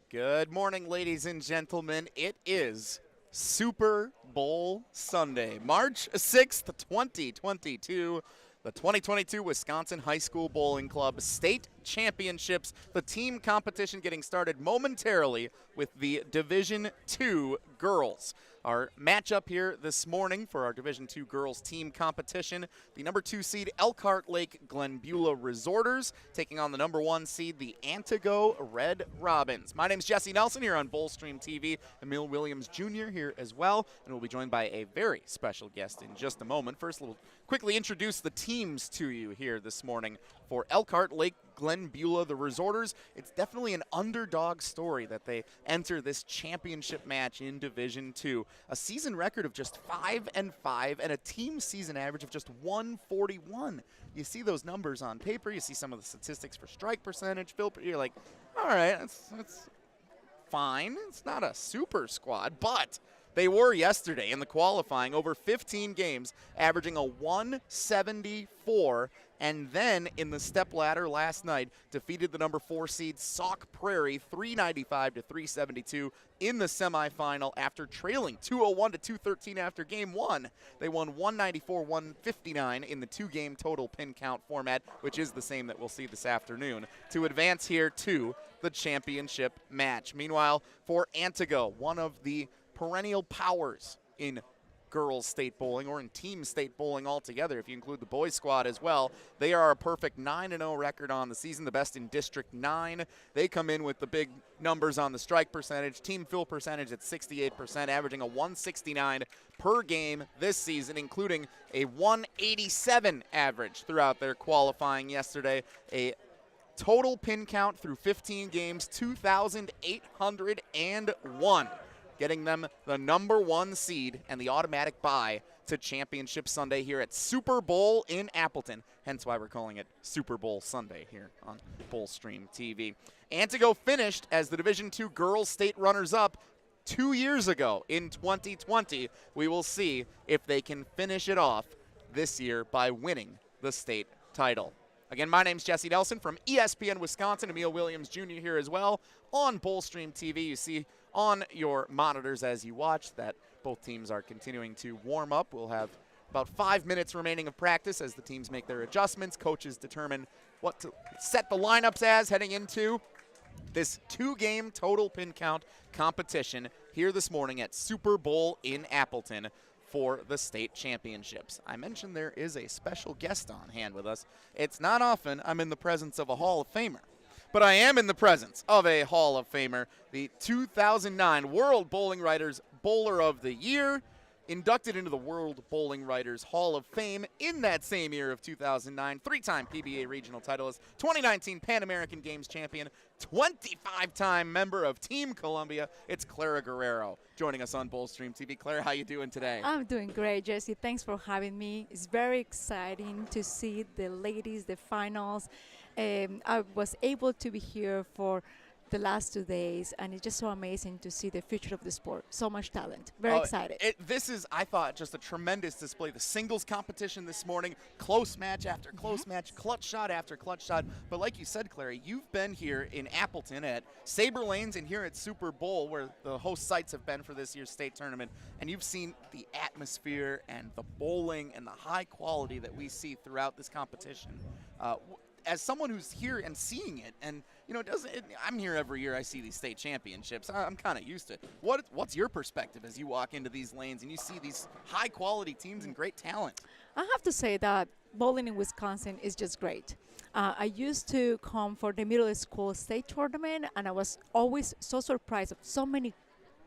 Good morning, ladies and gentlemen. It is Super Bowl Sunday, March 6th, 2022. The 2022 Wisconsin High School Bowling Club State Championships. The team competition getting started momentarily with the Division II girls. Our matchup here this morning for our Division II girls team competition, the number 2 seed Elkhart Lake-Glenbeulah Resorters taking on the number 1 seed, the Antigo Red Robins. My name's Jesse Nelson here on BowlStreamTV. Emil Williams Jr. here as well, and we'll be joined by a very special guest in just a moment. First, we'll quickly introduce the teams to you here this morning. For Elkhart Lake-Glenbeulah, the Resorters, it's definitely an underdog story that they enter this championship match in Division II. A season record of just 5-5 and a team season average of just 141. You see those numbers on paper, you see some of the statistics for strike percentage, you're like, all right, that's fine. It's not a super squad, but they were yesterday in the qualifying, over 15 games, averaging a 174, and then in the stepladder last night, defeated the number 4 seed Sauk Prairie 395-372 in the semifinal after trailing 201-213 after game 1. They won 194-159 in the 2-game total pin count format, which is the same that we'll see this afternoon, to advance here to the championship match. Meanwhile, for Antigo, one of the perennial powers in girls state bowling, or in team state bowling altogether if you include the boys squad as well. They are a perfect 9-0 record on the season, the best in District 9. They come in with the big numbers on the strike percentage, team fill percentage at 68%, averaging a 169 per game this season, including a 187 average throughout their qualifying yesterday. A total pin count through 15 games, 2,801. Getting them the number 1 seed and the automatic bye to Championship Sunday here at Super Bowl in Appleton. Hence why we're calling it Super Bowl Sunday here on BowlStreamTV. Antigo finished as the Division II girls state runners-up 2 years ago in 2020. We will see if they can finish it off this year by winning the state title. Again, my name's Jesse Nelson from ESPN Wisconsin. Emil Williams Jr. here as well on BowlStreamTV. You see on your monitors as you watch that both teams are continuing to warm up. We'll have about 5 minutes remaining of practice as the teams make their adjustments. Coaches determine what to set the lineups as heading into this 2-game total pin count competition here this morning at Super Bowl in Appleton for the state championships. I mentioned there is a special guest on hand with us. It's not often I'm in the presence of a Hall of Famer, but I am in the presence of a Hall of Famer, the 2009 World Bowling Writers Bowler of the Year, inducted into the World Bowling Writers Hall of Fame in that same year of 2009, 3-time PWBA regional titleist, 2019 Pan American Games champion, 25-time member of Team Columbia. It's Clara Guerrero joining us on BowlStreamTV. Clara, how you doing today? I'm doing great, Jesse. Thanks for having me. It's very exciting to see the ladies, the finals. I was able to be here for the last 2 days, and it's just so amazing to see the future of the sport. So much talent. Very excited. This is, I thought, just a tremendous display. The singles competition this morning, close match after close match, clutch shot after clutch shot. But like you said, Clara, you've been here in Appleton at Sabre Lanes and here at Super Bowl, where the host sites have been for this year's state tournament, and you've seen the atmosphere and the bowling and the high quality that we see throughout this competition. As someone who's here and seeing it, and I'm here every year. I see these state championships. I'm kind of used to it. What's your perspective as you walk into these lanes and you see these high quality teams and great talent? I have to say that bowling in Wisconsin is just great. I used to come for the middle school state tournament, and I was always so surprised of so many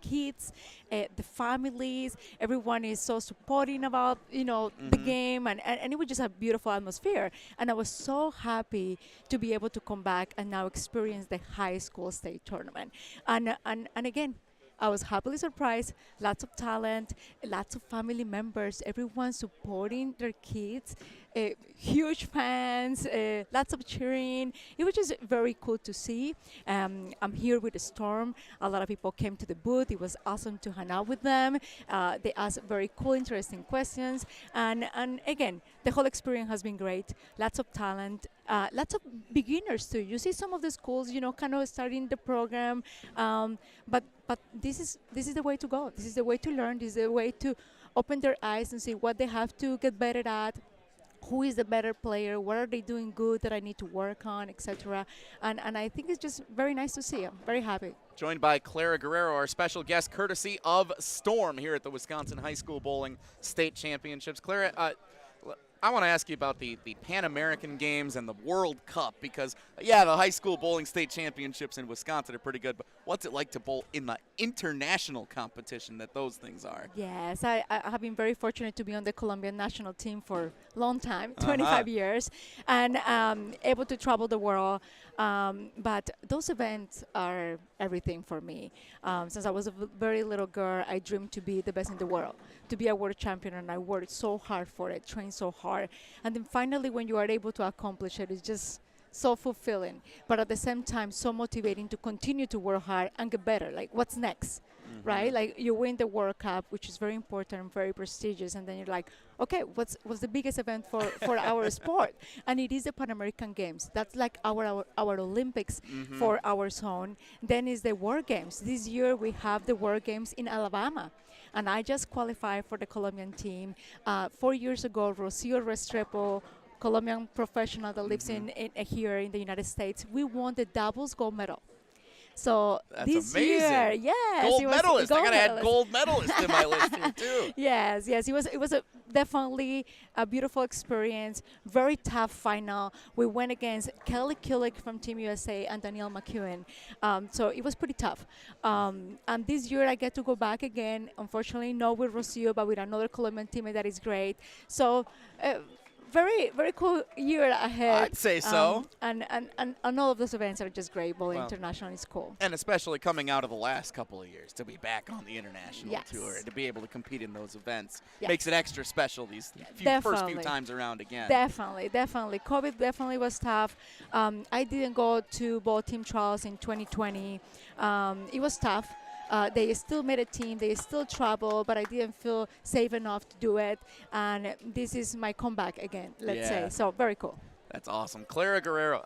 kids, the families, everyone is so supporting about the game, and it was just a beautiful atmosphere. And I was so happy to be able to come back and now experience the high school state tournament. And again, I was happily surprised. Lots of talent, lots of family members, everyone supporting their kids. huge fans, lots of cheering. It was just very cool to see. I'm here with the Storm. A lot of people came to the booth. It was awesome to hang out with them. They asked very cool, interesting questions. And again, the whole experience has been great. Lots of talent. Lots of beginners too. You see some of the schools, kind of starting the program, but this is the way to go. This is the way to learn. This is the way to open their eyes and see what they have to get better at. Who is the better player? What are they doing good that I need to work on, etc. And I think it's just very nice to see. I'm very happy. Joined by Clara Guerrero, our special guest, courtesy of Storm here at the Wisconsin High School Bowling State Championships. Clara, I want to ask you about the Pan American Games and the World Cup because, yeah, the high school bowling state championships in Wisconsin are pretty good, but what's it like to bowl in the international competition that those things are? Yes, I have been very fortunate to be on the Colombian national team for a long time, 25 years, and able to travel the world. But those events are everything for me. Since I was a very little girl, I dreamed to be the best in the world, to be a world champion, and I worked so hard for it, trained so hard. And then finally, when you are able to accomplish it, it's just so fulfilling. But at the same time, so motivating to continue to work hard and get better. Like, what's next, right? Like, you win the World Cup, which is very important, very prestigious, and then you're like, okay, what's the biggest event for our sport? And it is the Pan American Games. That's like our Olympics for our zone. Then is the World Games. This year we have the World Games in Alabama. And I just qualified for the Colombian team. 4 years ago, Rocio Restrepo, Colombian professional that lives in here in the United States, we won the doubles gold medal. So that's this amazing. year, yes, gold medalist. I gotta medalist. add gold medalist in my list here too. Yes, it was definitely a beautiful experience. Very tough final. We went against Kelly Killick from Team USA and Danielle McEwen. So it was pretty tough. And this year I get to go back again. Unfortunately, not with Rocio, but with another Colombian teammate that is great. So. Very, very cool year ahead. I'd say so. And all of those events are just great. Bowling International is cool. And especially coming out of the last couple of years, to be back on the international tour and to be able to compete in those events makes it extra special these first few times around again. Definitely. COVID definitely was tough. I didn't go to bowl team trials in 2020. It was tough. They still made a team. They still travel, but I didn't feel safe enough to do it. And this is my comeback again, let's say. So very cool. That's awesome. Clara Guerrero,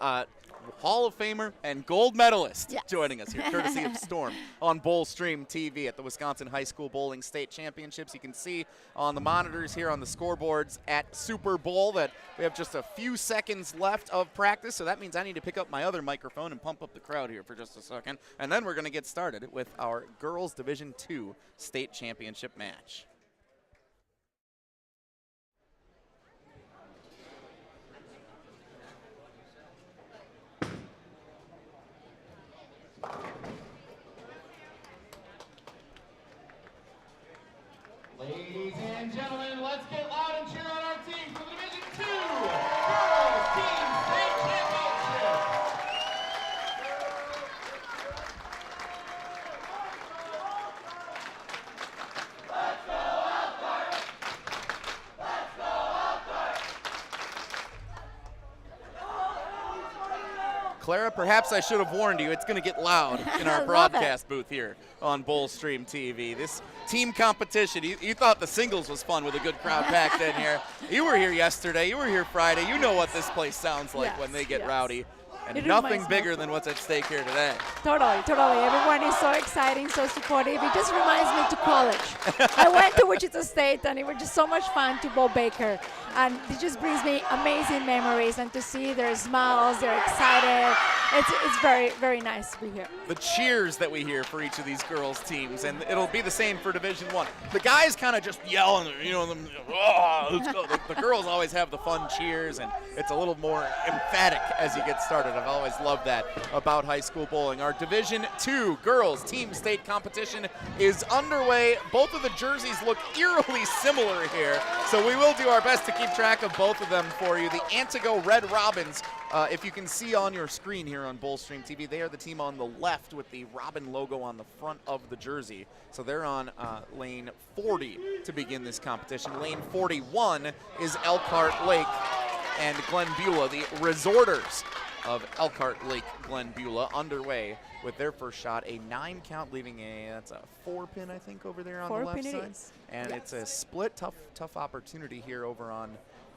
Hall of Famer and gold medalist, joining us here, courtesy of Storm on BowlStreamTV at the Wisconsin High School Bowling State Championships. You can see on the monitors here on the scoreboards at Super Bowl that we have just a few seconds left of practice, so that means I need to pick up my other microphone and pump up the crowd here for just a second, and then we're going to get started with our Girls Division II State Championship match. Ladies and gentlemen, let's get loud and cheer on our team for the Division II Girls Team State Championship. Let's go Elkhart! Let's go Elkhart! Clara, perhaps I should have warned you. It's going to get loud in our broadcast booth here on BowlStreamTV. This team competition, you thought the singles was fun with a good crowd packed in here. You were here yesterday. You were here Friday. You know what this place sounds like when they get rowdy. And nothing bigger than what's at stake here today. Totally. Everyone is so exciting, so supportive. It just reminds me to college. I went to Wichita State, and it was just so much fun to bowl Baker. And it just brings me amazing memories, and to see their smiles, they're excited. It's very, very nice to be here. The cheers that we hear for each of these girls' teams, and it'll be the same for Division I. The guys kind of just yelling, let's go. The girls always have the fun cheers, and it's a little more emphatic as you get started. I've always loved that about high school bowling. Our Division II girls team state competition is underway. Both of the jerseys look eerily similar here, so we will do our best to keep track of both of them for you. The Antigo Red Robins if you can see on your screen here on BowlStreamTV, they are the team on the left with the Robin logo on the front of the jersey. So they're on lane 40 to begin this competition. Lane 41 is Elkhart, Lake, and Glenbeulah, the resorters of Elkhart, Lake, Glenbeulah, underway with their first shot, a 9 count, leaving that's a 4-pin, I think, over there on the left side. And yes. it's a split, tough opportunity here over on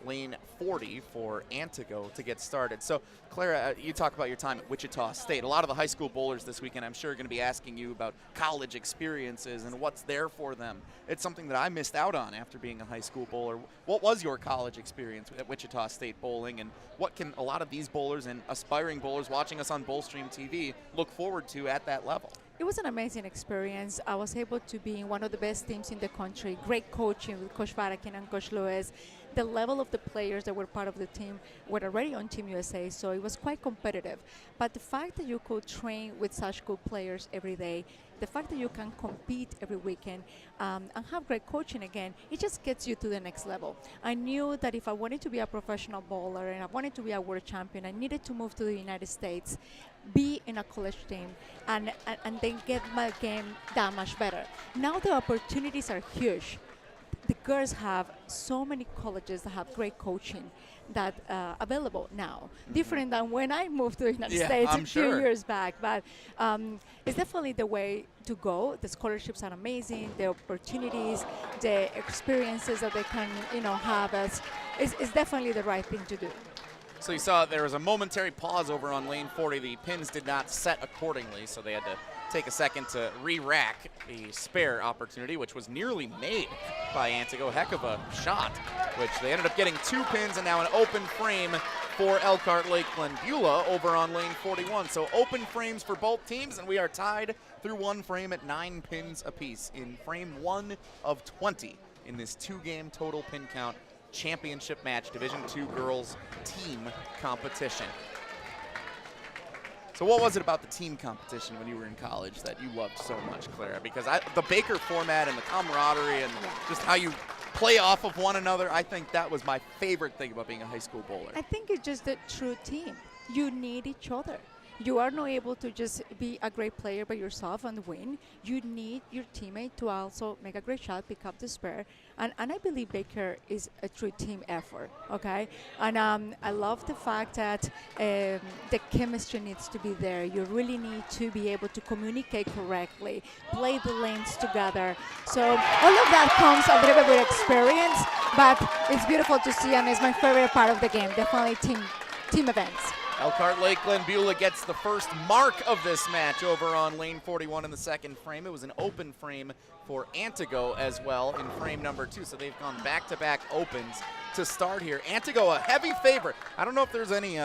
lane 40 for Antigo to get started. So, Clara, you talk about your time at Wichita State. A lot of the high school bowlers this weekend, I'm sure, are going to be asking you about college experiences and what's there for them. It's something that I missed out on after being a high school bowler. What was your college experience at Wichita State bowling, and what can a lot of these bowlers and aspiring bowlers watching us on BowlStreamTV look forward to at that level? It was an amazing experience. I was able to be in one of the best teams in the country. Great coaching with Coach Varakin and Coach Lewis. The level of the players that were part of the team were already on Team USA, so it was quite competitive. But the fact that you could train with such good players every day, the fact that you can compete every weekend and have great coaching again, it just gets you to the next level. I knew that if I wanted to be a professional bowler and I wanted to be a world champion, I needed to move to the United States, be in a college team, and then get my game that much better. Now the opportunities are huge. The girls have so many colleges that have great coaching that available now, different than when I moved to the United States a few years back. But it's definitely the way to go. The scholarships are amazing. The opportunities, the experiences that they can, have is definitely the right thing to do. So you saw there was a momentary pause over on lane 40. The pins did not set accordingly, so they had to take a second to re-rack the spare opportunity, which was nearly made by Antigo. Heck of a shot, which they ended up getting 2 pins, and now an open frame for Elkhart, Lake, Glenbeulah over on lane 41. So open frames for both teams, and we are tied through 1 frame at 9 pins apiece in frame 1 of 20 in this 2-game total pin count championship match, Division II girls team competition. So what was it about the team competition when you were in college that you loved so much, Clara? Because the Baker format and the camaraderie and just how you play off of one another, I think that was my favorite thing about being a high school bowler. I think it's just a true team. You need each other. You are not able to just be a great player by yourself and win. You need your teammate to also make a great shot, pick up the spare. And I believe Baker is a true team effort, okay? And I love the fact that the chemistry needs to be there. You really need to be able to communicate correctly, play the lanes together. So all of that comes a little bit with experience, but it's beautiful to see, and it's my favorite part of the game, definitely team events. Elkhart, Lake, Glenbeulah gets the first mark of this match over on lane 41 in the second frame. It was an open frame for Antigo as well in frame number 2, so they've gone back-to-back opens to start here. Antigo, a heavy favorite. I don't know if there's any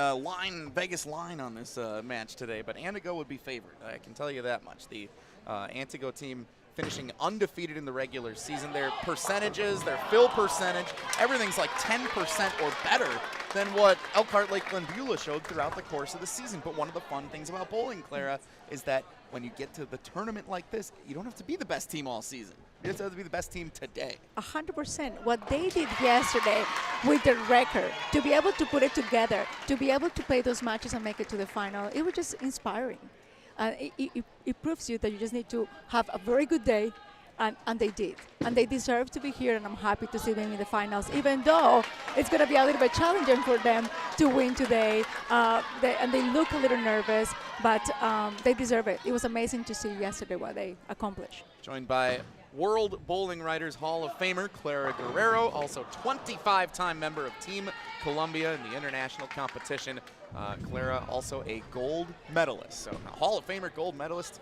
Vegas line on this match today, but Antigo would be favored. I can tell you that much. The Antigo team finishing undefeated in the regular season. Their percentages, their fill percentage, everything's like 10% or better than what Elkhart, Lake, Glenbeulah showed throughout the course of the season. But one of the fun things about bowling, Clara, is that when you get to the tournament like this, you don't have to be the best team all season. You just have to be the best team today. 100%. What they did yesterday with the record, to be able to put it together, to be able to play those matches and make it to the final, it was just inspiring. It proves you that you just need to have a very good day, and they did. And they deserve to be here, and I'm happy to see them in the finals, even though it's going to be a little bit challenging for them to win today. And they look a little nervous, but they deserve it. It was amazing to see yesterday what they accomplished. Joined by World Bowling Writers Hall of Famer Clara Guerrero, also 25-time member of Team Columbia in the international competition. Clara, also a gold medalist. So a Hall of Famer gold medalist.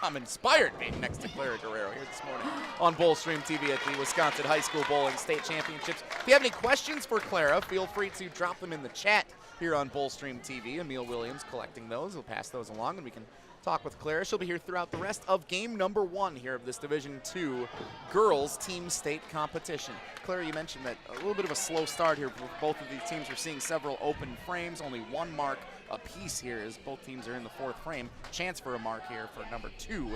I'm inspired being next to Clara Guerrero here this morning on BowlStreamTV at the Wisconsin High School Bowling State Championships. If you have any questions for Clara, feel free to drop them in the chat here on BowlStreamTV. Emil Williams collecting those. We'll pass those along and we can talk with Clara. She'll be here throughout the rest of game number 1 here of this Division II girls team state competition. Clara, you mentioned that a little bit of a slow start here for both of these teams. We're seeing several open frames, only 1 mark apiece here as both teams are in the 4th frame. Chance for a mark here for number 2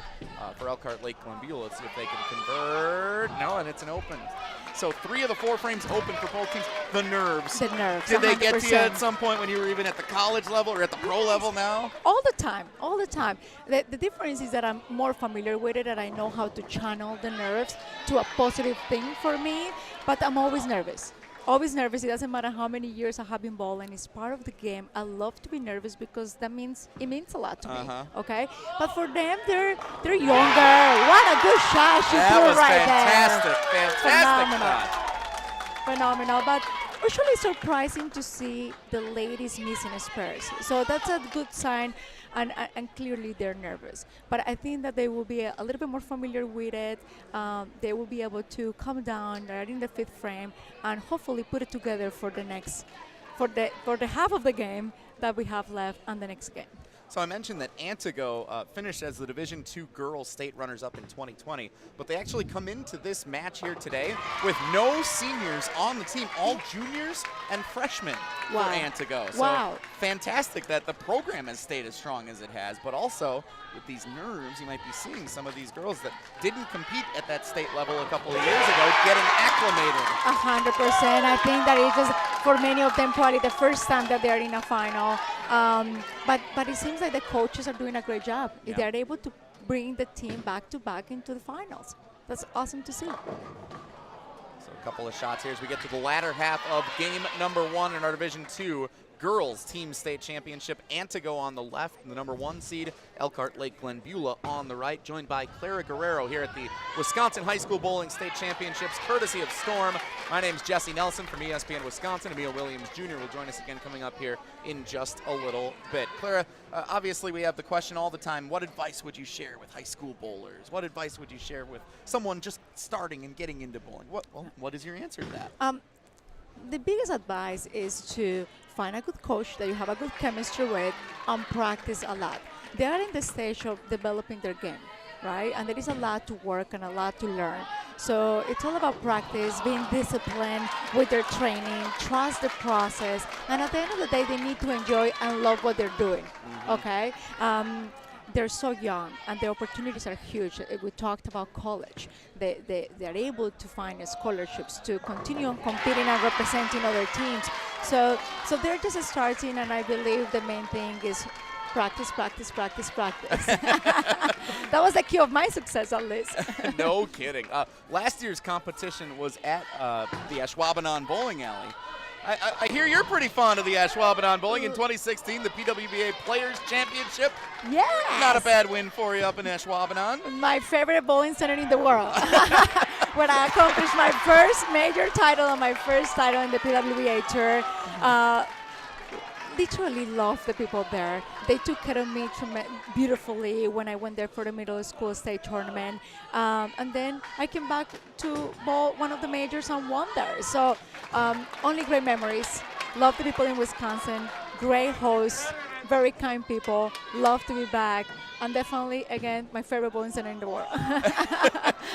for Elkhart, Lake, Glenbeulah. Let's see if they can convert. No, and it's an open. So 3 of the 4 frames open for both teams. The nerves. The nerves. Did they get to you 100%. at some point when you were even at the college level or at the pro level now? All the time, all the time. The difference is that I'm more familiar with it and I know how to channel the nerves to a positive thing for me, but I'm always nervous. Always nervous. It doesn't matter how many years I have been bowling. It's part of the game. I love to be nervous because it means a lot to me. Okay, but for them, they're younger. What a good shot she That threw was right fantastic. there. Fantastic shot. Phenomenal. But usually surprising to see the ladies missing spares. So that's a good sign. And clearly they're nervous. But I think that they will be a little bit more familiar with it. They will be able to come down. They're in the 5th frame and hopefully put it together for the half of the game that we have left on the next game. So I mentioned that Antigo finished as the Division II girls state runners-up in 2020, but they actually come into this match here today with no seniors on the team, all juniors and freshmen Wow. for Antigo. So Wow. fantastic that the program has stayed as strong as it has, but also with these nerves, you might be seeing some of these girls that didn't compete at that state level a couple of years ago getting acclimated. 100%. I think that it's just, for many of them, probably the first time that they're in a final. But it seems like the coaches are doing a great job. Yeah. They're able to bring the team back to back into the finals. That's awesome to see. So a couple of shots here as we get to the latter half of game number 1 in our Division II girls team state championship. Antigo on the left, the number 1 seed. Elkhart Lake-Glenbeulah on the right, joined by Clara Guerrero here at the Wisconsin High School Bowling State Championships, courtesy of Storm. My name's Jesse Nelson from ESPN Wisconsin. Emil Williams Jr. will join us again coming up here in just a little bit. Clara, obviously we have the question all the time, what advice would you share with high school bowlers? What advice would you share with someone just starting and getting into bowling? What is your answer to that? The biggest advice is to find a good coach that you have a good chemistry with and practice a lot. They are in the stage of developing their game, right? And there is a lot to work and a lot to learn. So it's all about practice, being disciplined with their training, trust the process, and at the end of the day, they need to enjoy and love what they're doing, okay? They're so young and the opportunities are huge. We talked about college. They're able to find scholarships to continue on competing and representing other teams. So they're just starting, and I believe the main thing is practice, practice, practice, practice. That was the key of my success, at least. No kidding. Last year's competition was at the Ashwaubenon Bowling Alley. I hear you're pretty fond of the Ashwaubenon Bowling. In 2016, the PWBA Players Championship. Yes. Not a bad win for you up in Ashwaubenon. My favorite bowling center in the world. When I accomplished my first major title and my first title in the PWBA Tour, literally love the people there. They took care of me beautifully when I went there for the middle school state tournament. And then I came back to bowl one of the majors and won there. So only great memories. Love the people in Wisconsin. Great hosts. Very kind people. Love to be back. And definitely, again, my favorite bowling center in the world.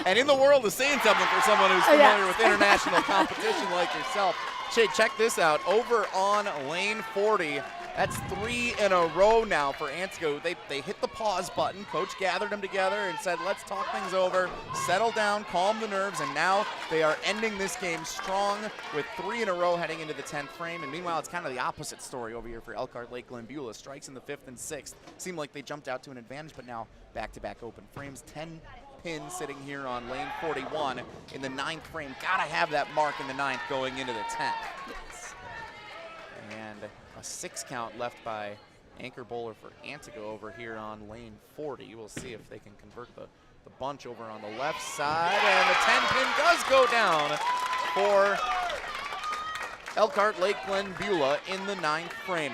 And in the world is saying something for someone who's familiar with international competition like yourself. Shay, check this out. Over on lane 40, that's 3 in a row now for Antigo. They hit the pause button. Coach gathered them together and said, let's talk things over, settle down, calm the nerves, and now they are ending this game strong with 3 in a row heading into the 10th frame. And meanwhile, it's kind of the opposite story over here for Elkhart Lake-Glenbeulah. Strikes in the 5th and 6th. Seemed like they jumped out to an advantage, but now back-to-back open frames. 10 pins sitting here on lane 41 in the 9th frame. Gotta have that mark in the 9th going into the 10th. Yes. And a 6 count left by anchor bowler for Antigo over here on lane 40. We'll see if they can convert the bunch over on the left side. And the 10 pin does go down for Elkhart Lake-Glenbeulah in the 9th frame.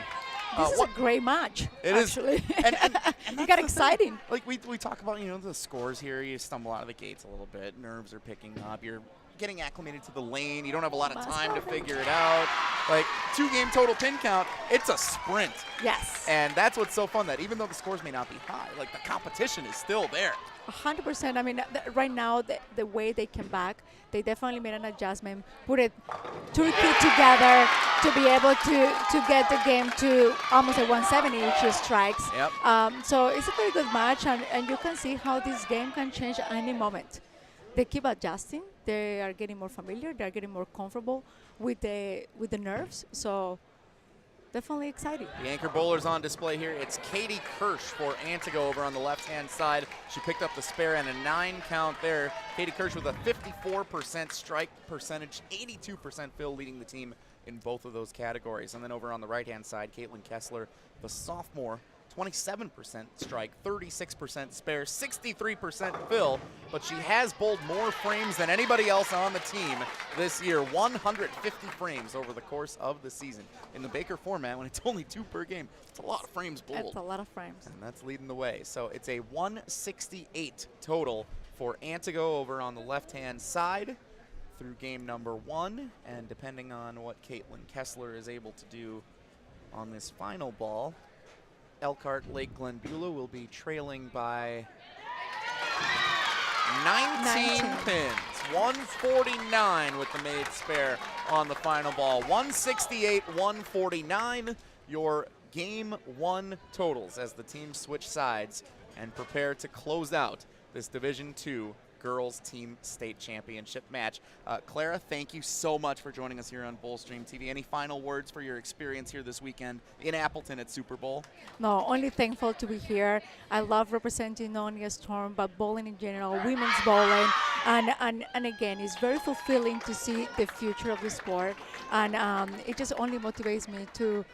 This is a great match, It is. actually. And It got exciting. Like we talk about, the scores here. You stumble out of the gates a little bit. Nerves are picking up. You're getting acclimated to the lane. You don't have a lot of time to figure it out. Like 2-game total pin count, it's a sprint. Yes. And that's what's so fun, that even though the scores may not be high, like the competition is still there. 100%. I mean, right now, the way they came back, they definitely made an adjustment, put it toolkit together to be able to get the game to almost a 170, which is strikes. Yep. So it's a very good match, and you can see how this game can change at any moment. they keep adjusting. They are getting more familiar. They are getting more comfortable with the nerves. So definitely exciting. The anchor bowlers on display here. It's Katie Kirsch for Antigo over on the left-hand side. She picked up the spare and a 9 count there. Katie Kirsch with a 54% strike percentage, 82% fill, leading the team in both of those categories. And then over on the right-hand side, Caitlin Kessler, the sophomore, 27% strike, 36% spare, 63% fill, but she has bowled more frames than anybody else on the team this year, 150 frames over the course of the season. In the Baker format, when it's only 2 per game, it's a lot of frames bowled. That's a lot of frames. And that's leading the way. So it's a 168 total for Antigo over on the left-hand side through game number 1, and depending on what Caitlin Kessler is able to do on this final ball, Elkhart Lake-Glenbeulah will be trailing by 19 pins. 149 with the made spare on the final ball. 168, 149, your game 1 totals as the teams switch sides and prepare to close out this Division II Girls Team State Championship match. Clara, thank you so much for joining us here on BowlStreamTV. Any final words for your experience here this weekend in Appleton at Super Bowl? No, only thankful to be here. I love representing not only Storm, but bowling in general, women's bowling. And again, it's very fulfilling to see the future of the sport. And it just only motivates me to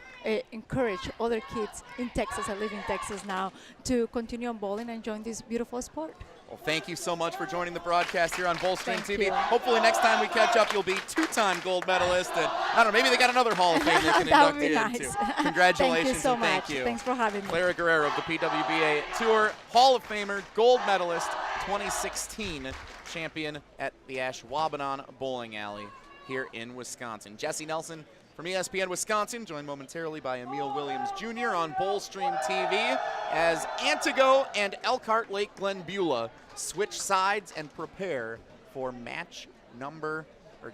encourage other kids in Texas, I live in Texas now, to continue on bowling and join this beautiful sport. Well, thank you so much for joining the broadcast here on BowlStreamTV. Thank you. Hopefully next time we catch up, you'll be 2-time gold medalist. And I don't know, maybe they got another Hall of Fame they can That would induct be you nice. into. Congratulations Thank you so and much. thank you. Thanks for having me. Clara Guerrero of the PWBA Tour, Hall of Famer, gold medalist, 2016 champion at the Ashwaubenon Bowling Alley here in Wisconsin. Jesse Nelson from ESPN Wisconsin, joined momentarily by Emil Williams Jr. on BowlStreamTV as Antigo and Elkhart Lake-Glenbeulah switch sides and prepare for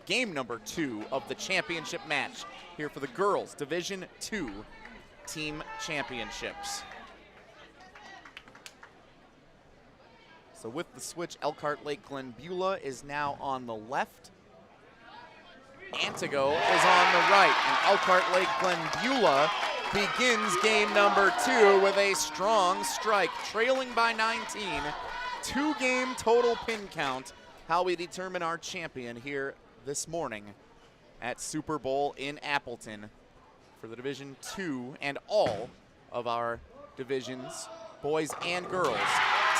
game number 2 of the championship match here for the girls Division II team championships. So with the switch, Elkhart Lake-Glenbeulah is now on the left. Antigo is on the right, and Elkhart Lake-Glenbeulah begins game number 2 with a strong strike, trailing by 19. 2-game total pin count, how we determine our champion here this morning at Super Bowl in Appleton for the Division II and all of our divisions, boys and girls,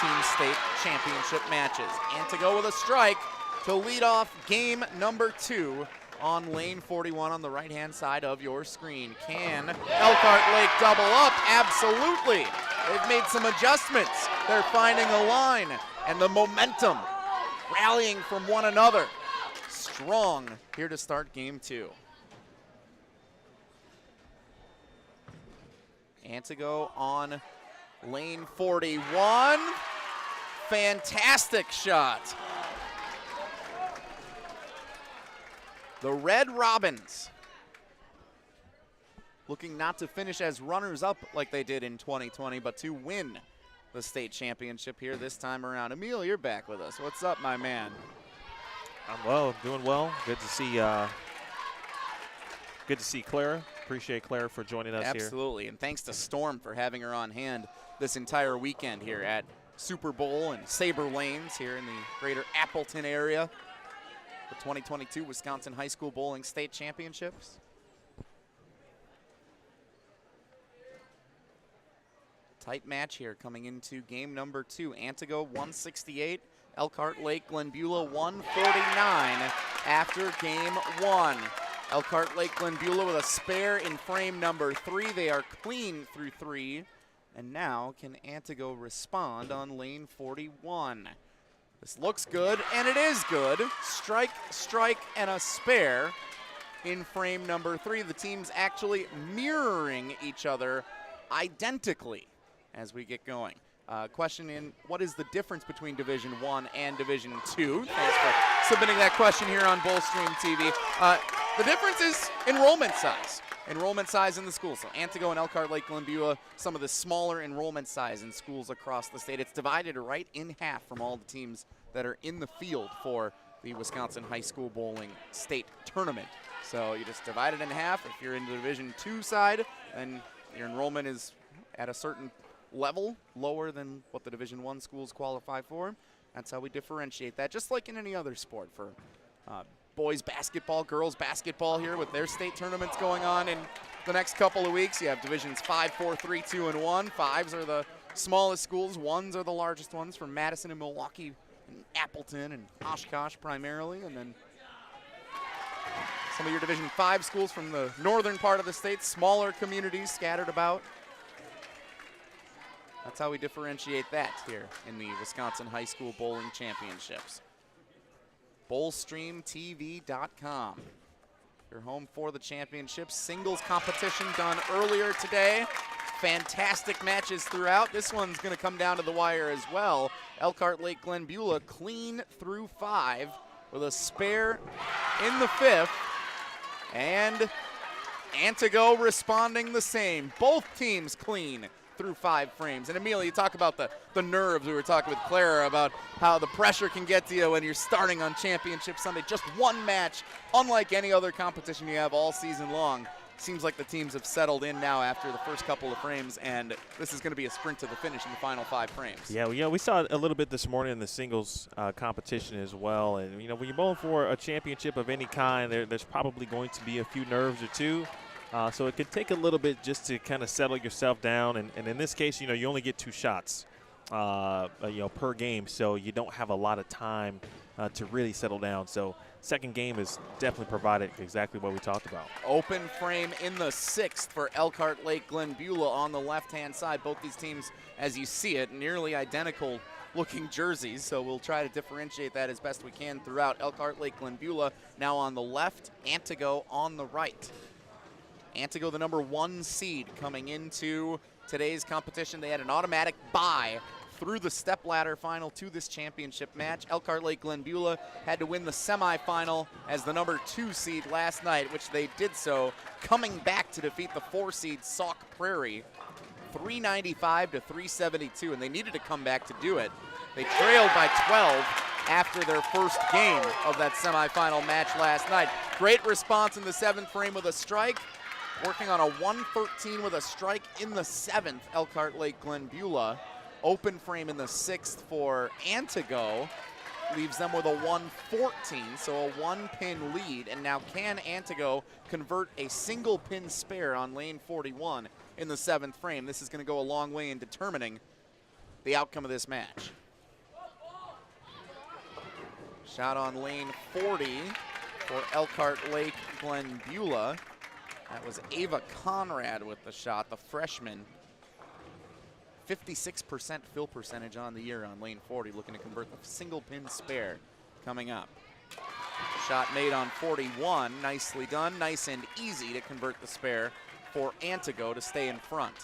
team state championship matches. Antigo with a strike to lead off game number 2 on lane 41 on the right-hand side of your screen. Can Elkhart Lake double up? Absolutely. They've made some adjustments. They're finding a line, and the momentum rallying from one another. Strong here to start game 2. Antigo on lane 41. Fantastic shot. The Red Robins looking not to finish as runners-up like they did in 2020, but to win the state championship here this time around. Emil, you're back with us. What's up, my man? I'm well, doing well. Good to see Clara. Appreciate Clara for joining us here. Absolutely, and thanks to Storm for having her on hand this entire weekend here at Super Bowl and Sabre Lanes here in the greater Appleton area. The 2022 Wisconsin High School Bowling State Championships. Tight match here coming into game number 2. Antigo 168, Elkhart Lake-Glenbeulah 149 after game 1. Elkhart Lake-Glenbeulah with a spare in frame number 3. They are clean through 3. And now can Antigo respond on lane 41? This looks good, and it is good. Strike, strike, and a spare in frame number 3. The teams actually mirroring each other identically as we get going. Question in, what is the difference between Division I and Division II? Thanks for submitting that question here on BowlStreamTV. The difference is enrollment size. Enrollment size in the schools. So Antigo and Elkhart Lake-Glenbeulah, some of the smaller enrollment size in schools across the state. It's divided right in half from all the teams that are in the field for the Wisconsin High School Bowling State Tournament. So you just divide it in half. If you're in the Division II side, then your enrollment is at a certain level, lower than what the Division I schools qualify for. That's how we differentiate that, just like in any other sport. For boys basketball, girls basketball here with their state tournaments going on in the next couple of weeks. You have Divisions 5, 4, 3, 2, and 1. 5s are the smallest schools. 1s are the largest ones from Madison and Milwaukee and Appleton and Oshkosh primarily. And then some of your Division 5 schools from the northern part of the state, smaller communities scattered about. That's how we differentiate that here in the Wisconsin High School Bowling Championships. BowlStreamTV.com. Your home for the championships. Singles competition done earlier today. Fantastic matches throughout. This one's going to come down to the wire as well. Elkhart Lake-Glenbeulah clean through 5 with a spare in the 5th. And Antigo responding the same. Both teams clean through 5 frames. And Emil, you talk about the nerves. We were talking with Clara about how the pressure can get to you when you're starting on Championship Sunday. Just one match, unlike any other competition you have all season long. Seems like the teams have settled in now after the first couple of frames, and this is going to be a sprint to the finish in the final 5 frames. Yeah, we saw it a little bit this morning in the singles competition as well. And, you know, when you're bowling for a championship of any kind, there's probably going to be a few nerves or two. So it could take a little bit just to kind of settle yourself down. And in this case, you know, you only get 2 shots, per game. So you don't have a lot of time to really settle down. So second game is definitely provided exactly what we talked about. Open frame in the 6th for Elkhart Lake-Glenbeulah on the left-hand side. Both these teams, as you see it, nearly identical looking jerseys. So we'll try to differentiate that as best we can throughout. Elkhart Lake-Glenbeulah now on the left, Antigo on the right. Antigo, the number 1 seed coming into today's competition. They had an automatic bye through the stepladder final to this championship match. Elkhart Lake-Glenbeulah had to win the semifinal as the number 2 seed last night, which they did so, coming back to defeat the 4 seed Sauk Prairie, 395 to 372, and they needed to come back to do it. They trailed by 12 after their first game of that semifinal match last night. Great response in the 7th frame with a strike. Working on a 113 with a strike in the 7th, Elkhart Lake-Glenbeulah. Open frame in the 6th for Antigo. Leaves them with a 114, so a 1-pin lead. And now can Antigo convert a single pin spare on lane 41 in the 7th frame? This is going to go a long way in determining the outcome of this match. Shot on lane 40 for Elkhart Lake-Glenbeulah. That was Ava Conrad with the shot, the freshman. 56% fill percentage on the year on lane 40, looking to convert the single pin spare coming up. Shot made on 41, nicely done, nice and easy to convert the spare for Antigo to stay in front.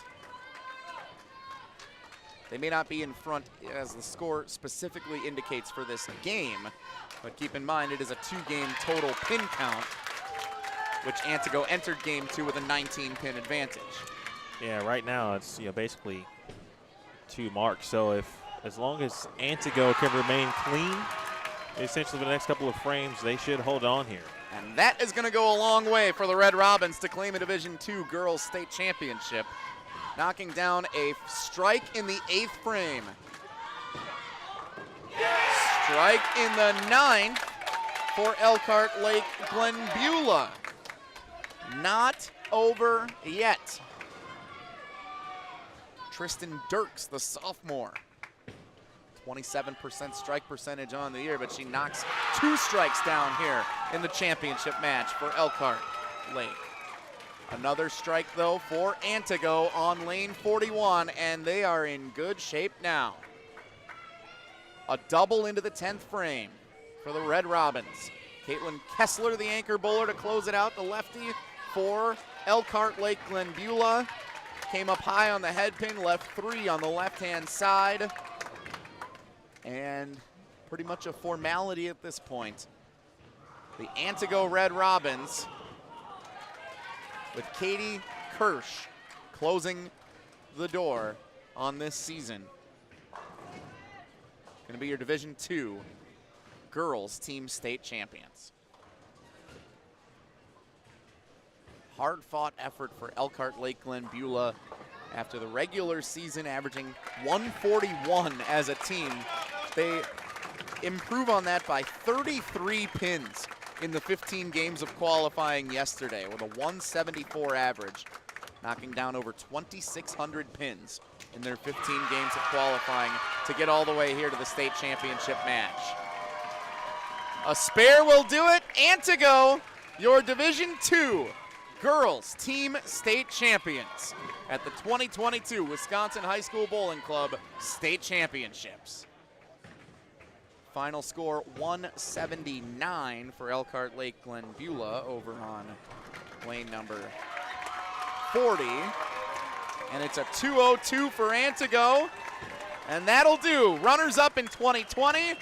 They may not be in front as the score specifically indicates for this game, but keep in mind it is a 2-game total pin count, which Antigo entered game 2 with a 19-pin advantage. Yeah, right now it's basically 2 marks. So as long as Antigo can remain clean, essentially for the next couple of frames, they should hold on here. And that is going to go a long way for the Red Robins to claim a Division II Girls State Championship. Knocking down a strike in the 8th frame. Strike in the 9th for Elkhart Lake-Glenbeulah. Not over yet. Tristan Dirks, the sophomore. 27% strike percentage on the year, but she knocks 2 strikes down here in the championship match for Elkhart Lake. Another strike, though, for Antigo on lane 41, and they are in good shape now. A double into the 10th frame for the Red Robins. Caitlin Kessler, the anchor bowler, to close it out, the lefty for Elkhart Lake-Glenbeulah. Came up high on the head pin, left 3 on the left-hand side. And pretty much a formality at this point. The Antigo Red Robins with Katie Kirsch closing the door on this season. going to be your Division II girls team state champions. Hard-fought effort for Elkhart Lake-Glenbeulah after the regular season averaging 141 as a team. They improve on that by 33 pins in the 15 games of qualifying yesterday with a 174 average, knocking down over 2,600 pins in their 15 games of qualifying to get all the way here to the state championship match. A spare will do it. Antigo, your Division II girls team state champions at the 2022 Wisconsin High School Bowling Club State Championships. Final score 179 for Elkhart Lake-Glenbeulah over on lane number 40. And it's a 202 for Antigo. And that'll do. Runners up in 2020.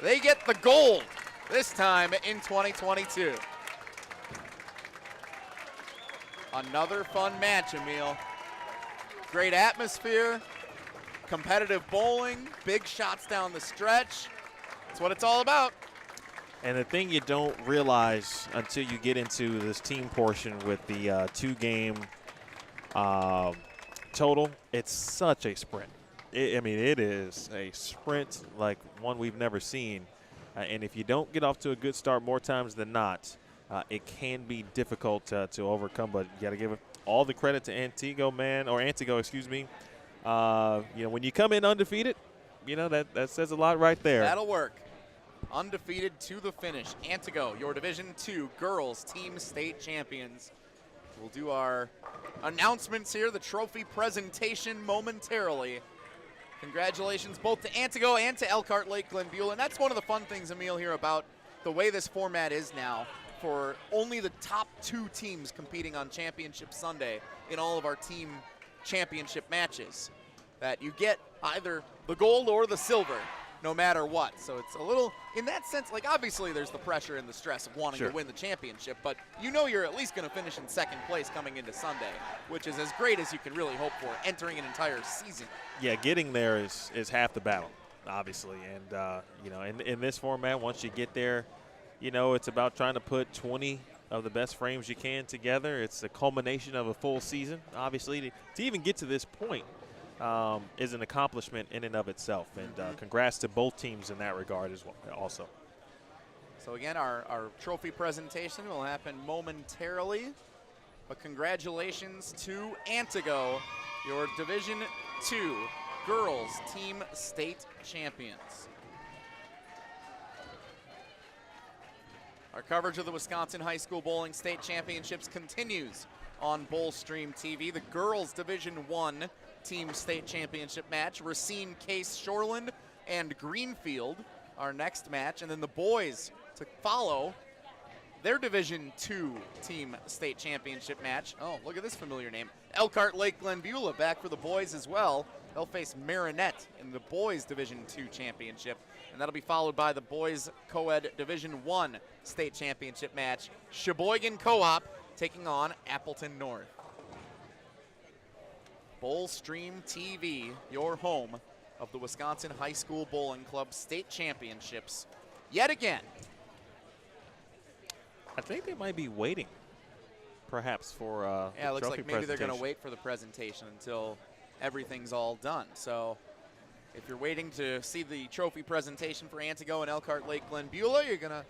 They get the gold this time in 2022. Another fun match, Emil. Great atmosphere, competitive bowling, big shots down the stretch. That's what it's all about. And the thing you don't realize until you get into this team portion with the two-game total, it's such a sprint. I mean, it is a sprint like one we've never seen. And if you don't get off to a good start more times than not, it can be difficult to overcome. But you got to give it all the credit to Antigo, excuse me. When you come in undefeated, that says a lot right there. That'll work. Undefeated to the finish. Antigo, your Division II girls team state champions. We'll do our announcements here, the trophy presentation momentarily. Congratulations both to Antigo and to Elkhart Lake-Glenbeulah. And that's one of the fun things, Emil, here about the way this format is now for only the top two teams competing on Championship Sunday in all of our team championship matches. That you get either the gold or the silver, no matter what. So it's a little, in that sense, like obviously there's the pressure and the stress of wanting to win the championship, but you know you're at least going to finish in second place coming into Sunday, which is as great as you can really hope for entering an entire season. Yeah, getting there is half the battle, obviously. And, in this format, once you get there, it's about trying to put 20 of the best frames you can together. It's the culmination of a full season. Obviously, to even get to this point is an accomplishment in and of itself. And congrats to both teams in that regard as well also. So again, our trophy presentation will happen momentarily. But congratulations to Antigo, your Division II girls team state champions. Our coverage of the Wisconsin High School Bowling State Championships continues on BowlStreamTV. The girls Division I team state championship match, Racine, Case-Shoreland, and Greenfield, our next match. And then the boys to follow their Division II team state championship match. Oh, look at this familiar name. Elkhart Lake-Glenbeulah back for the boys as well. They'll face Marinette in the boys Division II championship. And that'll be followed by the boys Coed Division I state championship match. Sheboygan Co-op taking on Appleton North. BowlStreamTV, your home of the Wisconsin High School Bowling Club State Championships. Yet again. I think they might be waiting, perhaps, for yeah, it looks like maybe they're going to wait for the presentation until everything's all done. So if you're waiting to see the trophy presentation for Antigo and Elkhart Lake-Glenbeulah, you're going to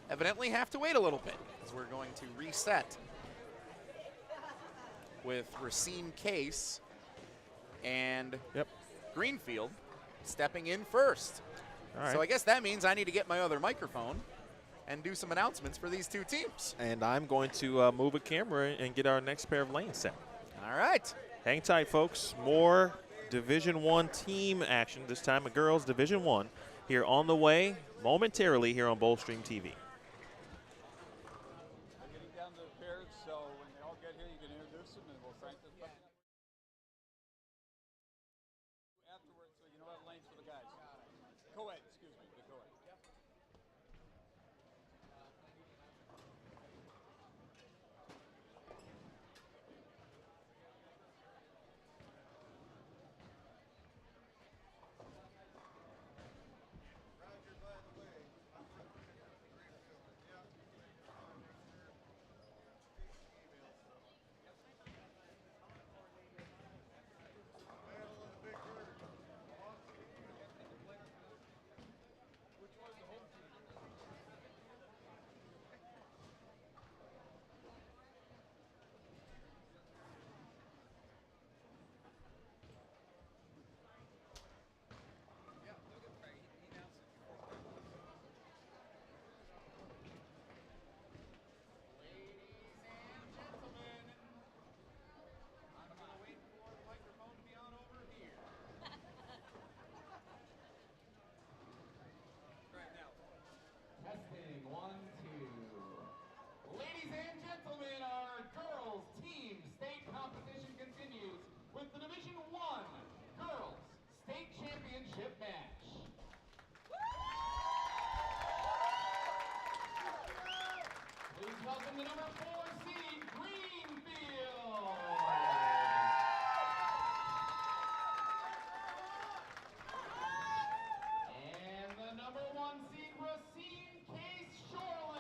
evidently have to wait a little bit because we're going to reset with Racine Case and Greenfield stepping in first. All right. So I guess that means I need to get my other microphone and do some announcements for these two teams. And I'm going to move a camera and get our next pair of lanes set. All right. Hang tight, folks. More Division I team action, this time a girls Division I, here on the way momentarily here on BowlStreamTV. Getting down to the pairs, so when they all get here, you can introduce them, and we'll thank them afterwards, so you know what lanes for the guys. Coed, excuse me, the Coed. 1, 2. Ladies and gentlemen, our girls team state competition continues with the Division 1 Girls State Championship match. Please welcome the number 4 seed, Greenfield. And the number 1 seed, Racine, Case-Shoreland.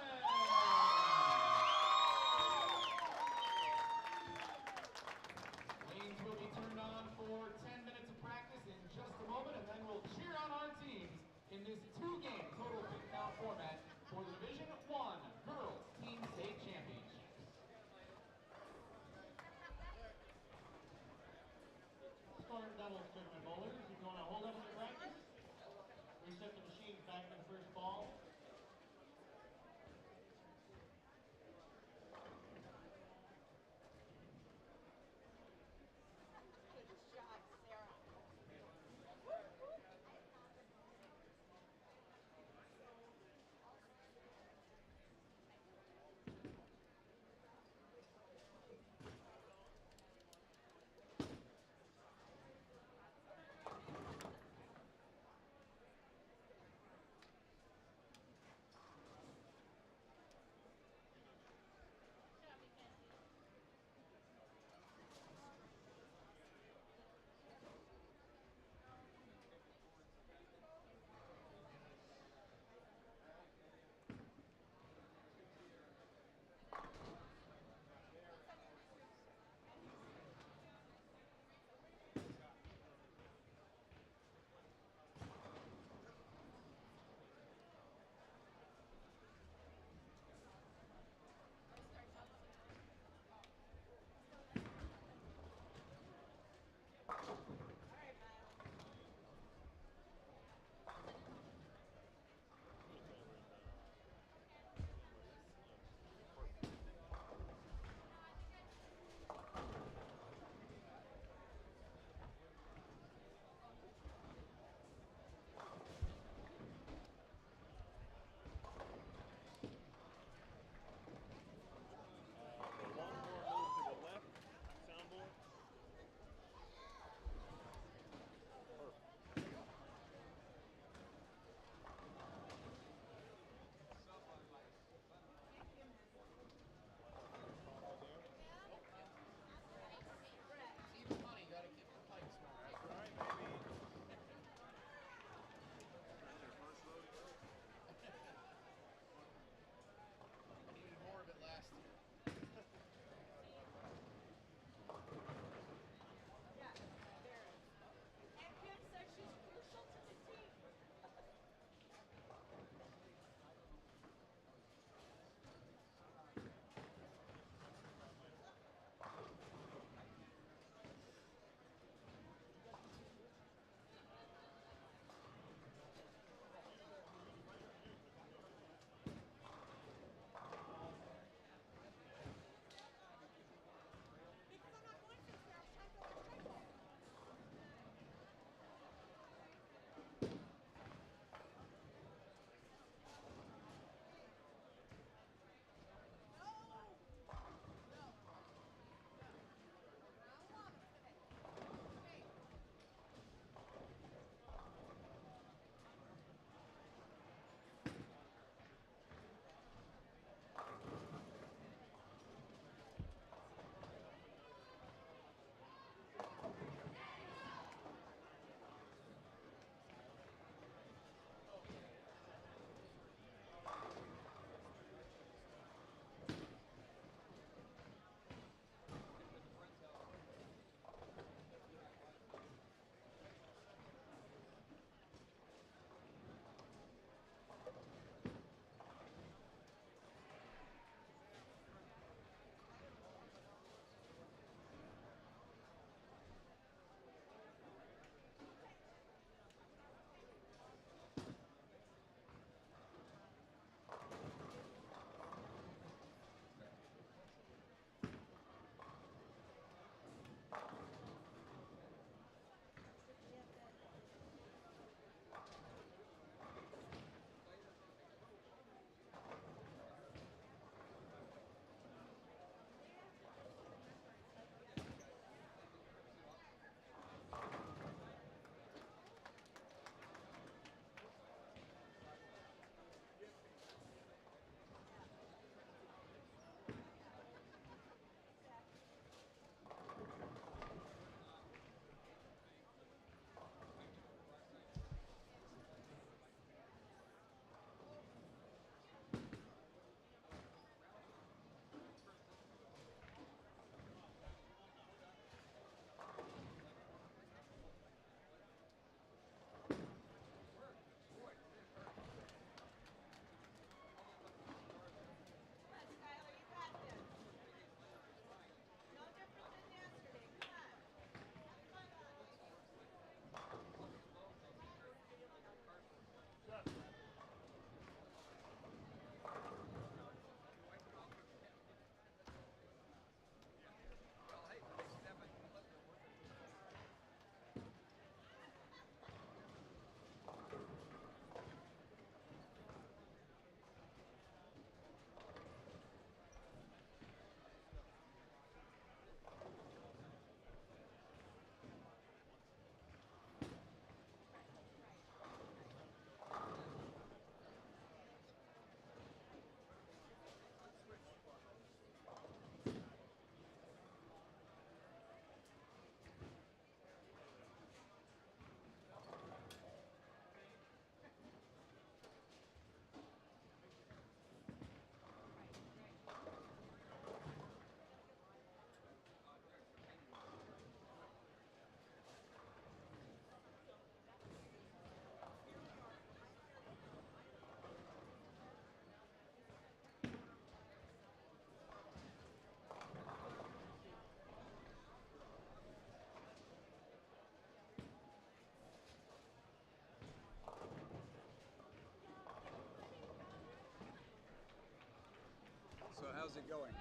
How's it going?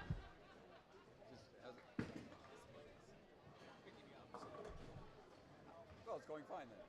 Well, it's going fine then.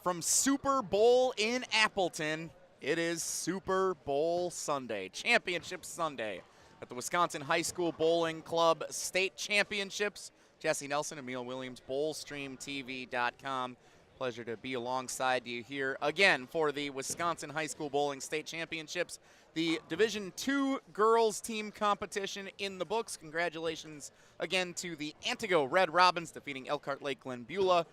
From Super Bowl in Appleton, it is Super Bowl Sunday, Championship Sunday at the Wisconsin High School Bowling Club State Championships. Jesse Nelson, Emil Williams, BowlStreamTV.com. Pleasure to be alongside you here again for the Wisconsin High School Bowling State Championships, the Division II girls team competition in the books. Congratulations again to the Antigo Red Robins defeating Elkhart Lake-Glenbeulah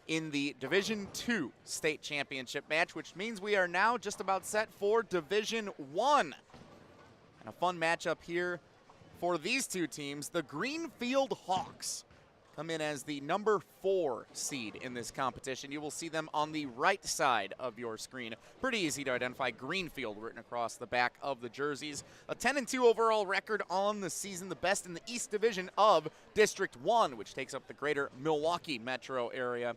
in the Division II state championship match, which means we are now just about set for Division I. And a fun matchup here for these two teams. The Greenfield Hawks come in as the number 4 seed in this competition. You will see them on the right side of your screen. Pretty easy to identify. Greenfield written across the back of the jerseys. A 10-2 overall record on the season, the best in the East Division of District 1, which takes up the greater Milwaukee metro area.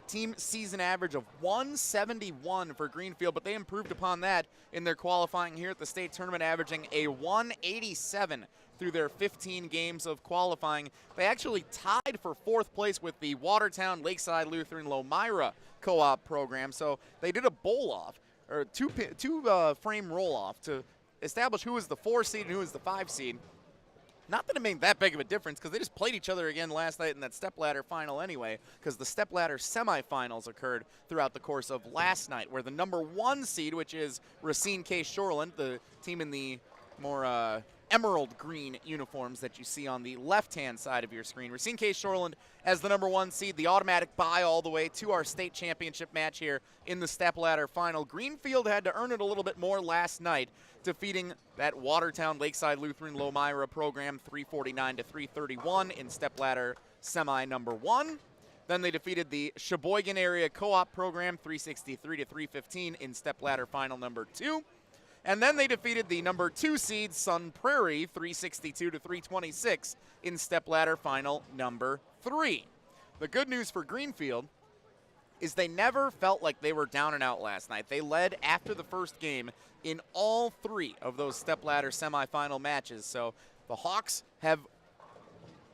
Team season average of 171 for Greenfield, but they improved upon that in their qualifying here at the state tournament, averaging a 187 through their 15 games of qualifying. They actually tied for 4th place with the Watertown Lakeside Lutheran Lomira co-op program, so they did a bowl-off, or two-frame roll-off to establish who was the 4 seed and who was the 5 seed. Not that it made that big of a difference, because they just played each other again last night in that stepladder final anyway, because the stepladder semifinals occurred throughout the course of last night, where the number 1 seed, which is Racine Case-Shoreland, the team in the more emerald green uniforms that you see on the left-hand side of your screen. Racine Case-Shoreland as the number 1 seed, the automatic bye all the way to our state championship match here in the stepladder final. Greenfield had to earn it a little bit more last night, defeating that Watertown Lakeside Lutheran Lomira program 349-331 in stepladder semi number 1. Then they defeated the Sheboygan area co-op program 363-315 in stepladder final number 2. And then they defeated the number 2 seed Sun Prairie 362-326 in stepladder final number 3. The good news for Greenfield is they never felt like they were down and out last night. They led after the first game in all 3 of those stepladder semifinal matches. So the Hawks have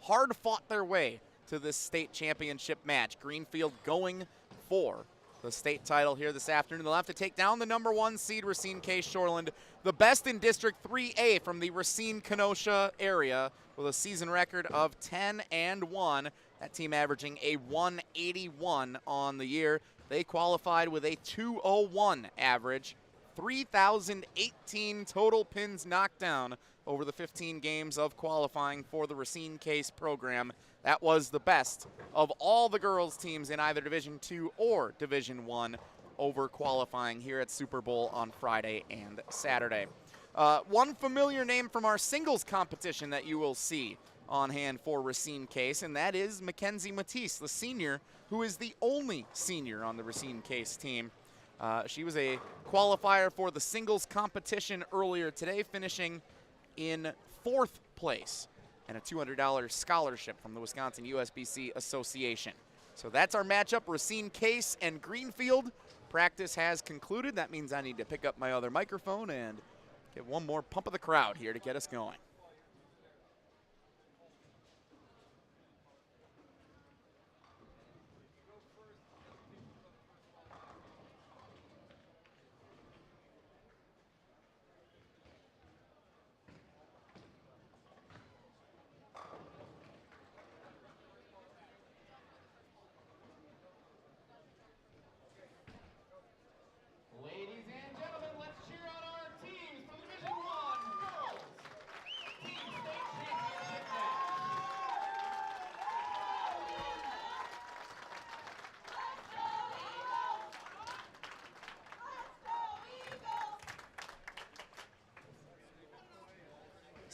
hard fought their way to this state championship match. Greenfield going for the state title here this afternoon. They'll have to take down the number 1 seed Racine Case-Shoreland, the best in District 3A from the Racine-Kenosha area, with a season record of 10-1. That team averaging a 181 on the year. They qualified with a 201 average, 3,018 total pins knocked down over the 15 games of qualifying for the Racine Case program. That was the best of all the girls teams in either Division II or Division I over qualifying here at Super Bowl on Friday and Saturday. One familiar name from our singles competition that you will see on hand for Racine Case, and that is Mackenzie Matisse, the senior, who is the only senior on the Racine Case team. She was a qualifier for the singles competition earlier today, finishing in 4th place and a $200 scholarship from the Wisconsin USBC Association. So that's our matchup, Racine Case and Greenfield. Practice has concluded. That means I need to pick up my other microphone and get one more pump of the crowd here to get us going.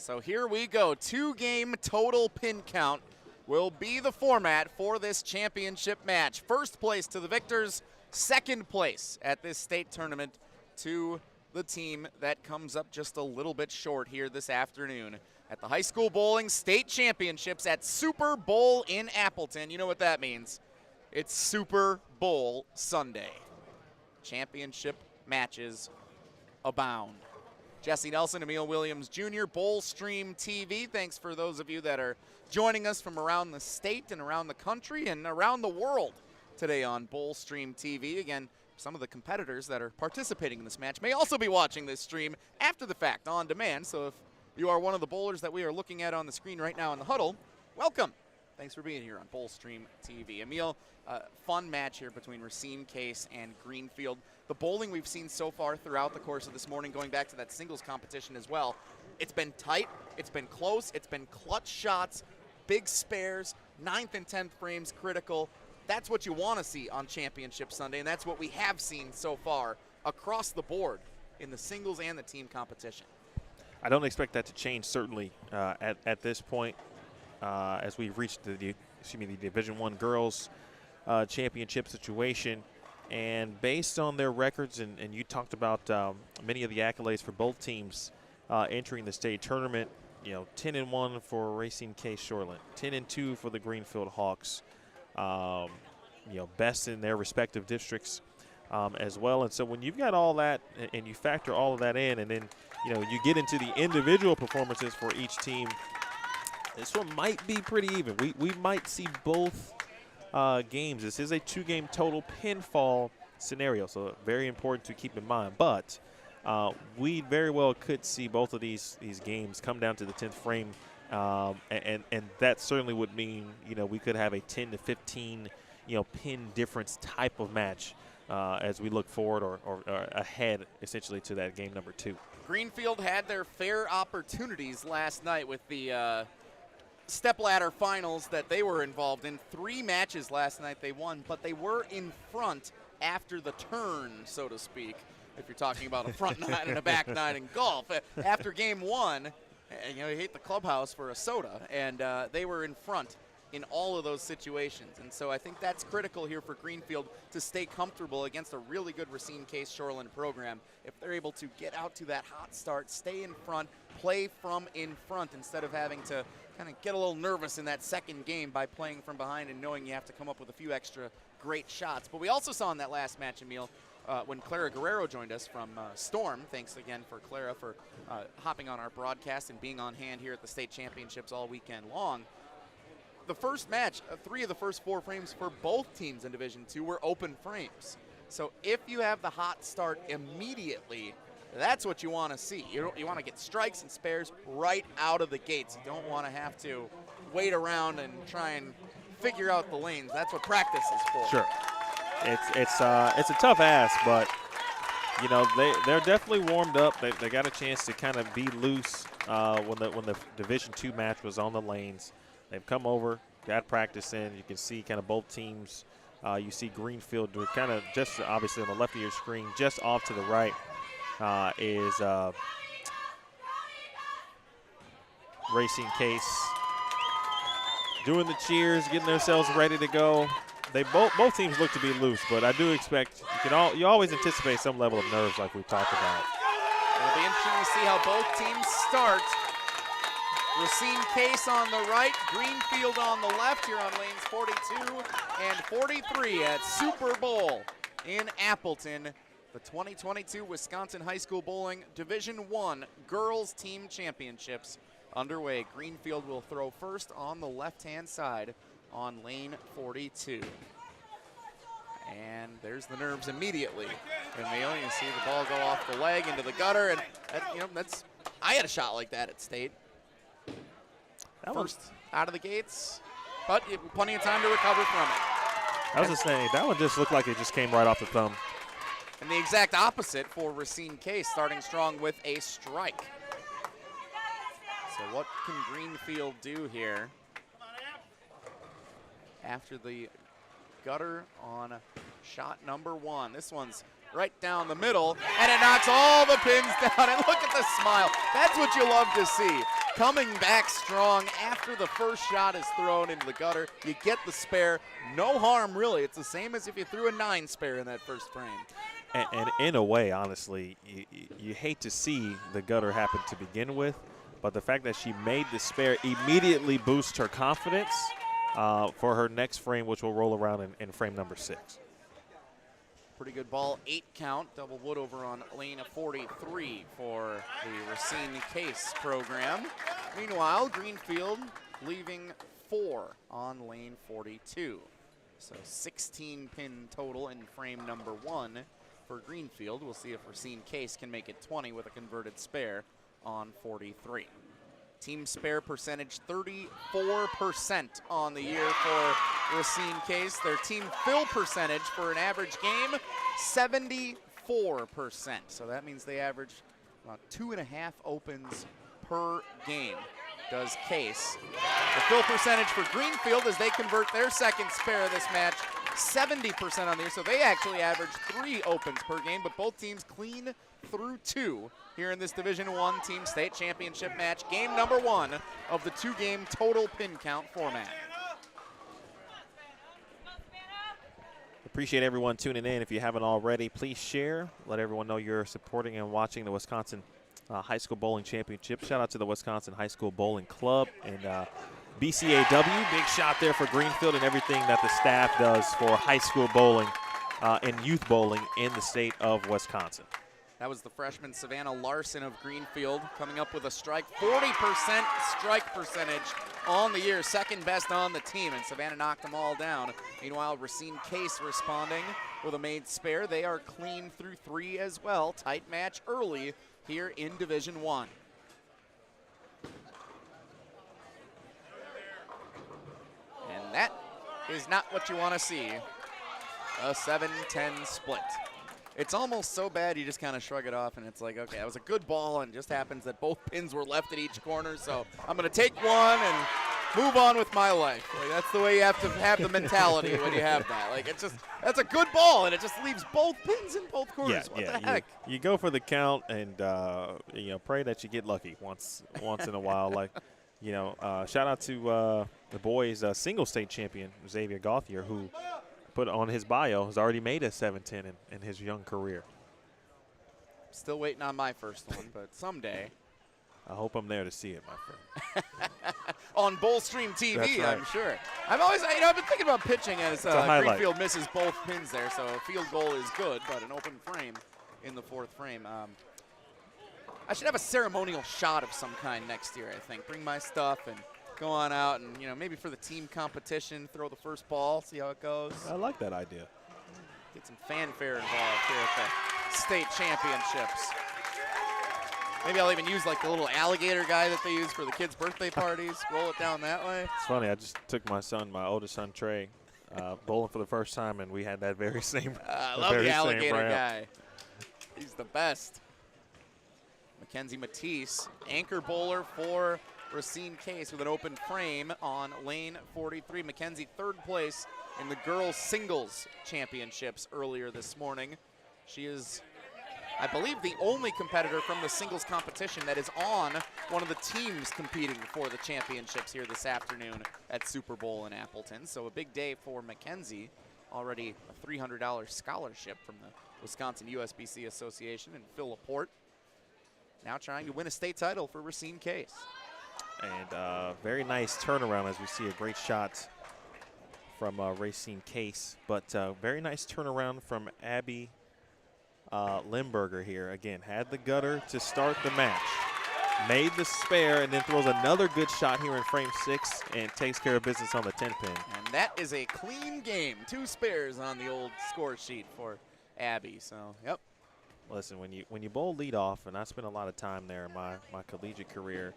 So here we go. 2-game total pin count will be the format for this championship match. First place to the victors, second place at this state tournament to the team that comes up just a little bit short here this afternoon at the High School Bowling State Championships at Super Bowl in Appleton. You know what that means. It's Super Bowl Sunday. Championship matches abound. Jesse Nelson, Emil Williams Jr., BowlStreamTV. Thanks for those of you that are joining us from around the state and around the country and around the world today on BowlStreamTV. Again, some of the competitors that are participating in this match may also be watching this stream after the fact on demand. So if you are one of the bowlers that we are looking at on the screen right now in the huddle, welcome. Thanks for being here on BowlStreamTV. Emil, fun match here between Racine, Case, and Greenfield. The bowling we've seen so far throughout the course of this morning, going back to that singles competition as well, it's been tight, it's been close, it's been clutch shots, big spares, 9th and 10th frames critical. That's what you want to see on Championship Sunday, and that's what we have seen so far across the board in the singles and the team competition. I don't expect that to change, certainly, at this point, as we've reached the Division I girls championship situation. And based on their records, and you talked about many of the accolades for both teams entering the state tournament, 10-1 for Racine Case-Shoreland, 10-2 for the Greenfield Hawks, best in their respective districts as well. And so when you've got all that and you factor all of that in, and then you get into the individual performances for each team, this one might be pretty even. We might see both games. This is a 2-game total pinfall scenario, so very important to keep in mind. But we very well could see both of these games come down to the 10th frame, and that certainly would mean we could have a 10 to 15 pin difference type of match as we look forward or ahead essentially to that game number 2. Greenfield had their fair opportunities last night with the stepladder finals that they were involved in. 3 matches last night they won, but they were in front after the turn, so to speak, if you're talking about a front nine and a back nine in golf. After game 1, you hate the clubhouse for a soda, and they were in front in all of those situations. And so I think that's critical here for Greenfield to stay comfortable against a really good Racine Case-Shoreland program. If they're able to get out to that hot start, stay in front, play from in front instead of having to kind of get a little nervous in that second game by playing from behind and knowing you have to come up with a few extra great shots. But we also saw in that last match, Emil, when Clara Guerrero joined us from Storm. Thanks again for Clara for hopping on our broadcast and being on hand here at the state championships all weekend long. The first match, 3 of the first 4 frames for both teams in Division II were open frames. So if you have the hot start immediately, that's what you want to see. You want to get strikes and spares right out of the gates. You don't want to have to wait around and try and figure out the lanes. That's what practice is for. Sure. It's a tough ask, but they're definitely warmed up. They got a chance to kind of be loose when the Division II match was on the lanes. They've come over, got practice in. You can see kind of both teams. You see Greenfield do kind of just obviously on the left of your screen, just off to the right is Racing Case doing the cheers, getting themselves ready to go. They both teams look to be loose, but I do expect you always anticipate some level of nerves like we talked about. It'll be interesting to see how both teams start. Racine Case on the right, Greenfield on the left here on lanes 42 and 43 at Super Bowl in Appleton. The 2022 Wisconsin High School Bowling Division I Girls Team Championships underway. Greenfield will throw first on the left-hand side on lane 42. And there's the nerves immediately. And Emil, you see the ball go off the leg into the gutter, and I had a shot like that at state. First out of the gates, but plenty of time to recover from it. I was just saying, that one just looked like it just came right off the thumb. And the exact opposite for Racine Case, starting strong with a strike. So what can Greenfield do here after the gutter on shot number 1? This one's right down the middle, and it knocks all the pins down, and look at the smile. That's what you love to see. Coming back strong after the first shot is thrown into the gutter. You get the spare. No harm, really. It's the same as if you threw a 9 spare in that first frame. And in a way, honestly, you hate to see the gutter happen to begin with, but the fact that she made the spare immediately boosts her confidence for her next frame, which will roll around in frame number 6. Pretty good ball, 8 count, double wood over on lane 43 for the Racine Case program. Meanwhile, Greenfield leaving 4 on lane 42. So 16 pin total in frame number 1 for Greenfield. We'll see if Racine Case can make it 20 with a converted spare on 43. Team spare percentage 34% on the year for Racine Case. Their team fill percentage for an average game, 74%. So that means they average about 2.5 opens per game, does Case. The fill percentage for Greenfield as they convert their second spare of this match, 70% on the year. So they actually average 3 opens per game, but both teams clean through 2 here in this Division I Team State Championship match. Game number 1 of the 2-game total pin count format. Appreciate everyone tuning in. If you haven't already, please share. Let everyone know you're supporting and watching the Wisconsin High School Bowling Championship. Shout out to the Wisconsin High School Bowling Club and BCAW. Big shot there for Greenfield and everything that the staff does for high school bowling and youth bowling in the state of Wisconsin. That was the freshman Savannah Larson of Greenfield coming up with a strike, 40% strike percentage on the year, second best on the team, and Savannah knocked them all down. Meanwhile, Racine Case responding with a made spare. They are clean through 3 as well. Tight match early here in Division I. And that is not what you want to see, a 7-10 split. It's almost so bad you just kind of shrug it off and it's like, okay, that was a good ball, and it just happens that both pins were left at each corner, so I'm going to take one and move on with my life. Like, that's the way you have to have the mentality when you have that. Like, it's just, that's a good ball, and it just leaves both pins in both corners. What the heck? You go for the count and, pray that you get lucky once in a while. Like, shout out to the boys' single state champion, Xavier Gauthier, who put on his bio has already made a 7-10 in his young career. Still waiting on my first one, but someday. I hope I'm there to see it, my friend. On BowlStreamTV, That's right. I'm sure. I've been thinking about pitching as Greenfield misses both pins there, so a field goal is good, but an open frame in the 4th frame. I should have a ceremonial shot of some kind next year, I think. Bring my stuff and go on out and, maybe for the team competition, throw the first ball, see how it goes. I like that idea. Get some fanfare involved here at the state championships. Maybe I'll even use like the little alligator guy that they use for the kids' birthday parties. Roll it down that way. It's funny. I just took my oldest son, Trey, bowling for the first time, and we had that very same. I love the alligator guy. He's the best. Mackenzie Matisse, anchor bowler for Racine Case with an open frame on lane 43. Mackenzie 3rd place in the girls singles championships earlier this morning. She is, I believe, the only competitor from the singles competition that is on one of the teams competing for the championships here this afternoon at Super Bowl in Appleton. So a big day for Mackenzie. Already a $300 scholarship from the Wisconsin USBC Association, and Phil Laporte now trying to win a state title for Racine Case. And very nice turnaround as we see a great shot from Racine Case, but very nice turnaround from Abby Limburger here. Again, had the gutter to start the match, made the spare, and then throws another good shot here in frame 6 and takes care of business on the 10 pin. And that is a clean game. 2 spares on the old score sheet for Abby. So, yep. Listen, when you bowl leadoff, and I spent a lot of time there in my collegiate career,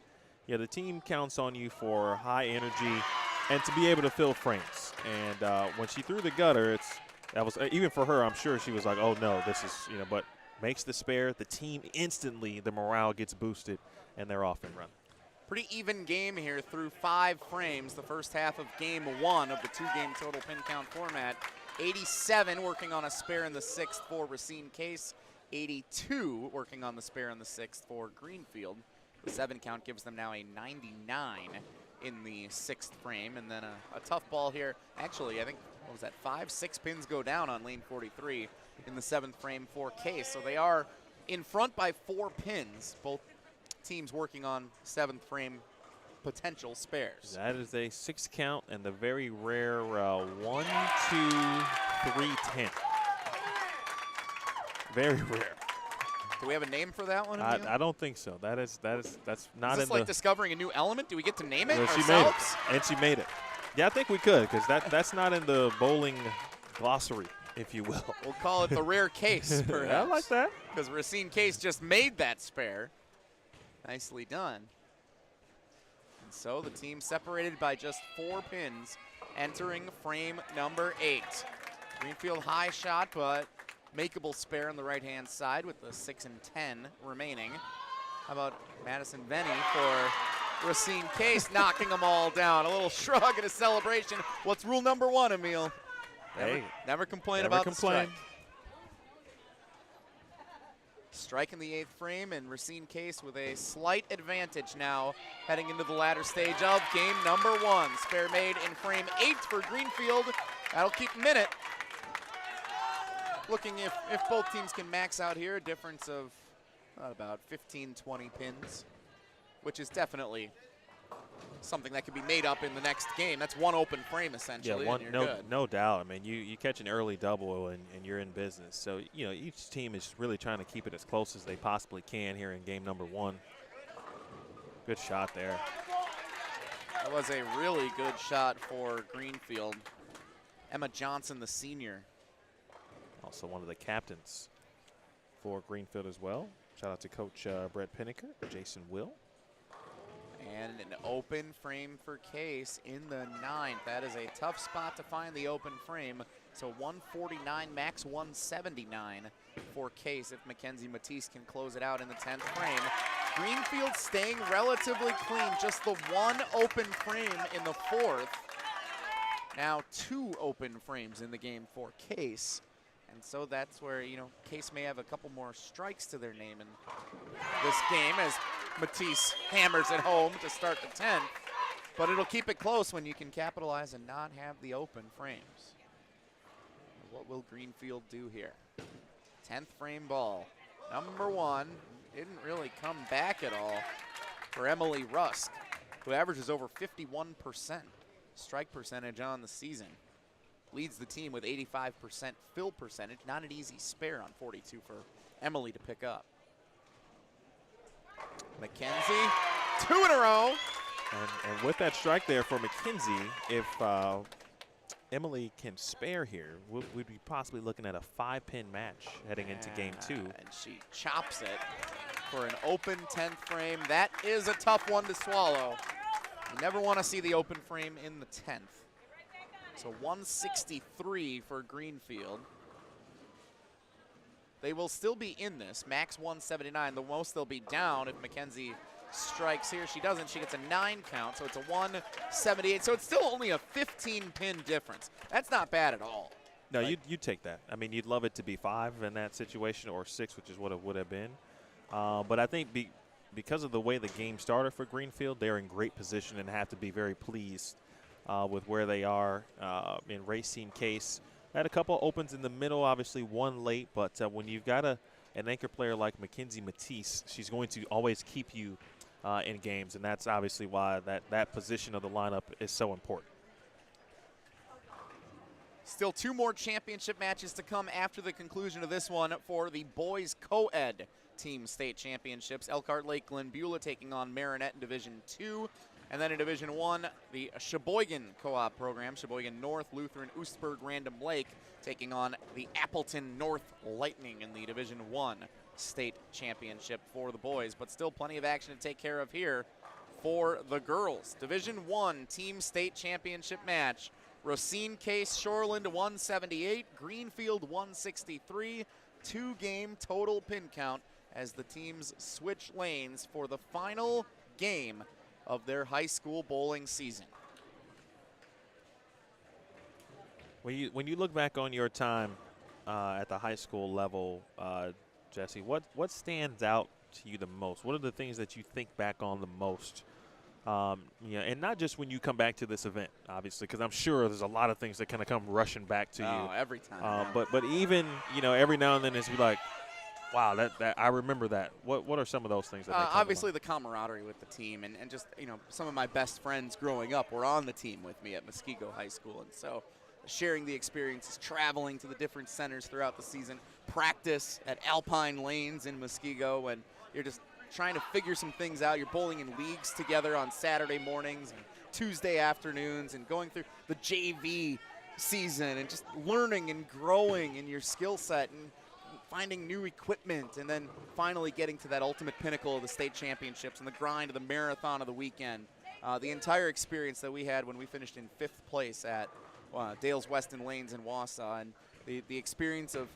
the team counts on you for high energy and to be able to fill frames. And when she threw the gutter, that was even for her. I'm sure she was like, "Oh no, this is but makes the spare. The team instantly, the morale gets boosted, and they're off and running." Pretty even game here through 5 frames. The first half of game 1 of the 2-game total pin count format. 87 working on a spare in the 6th for Racine Case. 82 working on the spare in the 6th for Greenfield. The 7 count gives them now a 99 in the 6th frame. And then a tough ball here. Actually, I think, what was that, 5, 6 pins go down on lane 43 in the 7th frame for Case. So they are in front by 4 pins. Both teams working on 7th frame potential spares. That is a 6 count and the very rare 1, 2, 3, 10. Very rare. Do we have a name for that one? I don't think so. That's not Is in this like discovering a new element? Do we get to name it Well, ourselves? she made it, and she made it. Yeah, I think we could, because that's not in the bowling glossary, if you will. We'll call it the rare case, perhaps. I like that. Because Racine Case just made that spare. Nicely done. And so the team separated by just 4 pins, entering frame number 8. Greenfield high shot, but makeable spare on the right-hand side with the 6 and 10 remaining. How about Madison Venny for Racine Case, knocking them all down. A little shrug and a celebration. What's rule number 1, Emil? Never complain about the strike. Strike in the 8th frame, and Racine Case with a slight advantage now heading into the latter stage of game number 1. Spare made in frame 8 for Greenfield. That'll keep them in it. Looking if both teams can max out here, a difference of about 15, 20 pins, which is definitely something that could be made up in the next game. That's 1 open frame, essentially, and you're good. No doubt. I mean, you catch an early double and you're in business. So, you know, each team is really trying to keep it as close as they possibly can here in game number 1. Good shot there. That was a really good shot for Greenfield. Emma Johnson, the senior. Also one of the captains for Greenfield as well. Shout out to Coach Brett Pinnaker, Jason Will. And an open frame for Case in the 9th. That is a tough spot to find the open frame. So 149, max 179 for Case if Mackenzie Matisse can close it out in the 10th frame. Greenfield staying relatively clean, just the 1 open frame in the 4th. Now 2 open frames in the game for Case. And so that's where, you know, Case may have a couple more strikes to their name in this game as Matisse hammers it home to start the 10th. But it'll keep it close when you can capitalize and not have the open frames. What will Greenfield do here? 10th frame ball. Number 1 didn't really come back at all for Emily Rusk, who averages over 51% strike percentage on the season. Leads the team with 85% fill percentage. Not an easy spare on 42 for Emily to pick up. McKenzie, 2 in a row. And with that strike there for McKenzie, if Emily can spare here, we'd be possibly looking at a 5-pin match heading into game 2. And she chops it for an open 10th frame. That is a tough one to swallow. You never want to see the open frame in the 10th. So 163 for Greenfield. They will still be in this, max 179. The most they'll be down if Mackenzie strikes here. She doesn't, she gets a 9 count, so it's a 178. So it's still only a 15-pin difference. That's not bad at all. No, you'd take that. I mean, you'd love it to be 5 in that situation, or 6, which is what it would have been. But I think because of the way the game started for Greenfield, they're in great position and have to be very pleased with where they are in Racine Case. Had a couple opens in the middle, obviously 1 late, but when you've got an anchor player like Mackenzie Matisse, she's going to always keep you in games, and that's obviously why that position of the lineup is so important. Still 2 more championship matches to come after the conclusion of this one for the boys co-ed team state championships. Elkhart Lake-Glenbeulah taking on Marinette in Division 2. And then in Division 1, the Sheboygan co-op program, Sheboygan North, Lutheran, Oostburg, Random Lake, taking on the Appleton North Lightning in the Division 1 state championship for the boys. But still plenty of action to take care of here for the girls. Division 1 team state championship match. Racine Case-Shoreland 178, Greenfield 163. 2-game total pin count as the teams switch lanes for the final game of their high school bowling season. When you look back on your time at the high school level, Jesse, what stands out to you the most? What are the things that you think back on the most? And not just when you come back to this event, obviously, because I'm sure there's a lot of things that kind of come rushing back to you. Every time. But even, every now and then it's like, wow, that I remember that. What are some of those things that come obviously the camaraderie with the team and just, some of my best friends growing up were on the team with me at Muskego High School. And so sharing the experiences, traveling to the different centers throughout the season, practice at Alpine Lanes in Muskego, and you're just trying to figure some things out. You're bowling in leagues together on Saturday mornings and Tuesday afternoons and going through the JV season and just learning and growing in your skill set and finding new equipment, and then finally getting to that ultimate pinnacle of the state championships and the grind of the marathon of the weekend. The entire experience that we had when we finished in 5th place at Dales Weston Lanes in Wausau, and the experience of,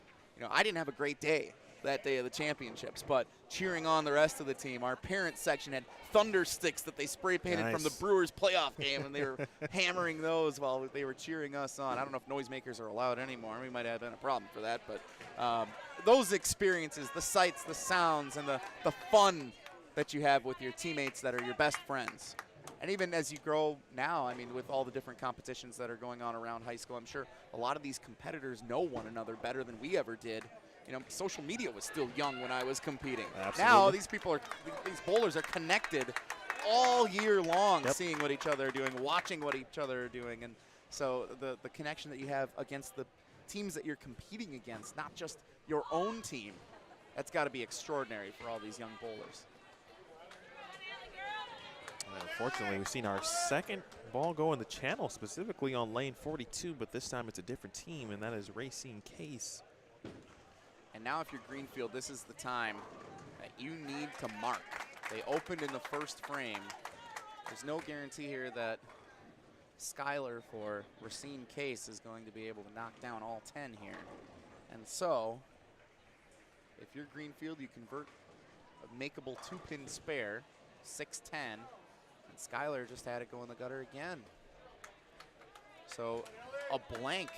I didn't have a great day that day of the championships, but cheering on the rest of the team. Our parent section had thunder sticks that they spray painted from the Brewers playoff game, and they were hammering those while they were cheering us on. I don't know if noisemakers are allowed anymore. We might have been a problem for that, but those experiences, the sights, the sounds, and the fun that you have with your teammates that are your best friends. And even as you grow now, with all the different competitions that are going on around high school, I'm sure a lot of these competitors know one another better than we ever did. Social media was still young when I was competing. Absolutely. Now these bowlers are connected all year long, Yep. seeing what each other are doing, watching what each other are doing. And so the connection that you have against the teams that you're competing against, not just your own team, that's got to be extraordinary for all these young bowlers. Unfortunately, we've seen our second ball go in the channel, specifically on lane 42, but this time it's a different team, and that is Racine Case. And now if you're Greenfield, this is the time that you need to mark. They opened in the first frame. There's no guarantee here that Skylar for Racine Case is going to be able to knock down all 10 here. And so, if you're Greenfield, you convert a makeable 2-pin spare, 6-10. And Skylar just had it go in the gutter again. So, a blank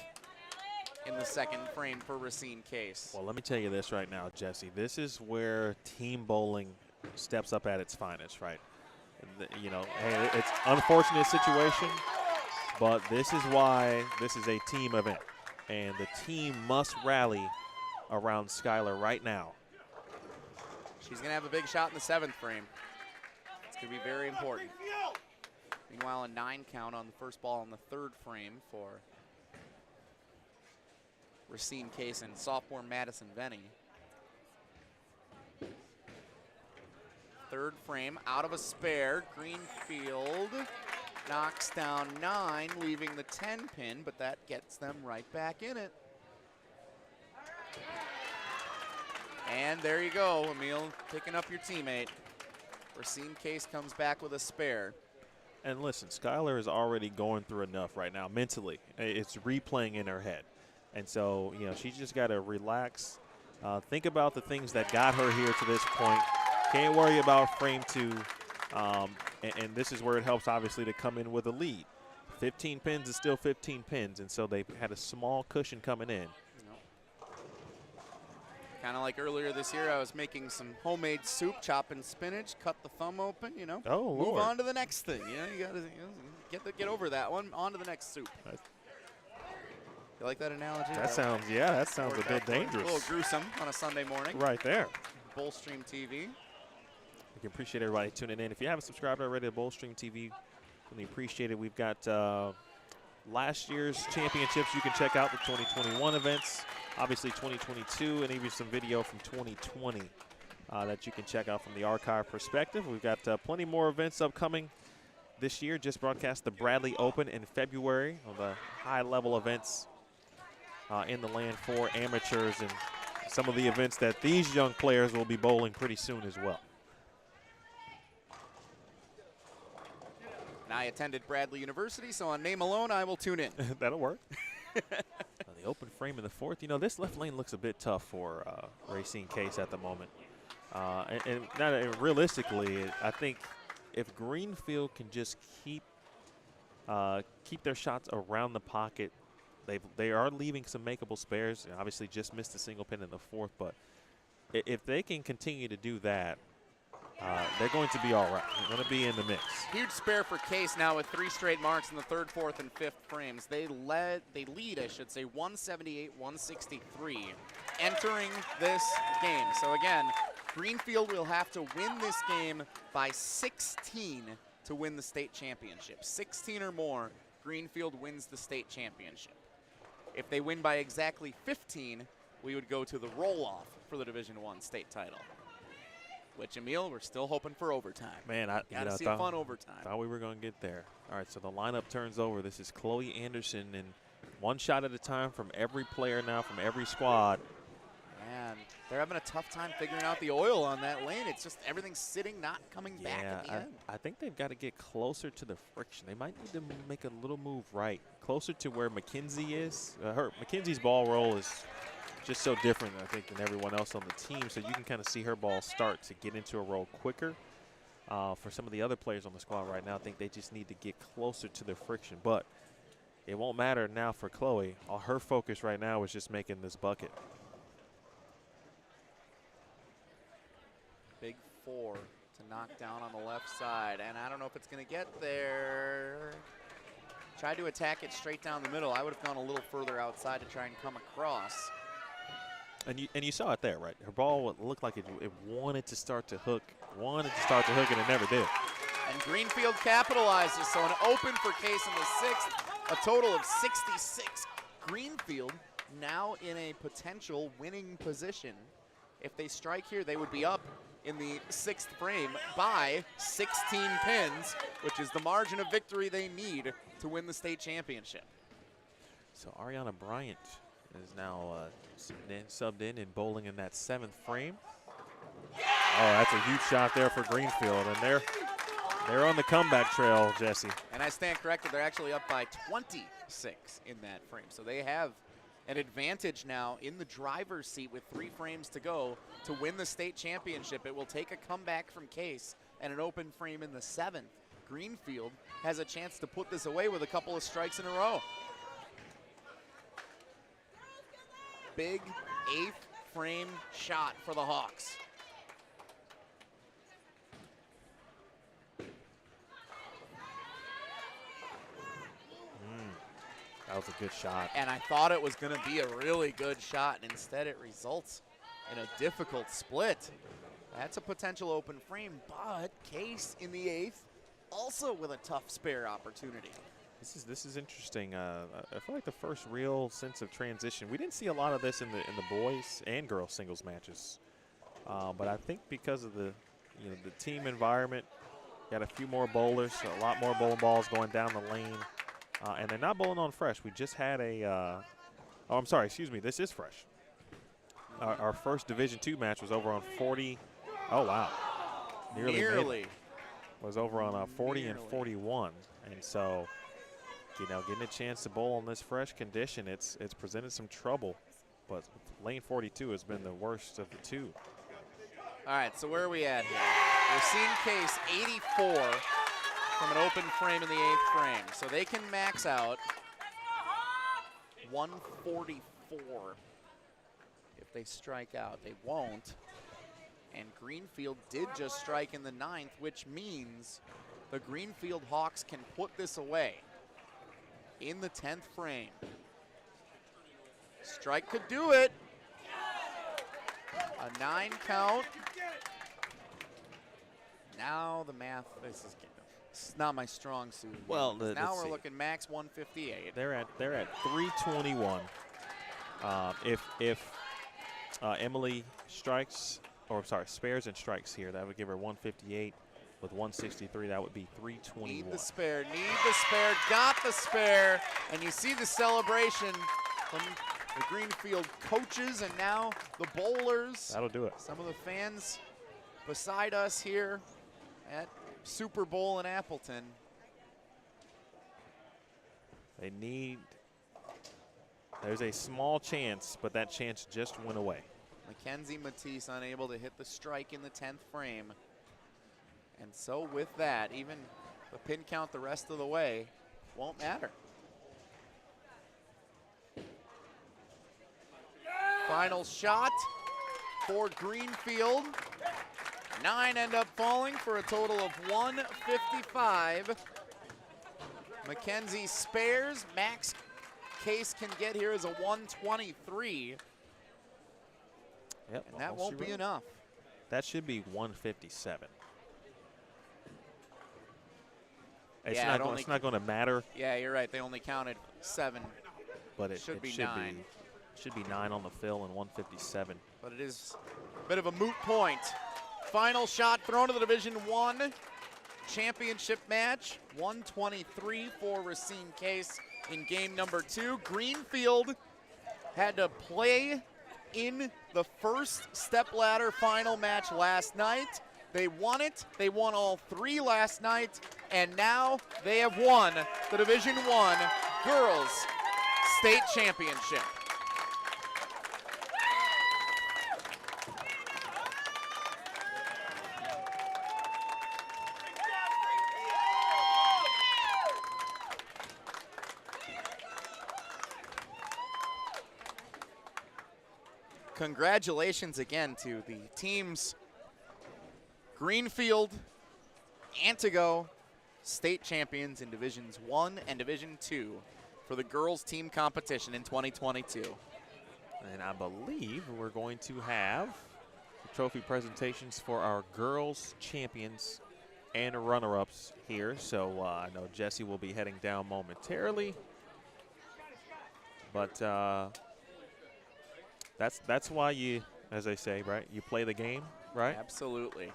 in the second frame for Racine Case. Well, let me tell you this right now, Jesse. This is where team bowling steps up at its finest, right? Hey, it's an unfortunate situation, but this is why this is a team event. And the team must rally around Skylar right now. She's going to have a big shot in the 7th frame. It's going to be very important. Meanwhile, a 9 count on the first ball in the 3rd frame for Racine Case and sophomore Madison Venny. 3rd frame out of a spare. Greenfield knocks down 9, leaving the 10 pin, but that gets them right back in it. And there you go, Emil picking up your teammate. Racine Case comes back with a spare. And listen, Skylar is already going through enough right now mentally. It's replaying in her head. And so, she's just got to relax, think about the things that got her here to this point. Can't worry about frame 2. And this is where it helps, obviously, to come in with a lead. 15 pins is still 15 pins, and so they had a small cushion coming in. Kind of like earlier this year, I was making some homemade soup, chopping spinach, cut the thumb open, Oh, move Lord. on to the next thing. You got to get over that one, on to the next soup. You like that analogy? That sounds a bit dangerous. A little gruesome on a Sunday morning. Right there. BowlStreamTV. We can appreciate everybody tuning in. If you haven't subscribed already to BowlStreamTV, really appreciate it. We've got last year's championships. You can check out the 2021 events, obviously 2022, and even some video from 2020 that you can check out from the archive perspective. We've got plenty more events upcoming this year. Just broadcast the Bradley Open in February, of the high-level events in the land for amateurs, and some of the events that these young players will be bowling pretty soon as well. And I attended Bradley University, so on name alone, I will tune in. That'll work. The open frame in the 4th. This left lane looks a bit tough for Racine Case at the moment. And realistically, I think if Greenfield can just keep their shots around the pocket, they are leaving some makeable spares. Obviously, just missed a single pin in the fourth, but if they can continue to do that, they're going to be all right. They're going to be in the mix. Huge spare for Case now with 3 straight marks in the third, fourth, and fifth frames. They lead, I should say, 178-163 entering this game. So again, Greenfield will have to win this game by 16 to win the state championship. 16 or more, Greenfield wins the state championship. If they win by exactly 15, we would go to the roll-off for the Division I state title. Which, Emil, we're still hoping for overtime. Man, I gotta see a fun overtime. Thought we were going to get there. All right, so the lineup turns over. This is Chloe Anderson, and one shot at a time from every player now, from every squad. Man, they're having a tough time figuring out the oil on that lane. It's just everything's sitting, not coming back at the end. I think they've got to get closer to the friction. They might need to make a little move right, closer to where McKenzie is. McKenzie's ball roll is just so different, I think, than everyone else on the team. So you can kind of see her ball start to get into a roll quicker. For some of the other players on the squad right now, I think they just need to get closer to the friction. But it won't matter now for Chloe. All her focus right now is just making this bucket. Big 4 to knock down on the left side, and I don't know if it's going to get there. Tried to attack it straight down the middle. I would have gone a little further outside to try and come across. And you saw it there, right? Her ball looked like it wanted to start to hook, and it never did. And Greenfield capitalizes, so an open for Case in the 6th, a total of 66. Greenfield now in a potential winning position. If they strike here, they would be up in the 6th frame by 16 pins, which is the margin of victory they need to win the state championship. So Ariana Bryant is now subbed in and bowling in that 7th frame. Oh, that's a huge shot there for Greenfield, and they're on the comeback trail, Jesse. And I stand corrected, they're actually up by 26 in that frame. So they have an advantage now in the driver's seat with 3 frames to go to win the state championship. It will take a comeback from Case and an open frame in the 7th. Greenfield has a chance to put this away with a couple of strikes in a row. Big 8th frame shot for the Hawks. That was a good shot. And I thought it was going to be a really good shot, and instead it results in a difficult split. That's a potential open frame, but Case in the 8th also with a tough spare opportunity. This is interesting. I feel like the first real sense of transition. We didn't see a lot of this in the boys and girls singles matches, but I think because of the team environment, got a few more bowlers, a lot more bowling balls going down the lane. And they're not bowling on fresh. We just had oh, I'm sorry, excuse me, this is fresh. Our first Division II match was over on 40. Oh, wow. Nearly. Was over on 40 and 41. And so, getting a chance to bowl on this fresh condition, it's presented some trouble. But lane 42 has been the worst of the two. All right, so where are we at here? Racine Case 84. From an open frame in the 8th frame. So they can max out 144 if they strike out. They won't. And Greenfield did just strike in the 9th, which means the Greenfield Hawks can put this away in the 10th frame. Strike could do it. A 9 count. Now the math, it's not my strong suit. Well, now we're looking max 158. They're at 321. If Emily spares and strikes here, that would give her 158. With 163, that would be 321. Need the spare. Got the spare, and you see the celebration from the Greenfield coaches and now the bowlers. That'll do it. Some of the fans beside us here at Super Bowl in Appleton. There's a small chance, but that chance just went away. Mackenzie Matisse unable to hit the strike in the 10th frame. And so with that, even the pin count the rest of the way won't matter. Final shot for Greenfield. 9 end up falling for a total of 155. Mackenzie spares. Max Case can get here as a 123. Yep, And that won't be enough. That should be 157. It's Yeah, not going to matter, Yeah, you're right. They only counted 7, but it should be 9. Should be 9 on the fill and 157. But it is a bit of a moot point. Final shot thrown to the Division I championship match. 123 for Racine Case in game number 2. Greenfield had to play in the first stepladder final match last night. They won it. They won all 3 last night, and now they have won the Division I Girls State Championship. Congratulations again to the teams Greenfield, Antigo, state champions in Divisions 1 and Division 2 for the girls team competition in 2022. And I believe we're going to have the trophy presentations for our girls champions and runner-ups here. So I know Jesse will be heading down momentarily. But that's why you, as they say, right, you play the game, right? Absolutely.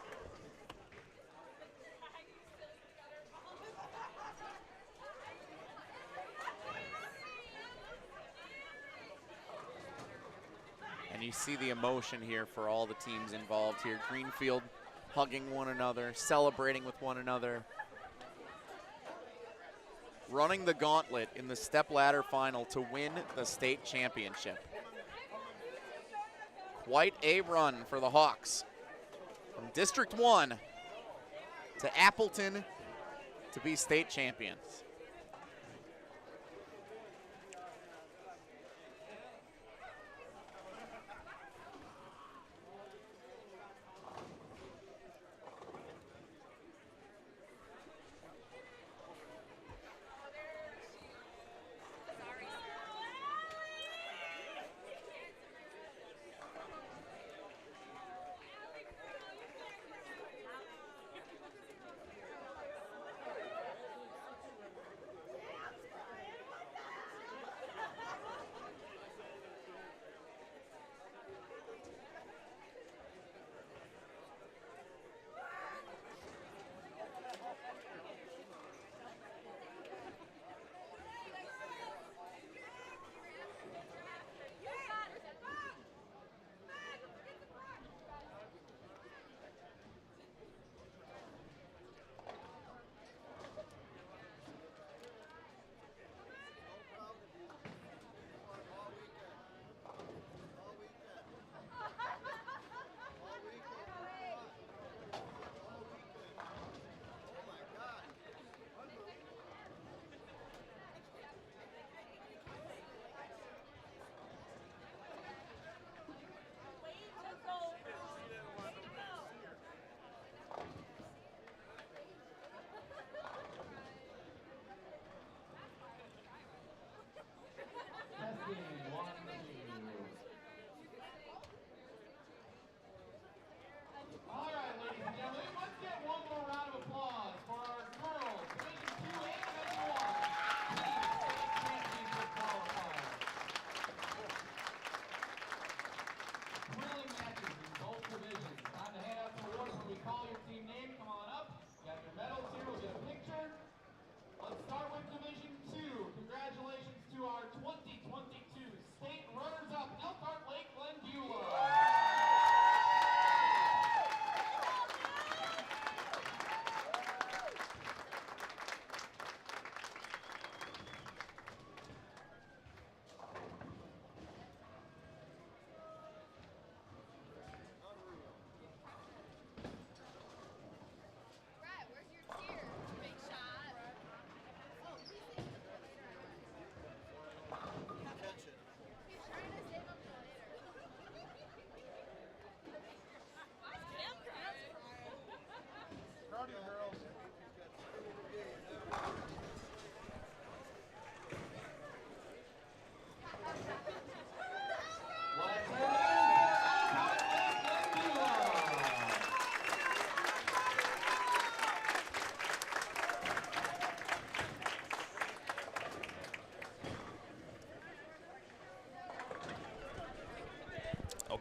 And you see the emotion here for all the teams involved here. Greenfield hugging one another, celebrating with one another. Running the gauntlet in the stepladder final to win the state championship. Quite a run for the Hawks. From District 1 to Appleton to be state champions.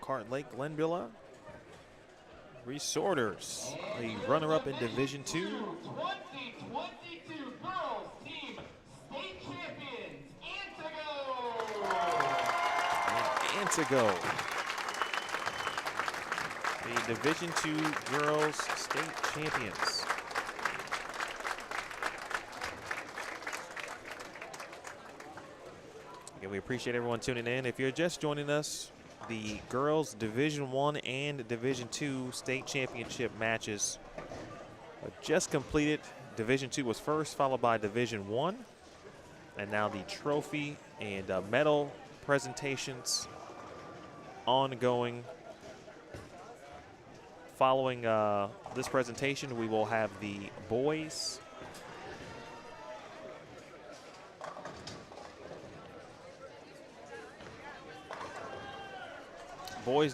Elkhart Lake-Glenbeulah. Resorters, the runner-up in Division II. 2022 girls team state champions, Antigo. Antigo, the Division II girls state champions. Again, we appreciate everyone tuning in. If you're just joining us, the girls Division I and Division II state championship matches are just completed. Division II was first, followed by Division I. And now the trophy and medal presentations ongoing. Following this presentation, we will have the boys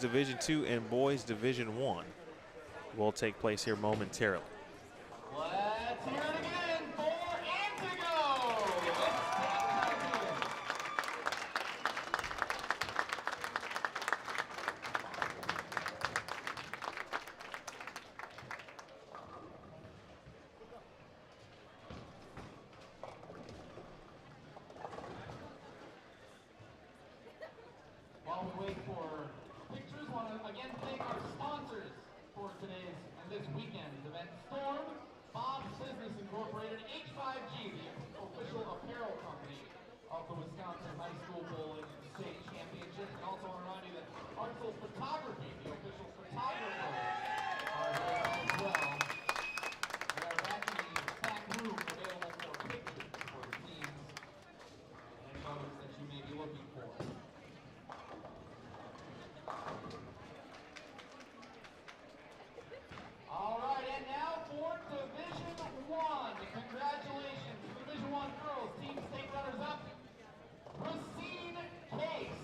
Division II and Boys Division I will take place here momentarily. Let's hear it again for Antigo. While we wait for pictures, want to again thank our sponsors for today's and this weekend's event. Storm, Bob's Business Incorporated, H5G, the official apparel company of the Wisconsin High School Bowling State Championship. And also want to remind you that Artful Photography, the official photographer, are here as well. We are back in the back room available for pictures for the teams and any photos that you may be looking for. All right, and now for Division I. Congratulations, Division I girls team state runners-up, Racine Case.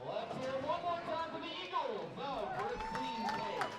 Let's hear it one more time for the Eagles of Racine Case.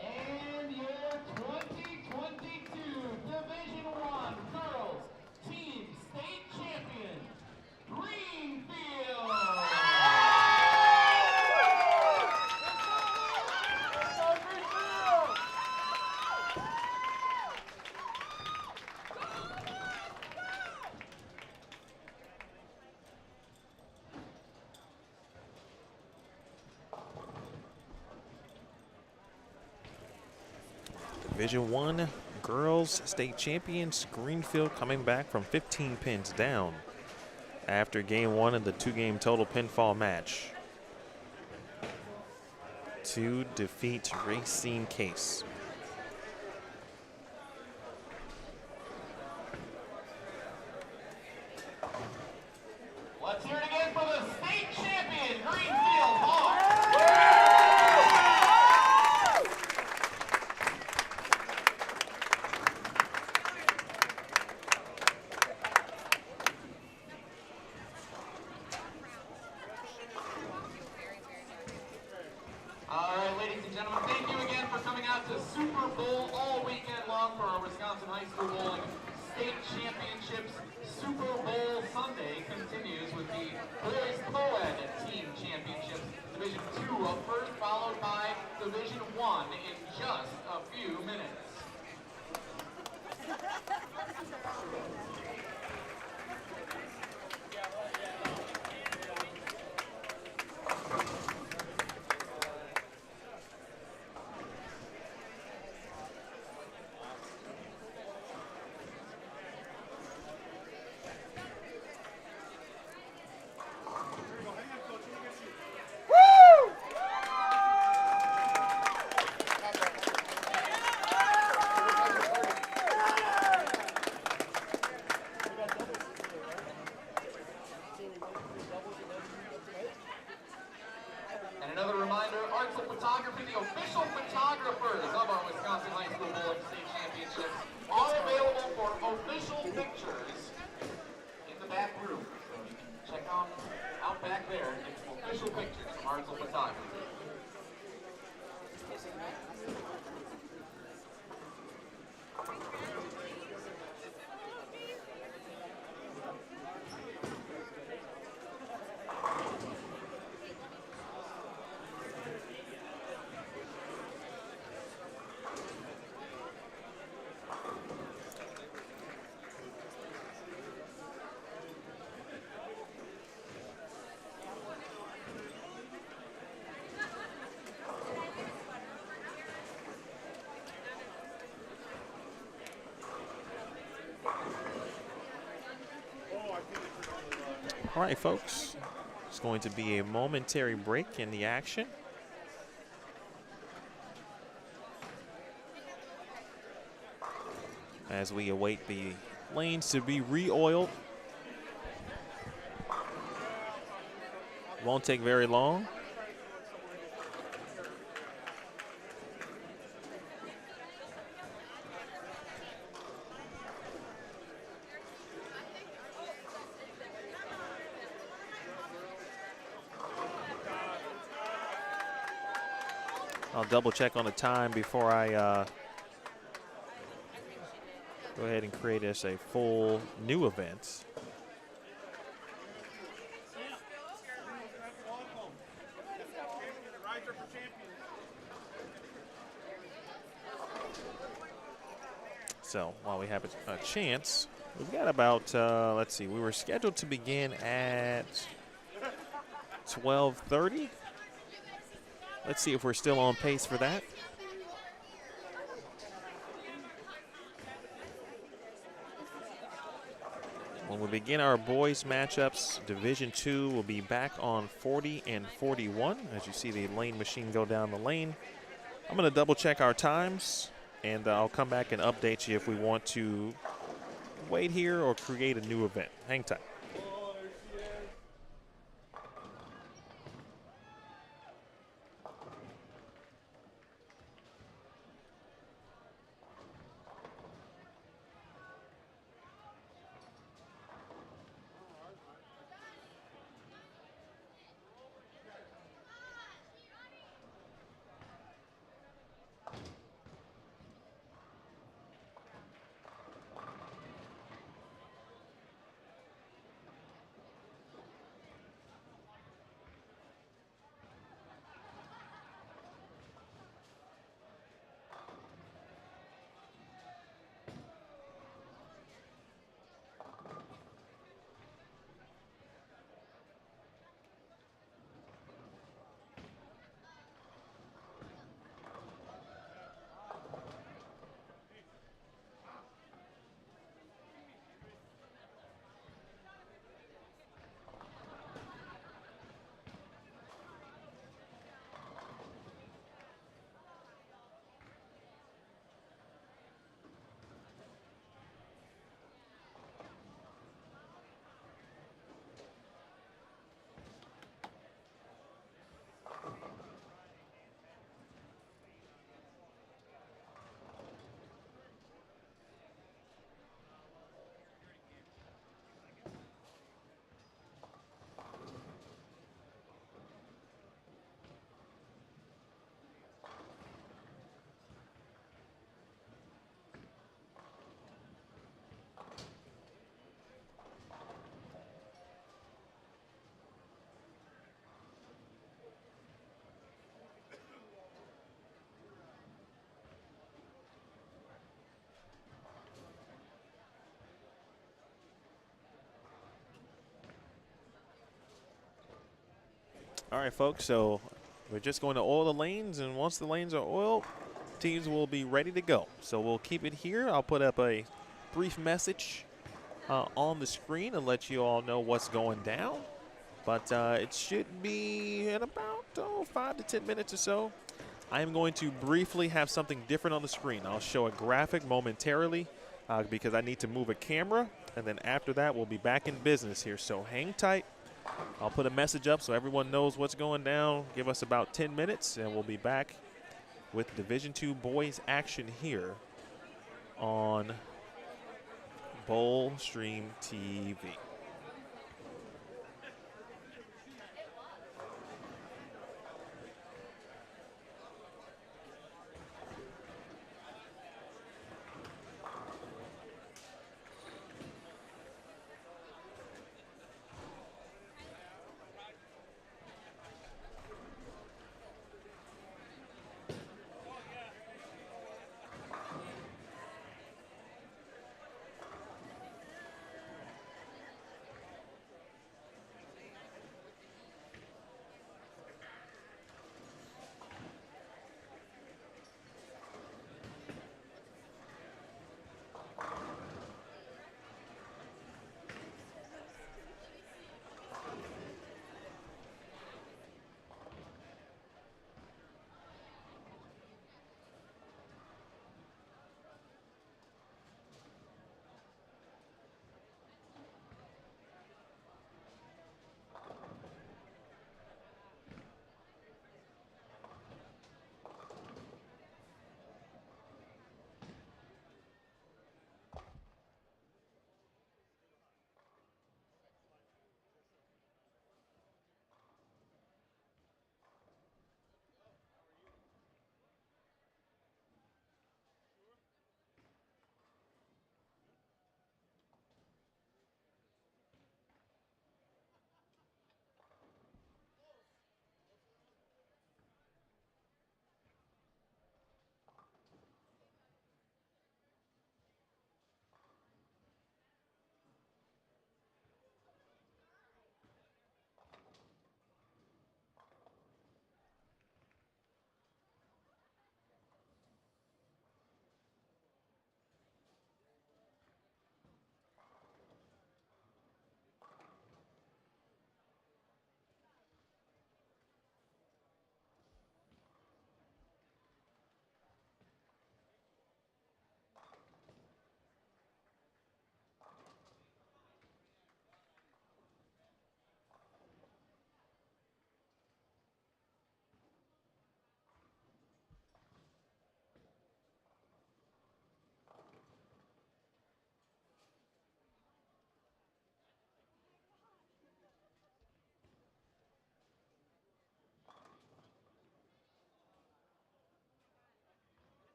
And your 2022 Division I girls team state champion, Greenfield. Division I girls state champions Greenfield coming back from 15 pins down after game one of the two-game total pinfall match to defeat Racine Case. Let's hear it again for the state champion, Greenfield Hawks. All right, ladies and gentlemen, thank you again for coming out on to Super Bowl all weekend long for our Wisconsin High School Bowling State Championships. Super Bowl Sunday continues with the Boys Coed Team Championships, Division 2 up first, followed by Division 1 in just a few minutes. And another reminder, Arts of Photography, the official photographers of our Wisconsin High School Bowling State Championships, are available for official pictures in the back room. So you can check out back there and get some official pictures from Arts of Photography. All right, folks, it's going to be a momentary break in the action. As we await the lanes to be re-oiled. Won't take very long. I'll double check on the time before I go ahead and create us a full new event. So while we have a chance, we've got about, let's see, we were scheduled to begin at 12:30. Let's see if we're still on pace for that. When we begin our boys matchups, Division 2 will be back on 40 and 41 as you see the lane machine go down the lane. I'm going to double check our times and I'll come back and update you if we want to wait here or create a new event. Hang tight. All right, folks, so we're just going to oil the lanes, and once the lanes are oiled, teams will be ready to go. So we'll keep it here. I'll put up a brief message on the screen and let you all know what's going down. But it should be in about 5 to 10 minutes or so. I am going to briefly have something different on the screen. I'll show a graphic momentarily because I need to move a camera, and then after that we'll be back in business here. So hang tight. I'll put a message up so everyone knows what's going down. Give us about 10 minutes, and we'll be back with Division II boys action here on BowlStreamTV.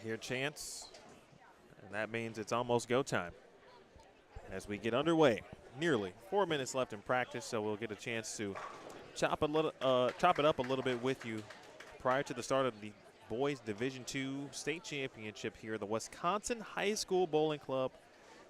I hear chants, and that means it's almost go time as we get underway. Nearly 4 minutes left in practice, so we'll get a chance to chop it up a little bit with you prior to the start of the Boys Division II State Championship here, the Wisconsin High School Bowling Club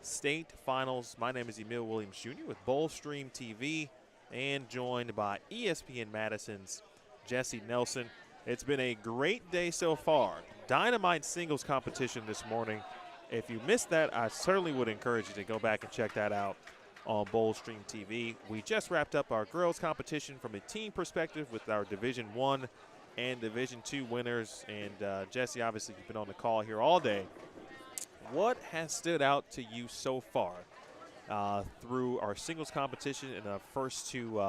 State Finals. My name is Emil Williams Jr. with BowlStreamTV and joined by ESPN Madison's Jesse Nelson. It's been a great day so far. Dynamite singles competition this morning. If you missed that, I certainly would encourage you to go back and check that out on BowlStreamTV. We just wrapped up our girls competition from a team perspective with our Division I and Division II winners. And Jesse, obviously you've been on the call here all day. What has stood out to you so far through our singles competition and our first two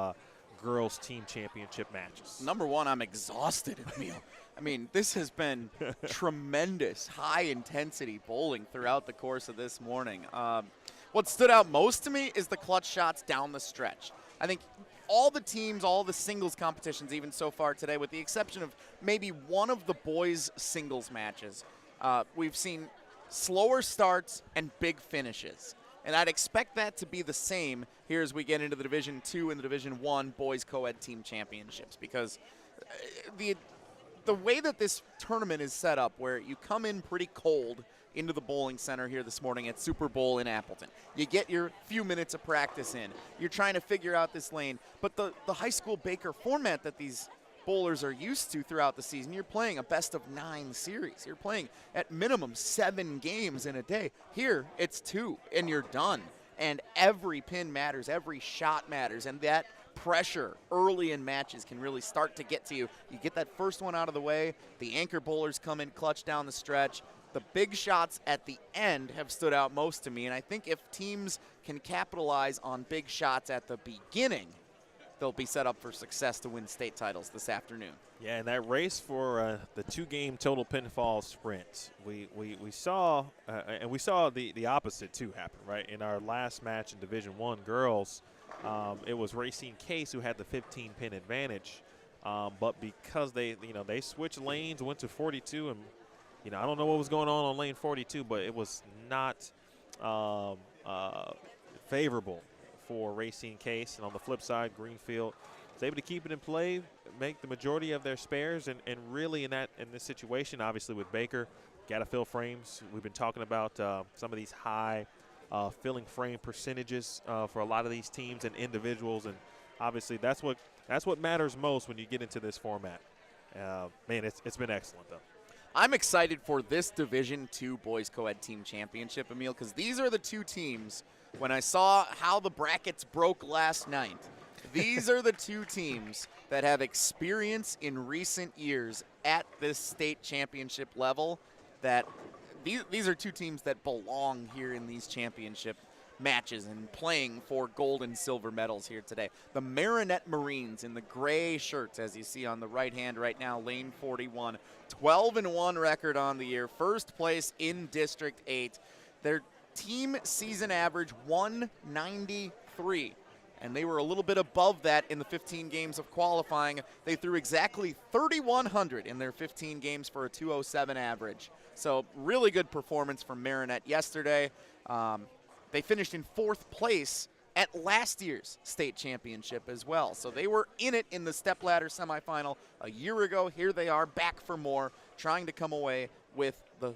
girls team championship matches? Number one, I'm exhausted, Emil. I mean, this has been tremendous, high-intensity bowling throughout the course of this morning. What stood out most to me is the clutch shots down the stretch. I think all the teams, all the singles competitions even so far today, with the exception of maybe one of the boys' singles matches, we've seen slower starts and big finishes. And I'd expect that to be the same here as we get into the Division II and the Division I boys co-ed team championships, because the way that this tournament is set up, where you come in pretty cold into the bowling center here this morning at Super Bowl in Appleton. You get your few minutes of practice in. You're trying to figure out this lane. But the high school Baker format that these bowlers are used to throughout the season, you're playing a best-of-9 series. You're playing at minimum 7 games in a day. Here, it's 2, and you're done. And every pin matters. Every shot matters. And that pressure early in matches can really start to get to you. You get that first one out of the way. The anchor bowlers come in clutch down the stretch. The big shots at the end have stood out most to me, and I think if teams can capitalize on big shots at the beginning, they'll be set up for success to win state titles this afternoon. Yeah, and that race for the 2-game total pinfall sprint, we saw and we saw the opposite too happen, right? In our last match in Division I girls, it was Racine Case who had the 15-pin advantage, but because they switched lanes, went to 42, and I don't know what was going on lane 42, but it was not favorable for Racine Case. And on the flip side, Greenfield was able to keep it in play, make the majority of their spares, and really in this situation, obviously with Baker, got to fill frames. We've been talking about some of these high filling frame percentages for a lot of these teams and individuals, and obviously that's what matters most when you get into this format. Man, it's been excellent though. I'm excited for this Division II Boys Co-ed Team Championship, Emil, because these are the two teams, when I saw how the brackets broke last night, these are the two teams that have experience in recent years at this state championship level. That these are two teams that belong here in these championship matches and playing for gold and silver medals here today. The Marinette Marines in the gray shirts, as you see on the right hand right now, lane 41, 12-1 record on the year, first place in District 8. Their team season average 193, and they were a little bit above that in the 15 games of qualifying. They threw exactly 3,100 in their 15 games for a 207 average. So really good performance from Marinette yesterday. They finished in 4th place at last year's state championship as well. So they were in it in the stepladder semifinal a year ago. Here they are back for more, trying to come away with the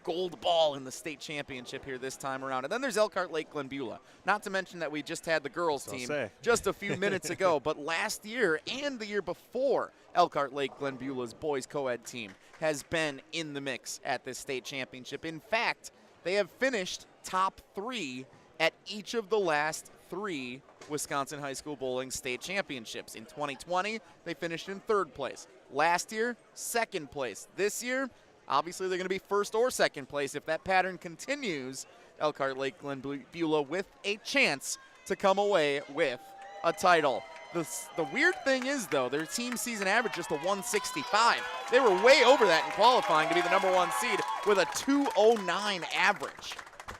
gold ball in the state championship here this time around. And then there's Elkhart Lake-Glenbeulah. Not to mention that we just had the girls team just a few minutes ago. But last year and the year before, Elkhart Lake-Glenbeulah's boys co-ed team has been in the mix at this state championship. In fact, they have finished top 3 at each of the last 3 Wisconsin High School Bowling State Championships. In 2020, they finished in 3rd place. Last year, 2nd place. This year, obviously they're going to be 1st or 2nd place. If that pattern continues, Elkhart Lake-Glenbeulah with a chance to come away with a title. The weird thing is, though, their team season average just a 165. They were way over that in qualifying to be the #1 seed with a 209 average.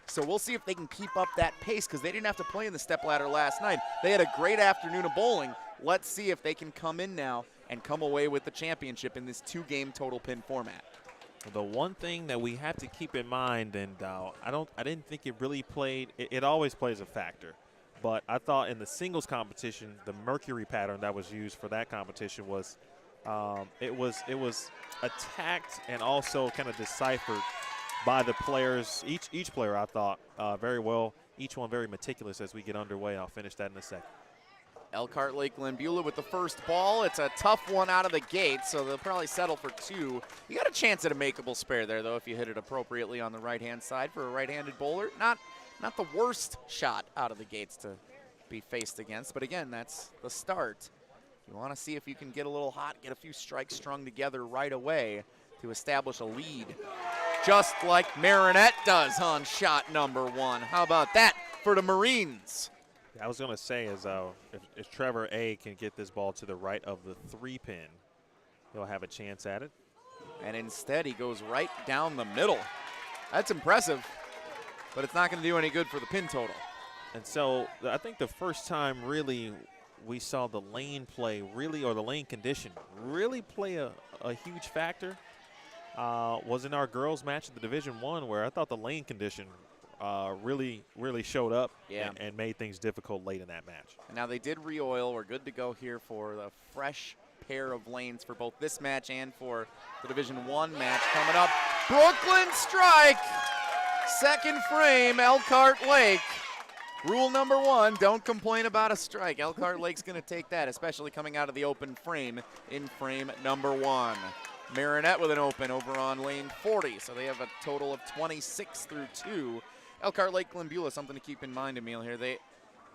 So we'll see if they can keep up that pace, because they didn't have to play in the stepladder last night. They had a great afternoon of bowling. Let's see if they can come in now and come away with the championship in this 2-game total pin format. The one thing that we have to keep in mind, and I didn't think it really played. It always plays a factor, but I thought in the singles competition, the mercury pattern that was used for that competition was, it was attacked and also kind of deciphered by the players. Each player, I thought, very well. Each one very meticulous as we get underway. I'll finish that in a second. Elkhart Lake-Glenbeulah with the first ball. It's a tough one out of the gate, so they'll probably settle for 2. You got a chance at a makeable spare there, though, if you hit it appropriately on the right-hand side for a right-handed bowler. Not the worst shot out of the gates to be faced against, but again, that's the start. You want to see if you can get a little hot, get a few strikes strung together right away to establish a lead, just like Marinette does on shot number 1. How about that for the Marines? I was going to say is if Trevor A can get this ball to the right of the 3-pin, he'll have a chance at it. And instead, he goes right down the middle. That's impressive, but it's not going to do any good for the pin total. And so I think the first time really we saw the lane play really, or the lane condition really play a huge factor was in our girls match at the Division I, where I thought the lane condition really showed up and made things difficult late in that match. And now they did re-oil. We're good to go here for the fresh pair of lanes for both this match and for the Division I match coming up. Brooklyn strike! Second frame, Elkhart Lake. Rule number 1, don't complain about a strike. Elkhart Lake's going to take that, especially coming out of the open frame in frame number 1. Marinette with an open over on lane 40, so they have a total of 26 through 2. Elkhart Lake-Glenbeulah, something to keep in mind, Emil, here. They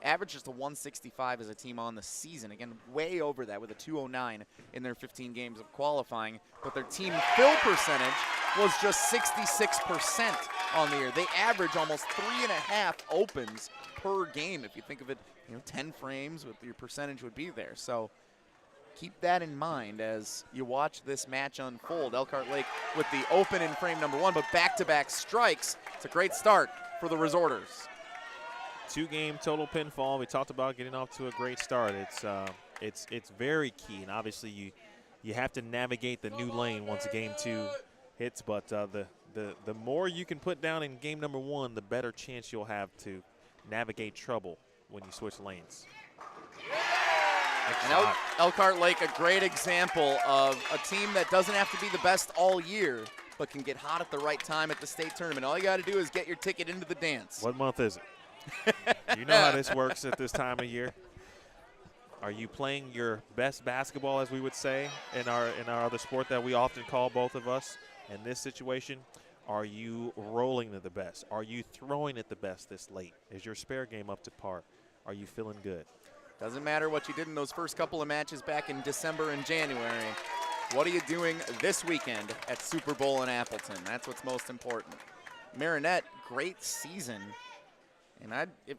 average just a 165 as a team on the season. Again, way over that with a 209 in their 15 games of qualifying. But their team fill percentage was just 66% on the year. They average almost 3.5 opens per game. If you think of it, 10 frames, with your percentage would be there. So keep that in mind as you watch this match unfold. Elkhart Lake with the open in frame number 1, but back-to-back strikes. It's a great start for the Resorters. 2-game total pinfall. We talked about getting off to a great start. It's very key, and obviously you have to navigate the new lane once game 2 hits. But the more you can put down in game number 1, the better chance you'll have to navigate trouble when you switch lanes. And Elkhart Lake, a great example of a team that doesn't have to be the best all year, but can get hot at the right time at the state tournament. All you got to do is get your ticket into the dance. What month is it? You know how this works at this time of year. Are you playing your best basketball, as we would say, in our other sport that we often call both of us? In this situation, are you rolling at the best? Are you throwing at the best this late? Is your spare game up to par? Are you feeling good? Doesn't matter what you did in those first couple of matches back in December and January. What are you doing this weekend at Super Bowl in Appleton? That's what's most important. Marinette, great season. And if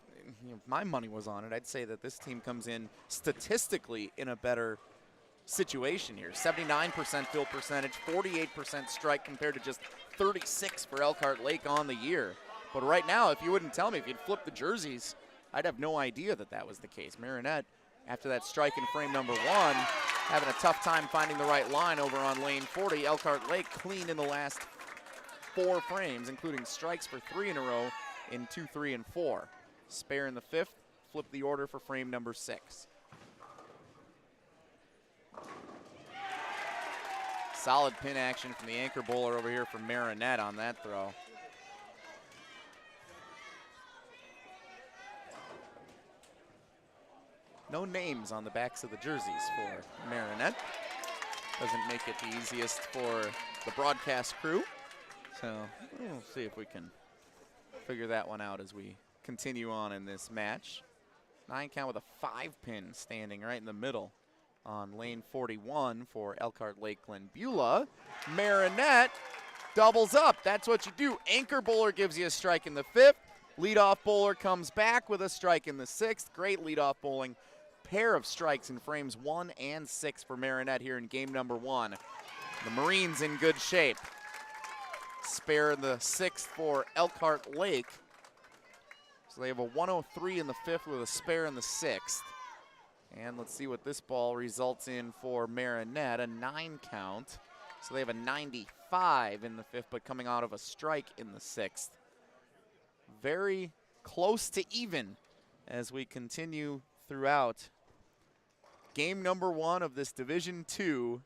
my money was on it, I'd say that this team comes in statistically in a better situation here. 79% fill percentage, 48% strike compared to just 36 for Elkhart Lake on the year. But right now, if you wouldn't tell me, if you'd flip the jerseys, I'd have no idea that was the case. Marinette, after that strike in frame number 1, having a tough time finding the right line over on lane 40. Elkhart Lake clean in the last 4 frames, including strikes for 3 in a row in 2, 3, and 4. Spare in the 5th, flip the order for frame number 6. Solid pin action from the anchor bowler over here for Marinette on that throw. No names on the backs of the jerseys for Marinette. Doesn't make it the easiest for the broadcast crew. So we'll see if we can figure that one out as we continue on in this match. 9 count with a 5-pin standing right in the middle on lane 41 for Elkhart Lake-Glenbeulah. Marinette doubles up. That's what you do. Anchor bowler gives you a strike in the 5th. Leadoff bowler comes back with a strike in the 6th. Great leadoff bowling. Pair of strikes in frames 1 and 6 for Marinette here in game number 1. The Marines in good shape. Spare in the 6th for Elkhart Lake. So they have a 103 in the 5th with a spare in the 6th. And let's see what this ball results in for Marinette. A 9 count. So they have a 95 in the 5th, but coming out of a strike in the 6th. Very close to even as we continue throughout game number 1 of this Division II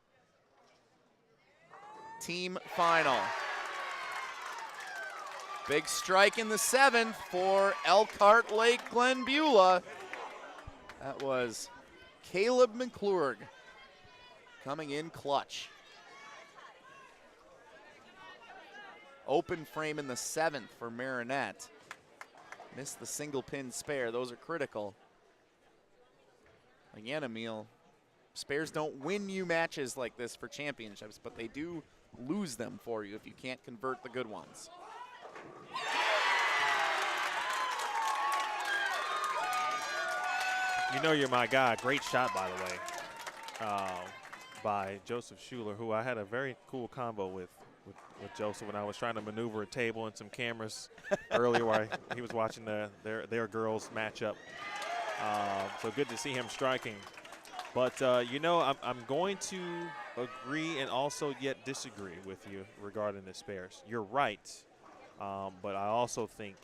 team final. Big strike in the 7th for Elkhart Lake-Glenbeulah. That was Caleb McClurg coming in clutch. Open frame in the 7th for Marinette. Missed the single pin spare. Those are critical. Again, Emil, spares don't win you matches like this for championships, but they do lose them for you if you can't convert the good ones. You know you're my guy. Great shot, by the way, by Joseph Schuler, who I had a very cool combo with Joseph when I was trying to maneuver a table and some cameras earlier where he was watching their girls match up. So good to see him striking. But, you know, I'm going to agree and also yet disagree with you regarding the spares. You're right, but I also think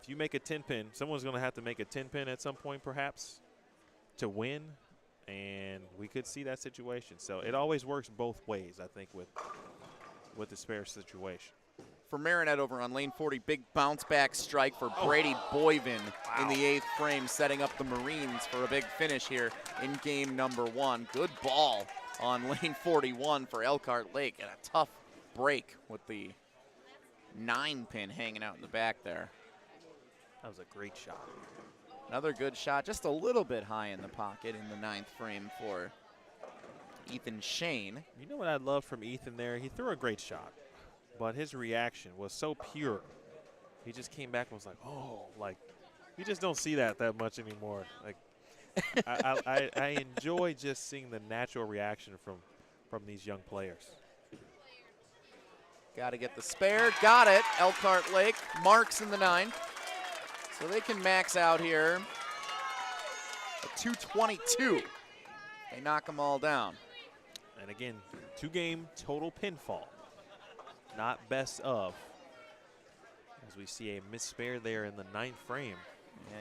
if you make a 10-pin, someone's going to have to make a 10-pin at some point perhaps to win, and we could see that situation. So it always works both ways, I think, with the spare situation. For Marinette over on lane 40, big bounce back strike for Brady Boyven in the 8th frame, setting up the Marines for a big finish here in game number 1. Good ball on lane 41 for Elkhart Lake, and a tough break with the 9-pin hanging out in the back there. That was a great shot. Another good shot, just a little bit high in the pocket in the 9th frame for Ethan Shane. You know what I love from Ethan there? He threw a great shot, but his reaction was so pure. He just came back and was like, oh, like, you just don't see that much anymore. Like, I enjoy just seeing the natural reaction from these young players. Got to get the spare, got it. Elkhart Lake marks in the 9th. So they can max out here at 222. They knock them all down. And again, 2-game total pinfall, not best of. As we see a missed spare there in the 9th frame.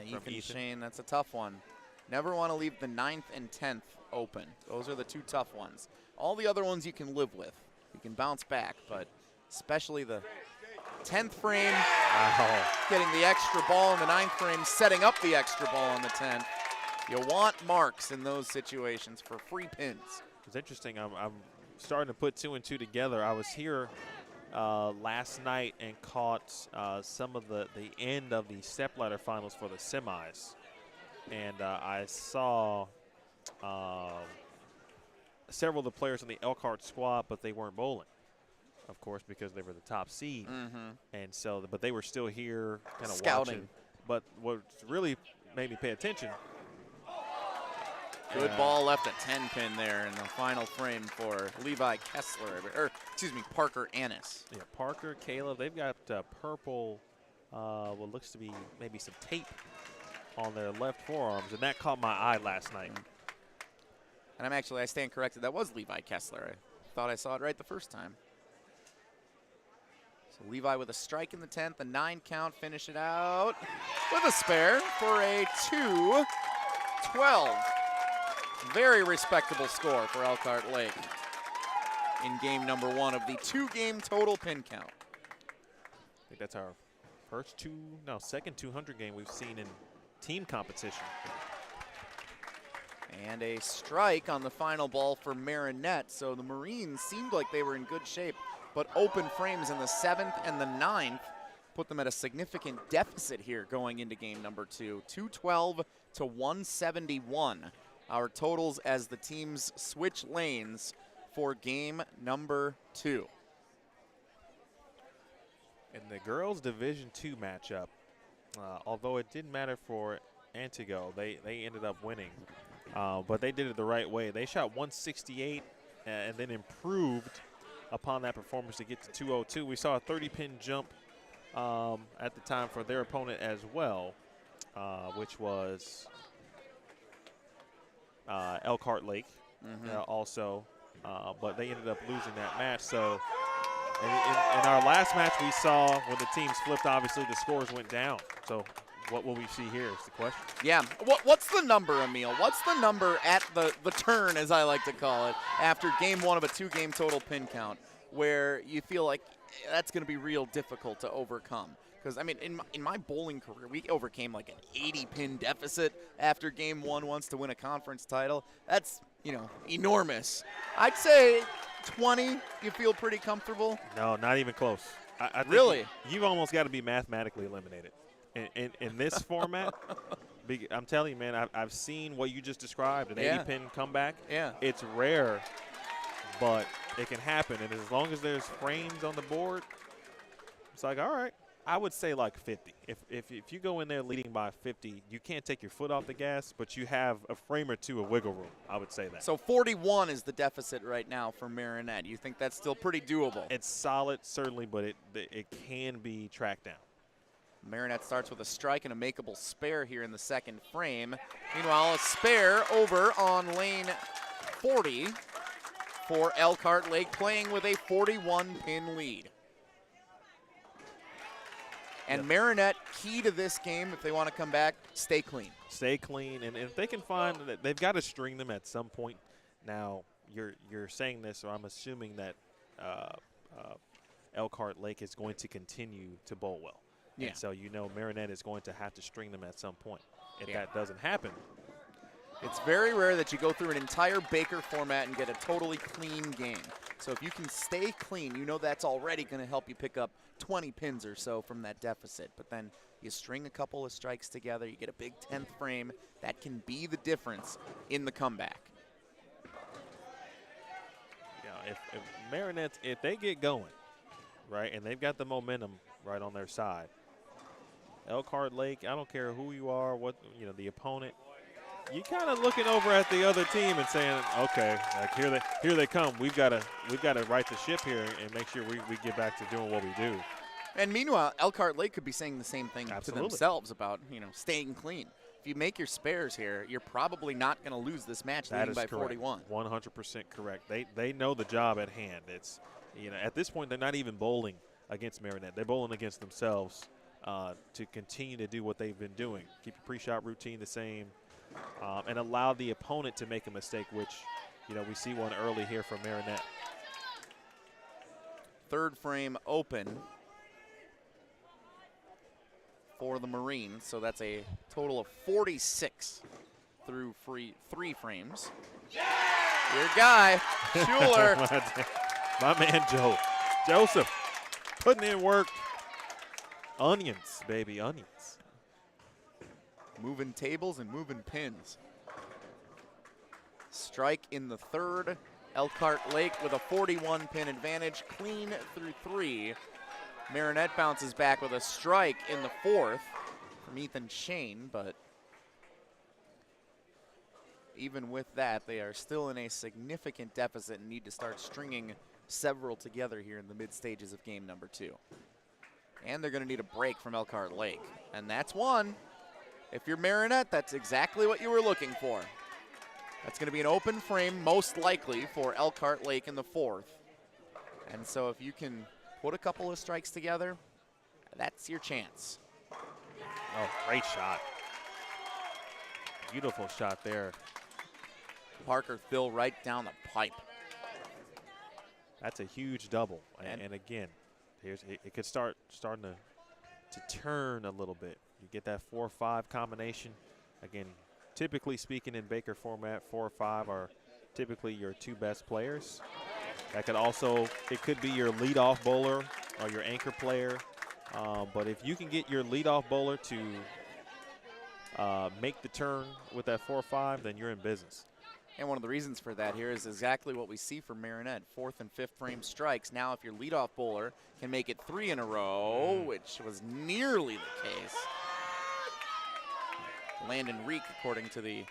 Yeah, Ethan Shane, that's a tough one. Never want to leave the 9th and 10th open. Those are the 2 tough ones. All the other ones you can live with. You can bounce back, but especially the 10th frame, getting the extra ball in the 9th frame, setting up the extra ball on the 10th. You want marks in those situations for free pins. It's interesting. I'm starting to put 2 and 2 together. I was here last night and caught some of the end of the stepladder finals for the semis. And I saw several of the players in the Elkhart squad, but they weren't bowling, of course, because they were the top seed. And so, but they were still here kind of watching. But what really made me pay attention. Good ball left at 10-pin there in the final frame for Levi Kessler, or excuse me, Parker Annis. Yeah, Parker, Caleb, they've got purple, what looks to be maybe some tape on their left forearms, and that caught my eye last night. And I stand corrected, that was Levi Kessler. I thought I saw it right the first time. So Levi with a strike in the 10th, a 9 count, finish it out with a spare for a 2-12. Very respectable score for Elkhart Lake in game number 1 of the 2-game total pin count. I think that's our second 200 game we've seen in team competition. And a strike on the final ball for Marinette. So the Marines seemed like they were in good shape, but open frames in the 7th and the 9th put them at a significant deficit here going into game number 2. 212 to 171. Our totals as the teams switch lanes for game number 2. In the girls' Division II matchup, although it didn't matter for Antigo, they ended up winning. But they did it the right way. They shot 168 and then improved upon that performance to get to 202. We saw a 30-pin jump at the time for their opponent as well, which was Elkhart Lake also. but they ended up losing that match. So in our last match we saw when the teams flipped, obviously the scores went down. So what will we see here is the question. Yeah. What's the number, Emil? What's the number at the turn, as I like to call it, after game one of a 2-game total pin count, where you feel like that's going to be real difficult to overcome? Because, I mean, in my bowling career, we overcame like an 80-pin deficit after game one once to win a conference title. That's, enormous. I'd say 20, you feel pretty comfortable? No, not even close. I think Really? You've almost got to be mathematically eliminated. In this format, I'm telling you, man, I've seen what you just described, an 80-pin comeback. Yeah. It's rare, but it can happen. And as long as there's frames on the board, it's like, all right. I would say like 50. If you go in there leading by 50, you can't take your foot off the gas, but you have a frame or two of wiggle room. I would say that. So 41 is the deficit right now for Marinette. You think that's still pretty doable? It's solid, certainly, but it can be tracked down. Marinette starts with a strike and a makeable spare here in the second frame. Meanwhile, a spare over on lane 40 for Elkhart Lake, playing with a 41-pin lead. And Marinette, key to this game, if they want to come back, stay clean. Stay clean, and if they can find that, they've got to string them at some point. Now, you're saying this, so I'm assuming that Elkhart Lake is going to continue to bowl well. Yeah. And so Marinette is going to have to string them at some point. If that doesn't happen, it's very rare that you go through an entire Baker format and get a totally clean game. So if you can stay clean, that's already going to help you pick up 20 pins or so from that deficit. But then you string a couple of strikes together, you get a big 10th frame. That can be the difference in the comeback. If Marinette, if they get going, right, and they've got the momentum right on their side, Elkhart Lake, I don't care who you are, what the opponent, you kind of looking over at the other team and saying, okay, like here they come. We've got to right the ship here and make sure we get back to doing what we do. And meanwhile, Elkhart Lake could be saying the same thing Absolutely. to themselves about staying clean. If you make your spares here, you're probably not going to lose this match leading by 41. 100% correct. They know the job at hand. It's at this point they're not even bowling against Marinette. They're bowling against themselves to continue to do what they've been doing. Keep your pre-shot routine the same. And allow the opponent to make a mistake, which, we see one early here from Marinette. Third frame open for the Marines, so that's a total of 46 through 3 frames. Your guy, Schuler. My man Joseph, putting in work. Onions, baby, onions. Moving tables and moving pins. Strike in the third. Elkhart Lake with a 41-pin advantage, clean through 3. Marinette bounces back with a strike in the fourth from Ethan Shane, but even with that, they are still in a significant deficit and need to start stringing several together here in the mid stages of game number 2. And they're going to need a break from Elkhart Lake, and that's one. If you're Marinette, that's exactly what you were looking for. That's going to be an open frame, most likely, for Elkhart Lake in the fourth. And so if you can put a couple of strikes together, that's your chance. Oh, great shot. Beautiful shot there. Parker Thill right down the pipe. That's a huge double. And again, it could starting to turn a little bit. You get that 4-5 combination. Again, typically speaking in Baker format, 4 or 5 are typically your 2 best players. That could also, it could be your leadoff bowler or your anchor player. But if you can get your leadoff bowler to make the turn with that 4-5, then you're in business. And one of the reasons for that here is exactly what we see from Marinette. 4th and 5th frame strikes. Now if your leadoff bowler can make it 3 in a row, which was nearly the case. Landon Reek, according to the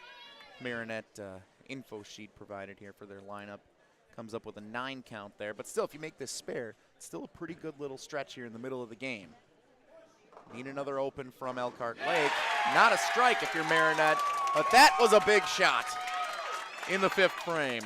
Marinette info sheet provided here for their lineup, comes up with a 9 count there. But still, if you make this spare, it's still a pretty good little stretch here in the middle of the game. Need another open from Elkhart Lake. Not a strike if you're Marinette, but that was a big shot in the 5th frame.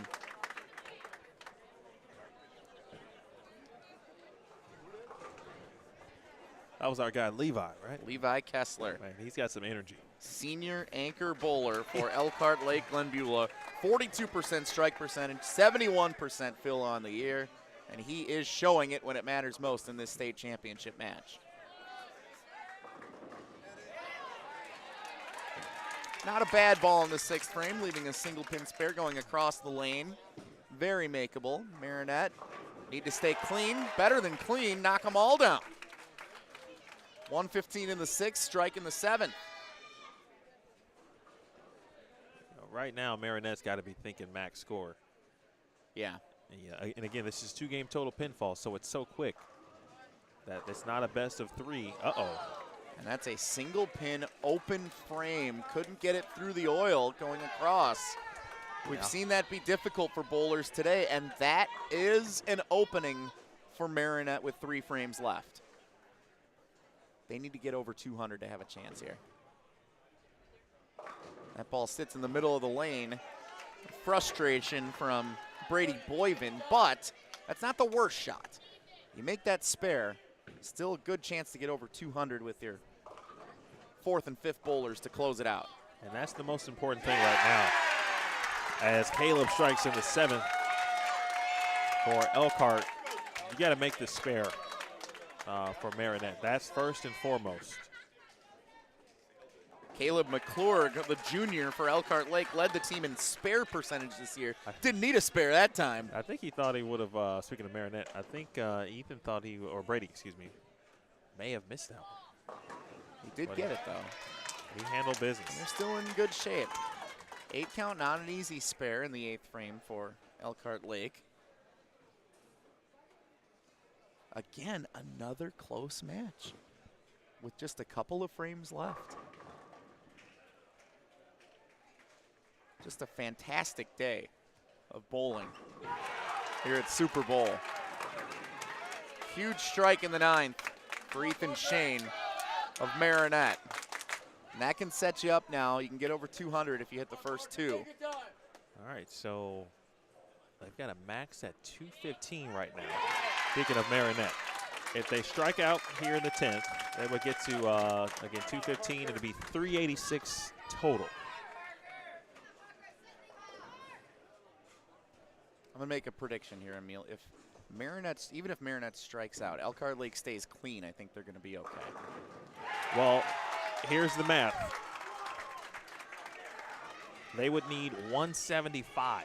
That was our guy Levi, right? Levi Kessler. Man, he's got some energy. Senior anchor bowler for Elkhart Lake-Glenbeulah. 42% strike percentage, 71% fill on the year, and he is showing it when it matters most in this state championship match. Not a bad ball in the 6th frame, leaving a single pin spare going across the lane. Very makeable. Marinette need to stay clean, better than clean, knock them all down. 115 in the 6th, strike in the 7th. Right now, Marinette's got to be thinking max score. Yeah. And again, this is 2-game total pinfall, so it's so quick that it's not a best of 3. Uh-oh. And that's a single pin open frame. Couldn't get it through the oil going across. We've seen that be difficult for bowlers today, and that is an opening for Marinette with 3 frames left. They need to get over 200 to have a chance here. That ball sits in the middle of the lane. Frustration from Brady Boyven, but that's not the worst shot. You make that spare, still a good chance to get over 200 with your 4th and 5th bowlers to close it out. And that's the most important thing right now. As Caleb strikes in the 7th for Elkhart, you got to make the spare for Marinette. That's first and foremost. Caleb McClure, the junior for Elkhart Lake, led the team in spare percentage this year. Didn't need a spare that time. I think he thought he would have, speaking of Marinette, I think Ethan thought or Brady, excuse me, may have missed that one. He did get it, though. He handled business. They're still in good shape. 8 count, not an easy spare in the 8th frame for Elkhart Lake. Again, another close match with just a couple of frames left. Just a fantastic day of bowling here at Super Bowl. Huge strike in the 9th for Ethan Shane of Marinette. And that can set you up now. You can get over 200 if you hit the first 2. All right, so they've got a max at 215 right now. Speaking of Marinette, if they strike out here in the 10th, they would get to, again, 215. It'll be 386 total. I'm going to make a prediction here, Emil. If Marinette's, even if Marinette strikes out, Elkhart Lake stays clean, I think they're going to be okay. Well, here's the math. They would need 175.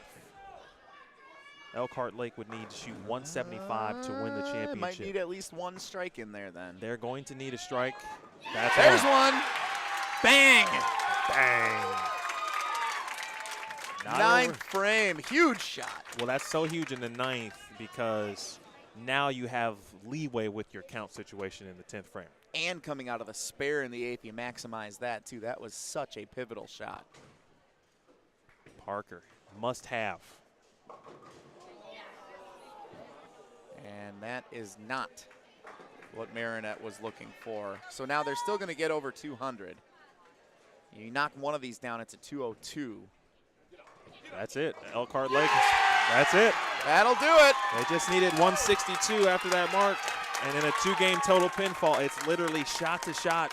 Elkhart Lake would need to shoot 175 to win the championship. Might need at least 1 strike in there then. They're going to need a strike. There's one. Bang. Bang. 9th frame, huge shot. Well, that's so huge in the 9th because now you have leeway with your count situation in the 10th frame. And coming out of the spare in the 8th, you maximize that too. That was such a pivotal shot. Parker, must have. And that is not what Marinette was looking for. So now they're still going to get over 200. You knock one of these down, it's a 202. That's it. Elkhart Lake, that's it. That'll do it. They just needed 162 after that mark. And in a 2-game total pinfall, it's literally shot to shot.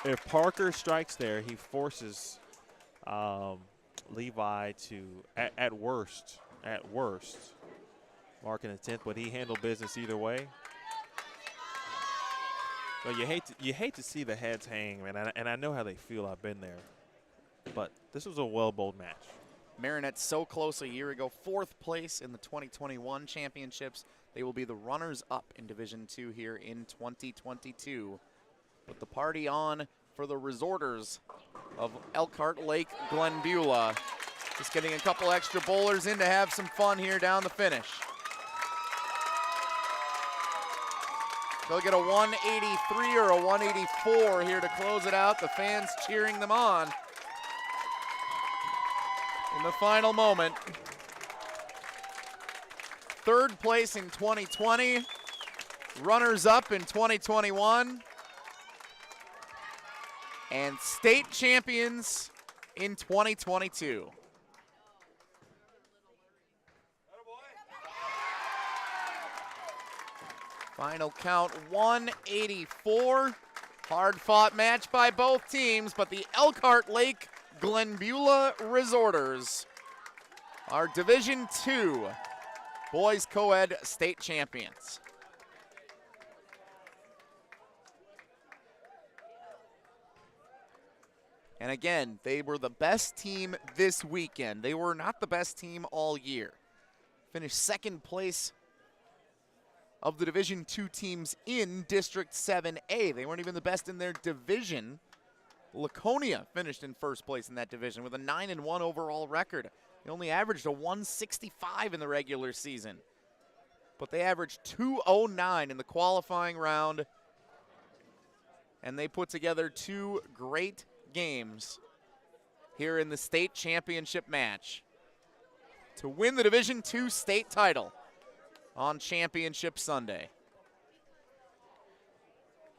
If Parker strikes there, he forces Levi to, at worst, mark in the 10th, but he handled business either way. So you hate to see the heads hang, man, and I know how they feel. I've been there. But this was a well-bowled match. Marinette so close a year ago, 4th place in the 2021 championships. They will be the runners-up in Division II here in 2022. Put the party on for the resorters of Elkhart Lake-Glenbeulah. Just getting a couple extra bowlers in to have some fun here down the finish. They'll get a 183 or a 184 here to close it out. The fans cheering them on in the final moment. 3rd place in 2020, runners up in 2021, and state champions in 2022. Final count 184. Hard-fought match by both teams, but the Elkhart Lake-Glenbeulah Resorters are Division II boys co-ed state champions. And again, they were the best team this weekend. They were not the best team all year. Finished second place of the Division II teams in District 7A. They weren't even the best in their division. Laconia finished in first place in that division with a 9-1 overall record. They only averaged a 165 in the regular season, but they averaged 209 in the qualifying round, and they put together two great games here in the state championship match to win the Division II state title on Championship Sunday.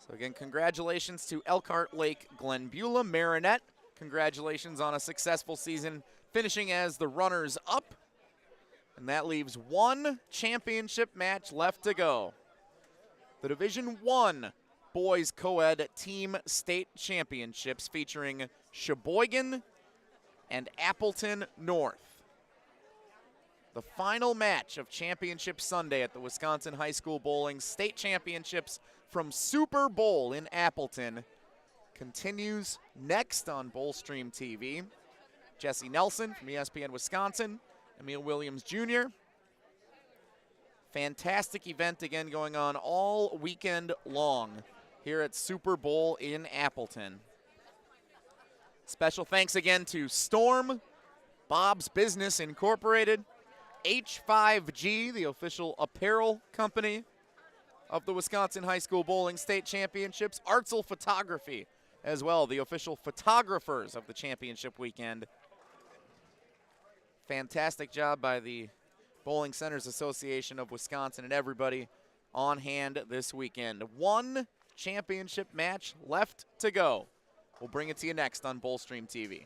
So again, congratulations to Elkhart Lake-Glenbeulah. Marinette, congratulations on a successful season, finishing as the runners-up. And that leaves one championship match left to go. The Division I Boys Co-ed Team State Championships featuring Sheboygan and Appleton North. The final match of Championship Sunday at the Wisconsin High School Bowling State Championships from Super Bowl in Appleton continues next on BowlStreamTV. Jesse Nelson from ESPN Wisconsin, Emil Williams Jr. Fantastic event again going on all weekend long here at Super Bowl in Appleton. Special thanks again to Storm, Bob's Business Incorporated, H5G, the official apparel company of the Wisconsin High School Bowling State Championships, Artzel Photography as well, the official photographers of the championship weekend. Fantastic job by the Bowling Centers Association of Wisconsin and everybody on hand this weekend. One championship match left to go. We'll bring it to you next on BowlStreamTV.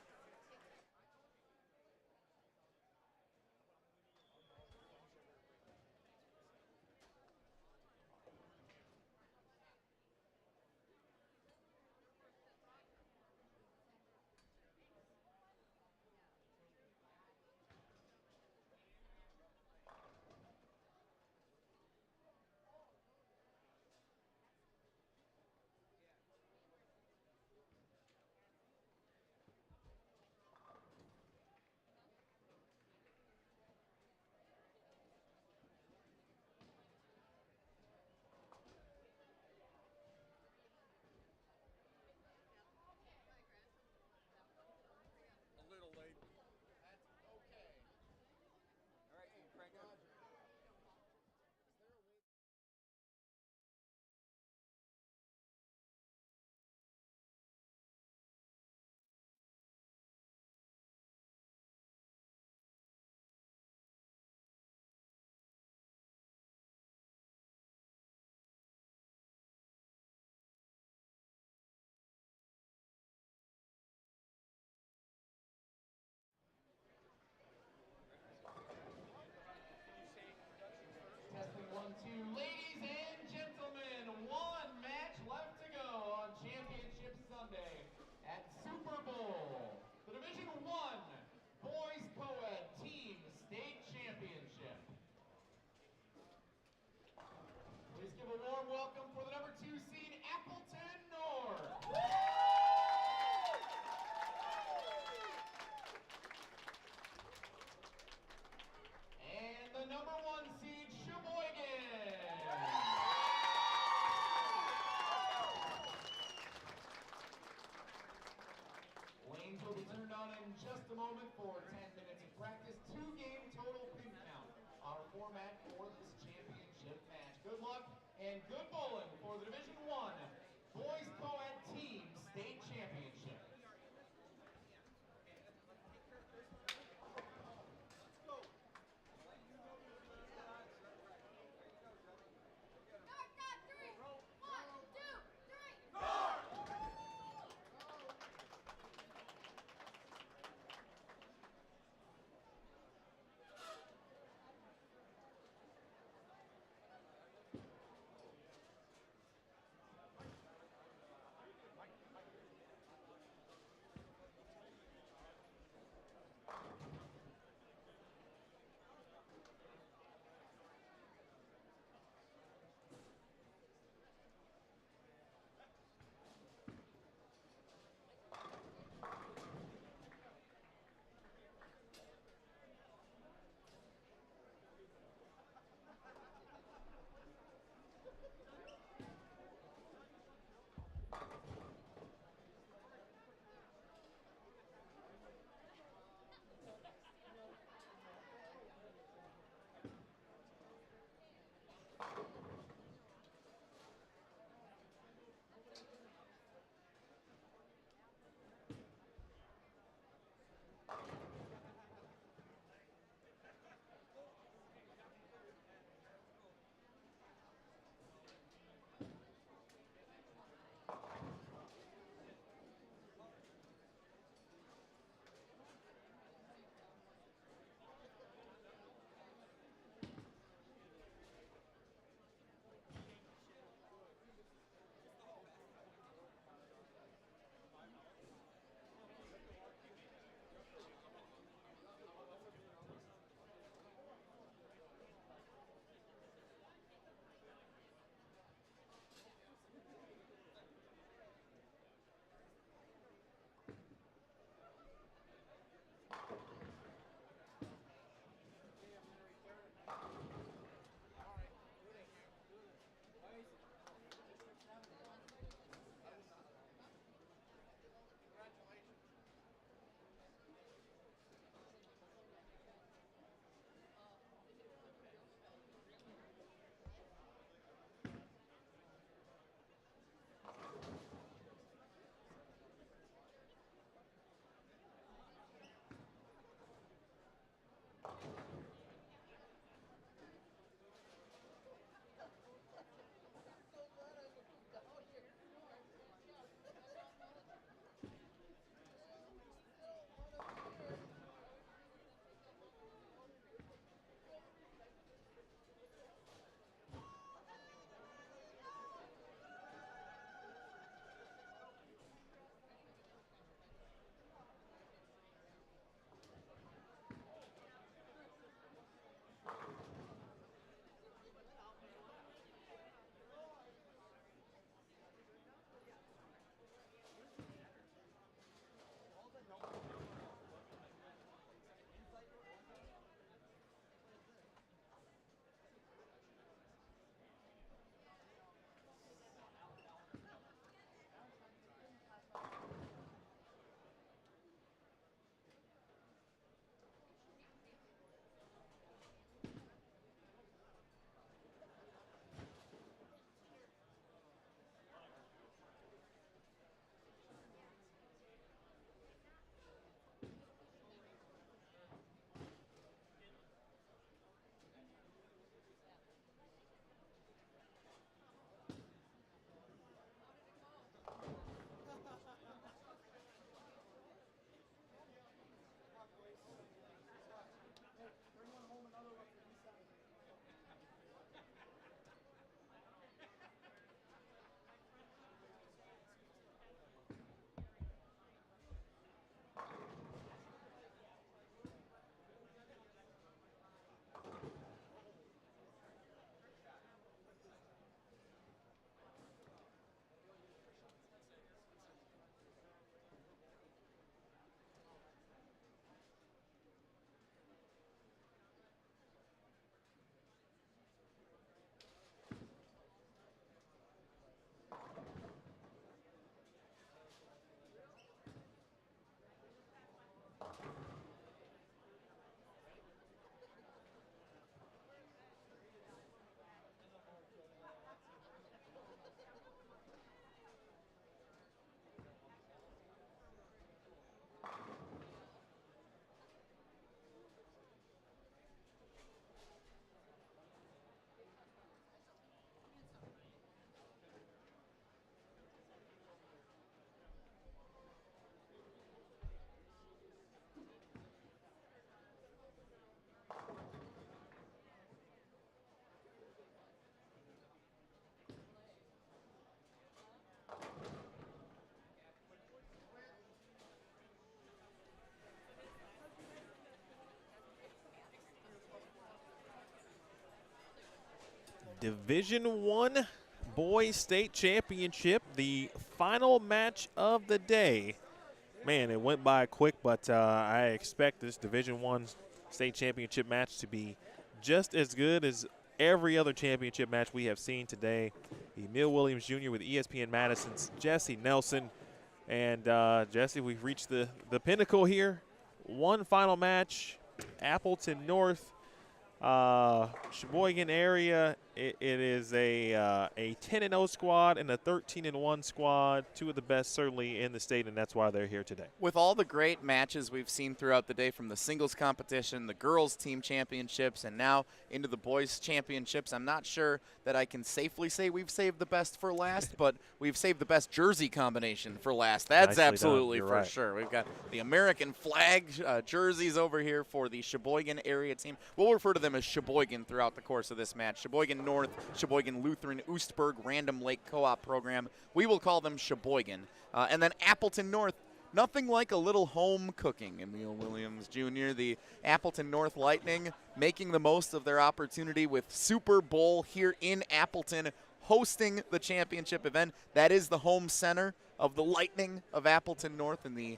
A little late. That's okay. All right, crank it up. Testing 1, 2. Ladies and gentlemen, one match left to go on Championship Sunday at Super Bowl. The Division I Boys Co-ed Team State Championship. Please give a warm welcome for the number 2 seed, Appleton North. And the number 1 seed, Sheboygan. Lanes will be turned on in just a moment for 10 minutes of practice. 2-game total pin count. Our format for this championship match. Good luck and good bowling for the Division I Boys Co-ed Team State Championship. Division I Boys State Championship, the final match of the day. Man, it went by quick, but I expect this Division I State Championship match to be just as good as every other championship match we have seen today. Emil Williams Jr. with ESPN Madison's Jesse Nelson. And Jesse, we've reached the pinnacle here. One final match, Appleton North, Sheboygan area. It is a 10-0 squad and a 13-1 squad, two of the best certainly in the state, and that's why they're here today. With all the great matches we've seen throughout the day, from the singles competition, the girls team championships, and now into the boys championships, I'm not sure that I can safely say we've saved the best for last, but we've saved the best jersey combination for last. That's Nicely absolutely done. for You're right. sure. We've got the American flag jerseys over here for the Sheboygan area team. We'll refer to them as Sheboygan throughout the course of this match. Sheboygan North, Sheboygan Lutheran, Oostburg, Random Lake Co-op program. We will call them Sheboygan. And then Appleton North, nothing like a little home cooking. Emil Williams Jr., the Appleton North Lightning, making the most of their opportunity with Super Bowl here in Appleton, hosting the championship event. That is the home center of the Lightning of Appleton North, in the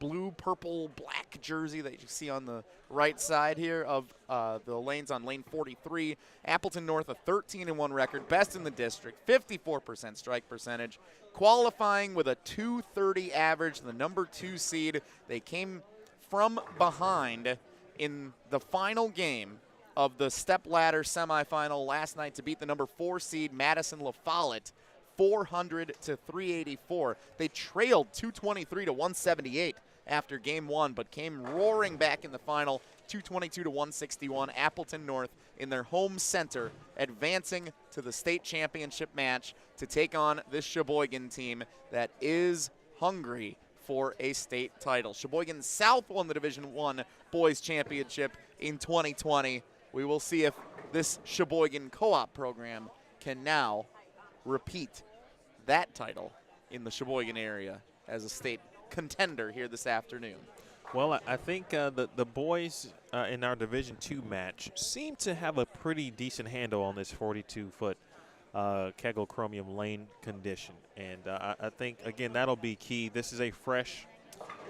blue, purple, black jersey that you see on the right side here of the lanes on lane 43. Appleton North, a 13-1 record, best in the district, 54% strike percentage, qualifying with a 230 average, the number 2 seed. They came from behind in the final game of the stepladder semifinal last night to beat the number 4 seed Madison La Follette 400 to 384. They trailed 223 to 178 after game 1, but came roaring back in the final, 222 to 161. Appleton North in their home center, advancing to the state championship match to take on this Sheboygan team that is hungry for a state title. Sheboygan South won the Division I Boys Championship in 2020. We will see if this Sheboygan co-op program can now repeat that title in the Sheboygan area as a state contender here this afternoon. Well, I think the boys in our Division II match seem to have a pretty decent handle on this 42-foot Kegel Chromium lane condition. And I think, again, that'll be key. This is a fresh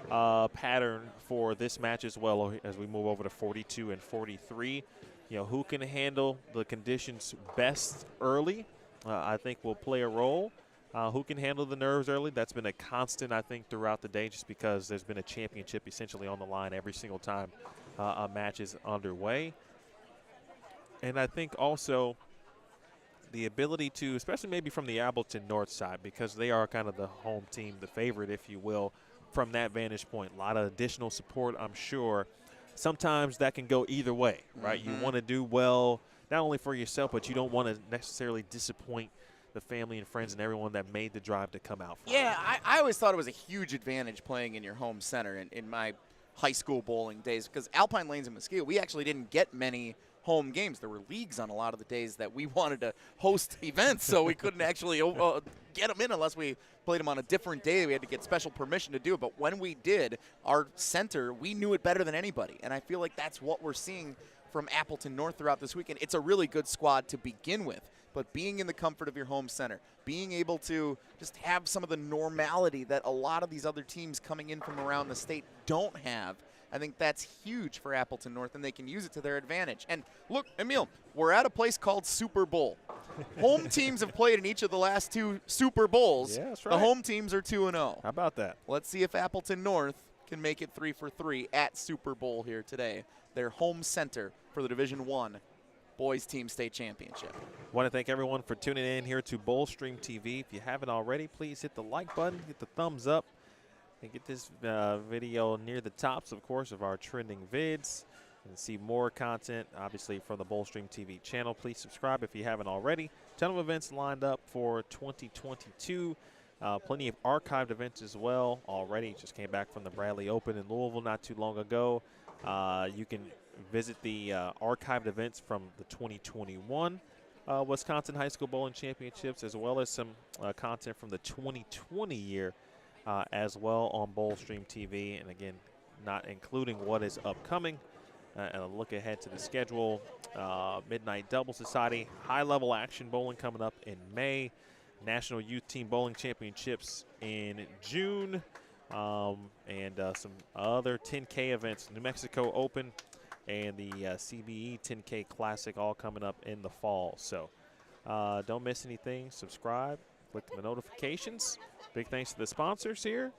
pattern for this match as well as we move over to 42 and 43. You know, who can handle the conditions best early, I think will play a role. Who can handle the nerves early? That's been a constant, I think, throughout the day, just because there's been a championship essentially on the line every single time a match is underway. And I think also the ability to, especially maybe from the Appleton North side, because they are kind of the home team, the favorite, if you will, from that vantage point. A lot of additional support, I'm sure. Sometimes that can go either way, right? You want to do well, not only for yourself, but you don't want to necessarily disappoint the family and friends and everyone that made the drive to come out for Yeah, I always thought it was a huge advantage playing in your home center in my high school bowling days, because Alpine Lanes and Mosquito, we actually didn't get many home games. There were leagues on a lot of the days that we wanted to host events, so we couldn't actually get them in unless we played them on a different day. We had to get special permission to do it, but when we did, our center, we knew it better than anybody, and I feel like that's what we're seeing from Appleton North throughout this weekend. It's a really good squad to begin with, but being in the comfort of your home center, being able to just have some of the normality that a lot of these other teams coming in from around the state don't have, I think that's huge for Appleton North, and they can use it to their advantage. And look, Emil, we're at a place called Super Bowl. Home teams have played in each of the last 2 Super Bowls. Yeah, that's right. The home teams are 2-0. How about that? Let's see if Appleton North can make it 3 for 3 at Super Bowl here today. Their home center for the Division I Boys Team State Championship. Want to thank everyone for tuning in here to BowlStreamTV. If you haven't already, please hit the like button, hit the thumbs up, and get this video near the tops, of course, of our trending vids. And see more content, obviously, from the BowlStreamTV channel. Please subscribe if you haven't already. Ton of events lined up for 2022. Plenty of archived events as well already. Just came back from the Bradley Open in Louisville not too long ago. You can visit the archived events from the 2021 Wisconsin High School Bowling Championships, as well as some content from the 2020 year as well on BowlStreamTV. And again, not including what is upcoming. and a look ahead to the schedule. Midnight Double Society, high-level action bowling coming up in May. National Youth Team Bowling Championships in June. And some other 10K events, New Mexico Open and the CBE 10K Classic, all coming up in the fall. So don't miss anything. Subscribe, click the notifications. Big thanks to the sponsors here.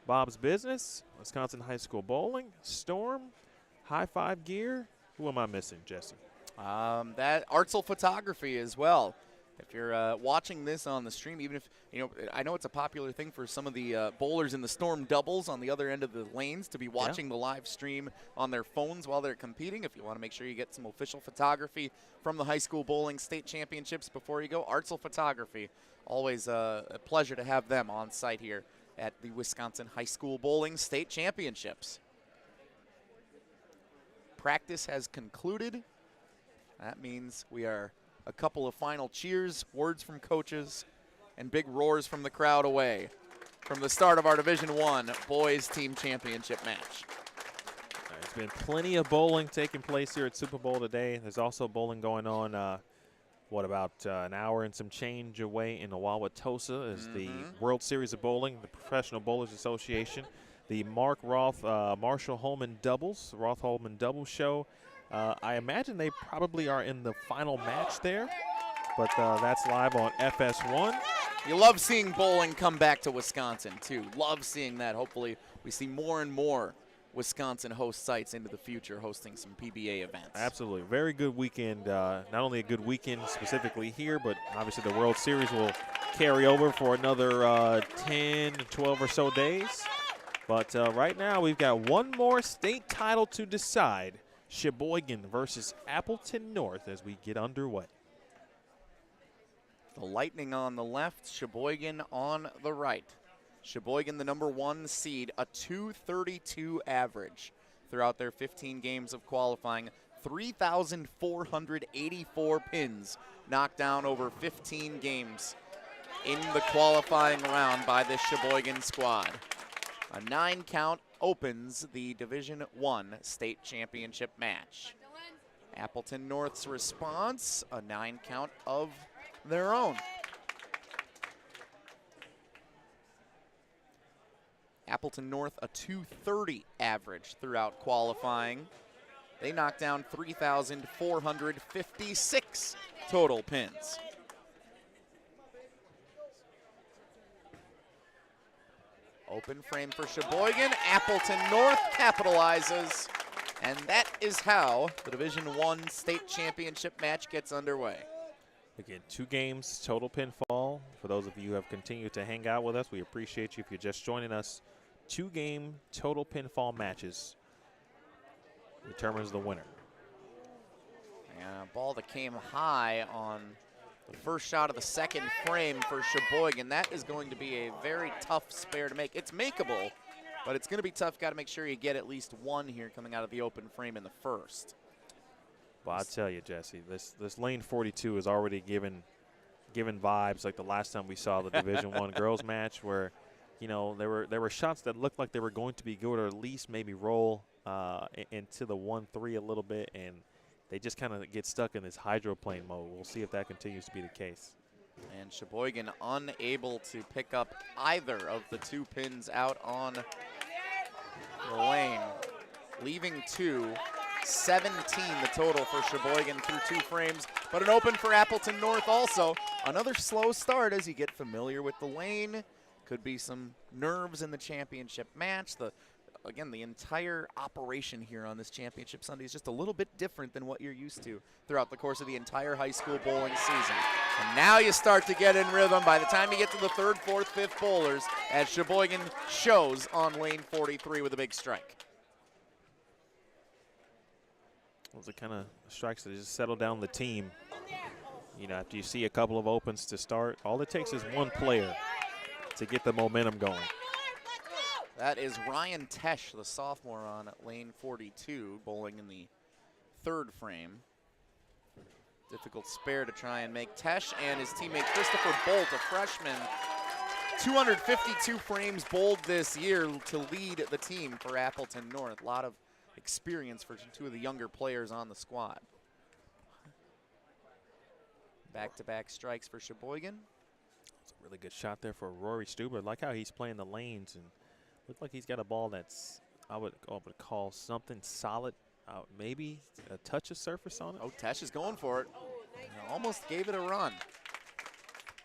Bob's Business, Wisconsin High School Bowling, Storm, High Five Gear. Who am I missing, Jesse? That Artsel Photography as well. If you're watching this on the stream, even if, I know it's a popular thing for some of the bowlers in the Storm doubles on the other end of the lanes to be watching the live stream on their phones while they're competing. If you want to make sure you get some official photography from the high school bowling state championships before you go, Artsel Photography. Always a pleasure to have them on site here at the Wisconsin High School Bowling State Championships. Practice has concluded. That means we are a couple of final cheers, words from coaches, and big roars from the crowd away from the start of our Division I Boys Team Championship match. There's been plenty of bowling taking place here at Super Bowl today. There's also bowling going on, about an hour and some change away in Wauwatosa is the World Series of Bowling, the Professional Bowlers Association, the Mark Roth Marshall Holman Doubles, Roth Holman Doubles show. I imagine they probably are in the final match there, but that's live on FS1. You love seeing bowling come back to Wisconsin, too. Love seeing that. Hopefully we see more and more Wisconsin host sites into the future hosting some PBA events. Absolutely. Very good weekend. Not only a good weekend specifically here, but obviously the World Series will carry over for another 10, 12 or so days. But right now we've got one more state title to decide. Sheboygan versus Appleton North as we get underway. The Lightning on the left, Sheboygan on the right. Sheboygan, the #1 seed, a 232 average throughout their 15 games of qualifying. 3,484 pins knocked down over 15 games in the qualifying round by this Sheboygan squad. A 9-count opens the Division I state championship match. Appleton North's response, a 9-count of their own. Appleton North, a 230 average throughout qualifying. They knocked down 3,456 total pins. Open frame for Sheboygan. Appleton North capitalizes. And that is how the Division I state championship match gets underway. Again, 2 games total pinfall. For those of you who have continued to hang out with us, we appreciate you if you're just joining us. 2-game total pinfall matches determines the winner. And a ball that came high on the first shot of the second frame for Sheboygan. That is going to be a very tough spare to make. It's makeable, but it's going to be tough. Got to make sure you get at least one here coming out of the open frame in the first. Well, I tell you, Jesse, this lane 42 is already given vibes like the last time we saw the Division I girls match, where there were shots that looked like they were going to be good, or at least maybe roll into the 1-3 a little bit, and they just kind of get stuck in this hydroplane mode. We'll see if that continues to be the case. And Sheboygan unable to pick up either of the 2 pins out on the lane, leaving 2. 17 the total for Sheboygan through 2 frames, but an open for Appleton North also. Another slow start as you get familiar with the lane. Could be some nerves in the championship match. Again, the entire operation here on this championship Sunday is just a little bit different than what you're used to throughout the course of the entire high school bowling season. And now you start to get in rhythm by the time you get to the 3rd, 4th, 5th bowlers, as Sheboygan shows on lane 43 with a big strike. Those are kind of strikes that just settle down the team. After you see a couple of opens to start, all it takes is one player to get the momentum going. That is Ryan Tesh, the sophomore on lane 42, bowling in the 3rd frame. Difficult spare to try and make. Tesh and his teammate Christopher Bolt, a freshman, 252 frames bowled this year to lead the team for Appleton North. A lot of experience for two of the younger players on the squad. Back-to-back strikes for Sheboygan. It's a really good shot there for Rory Stuber. I like how he's playing the lanes and looks like he's got a ball that's I would call something solid. Maybe a touch of surface on it. Oh, Tesh is going for it. Almost gave it a run.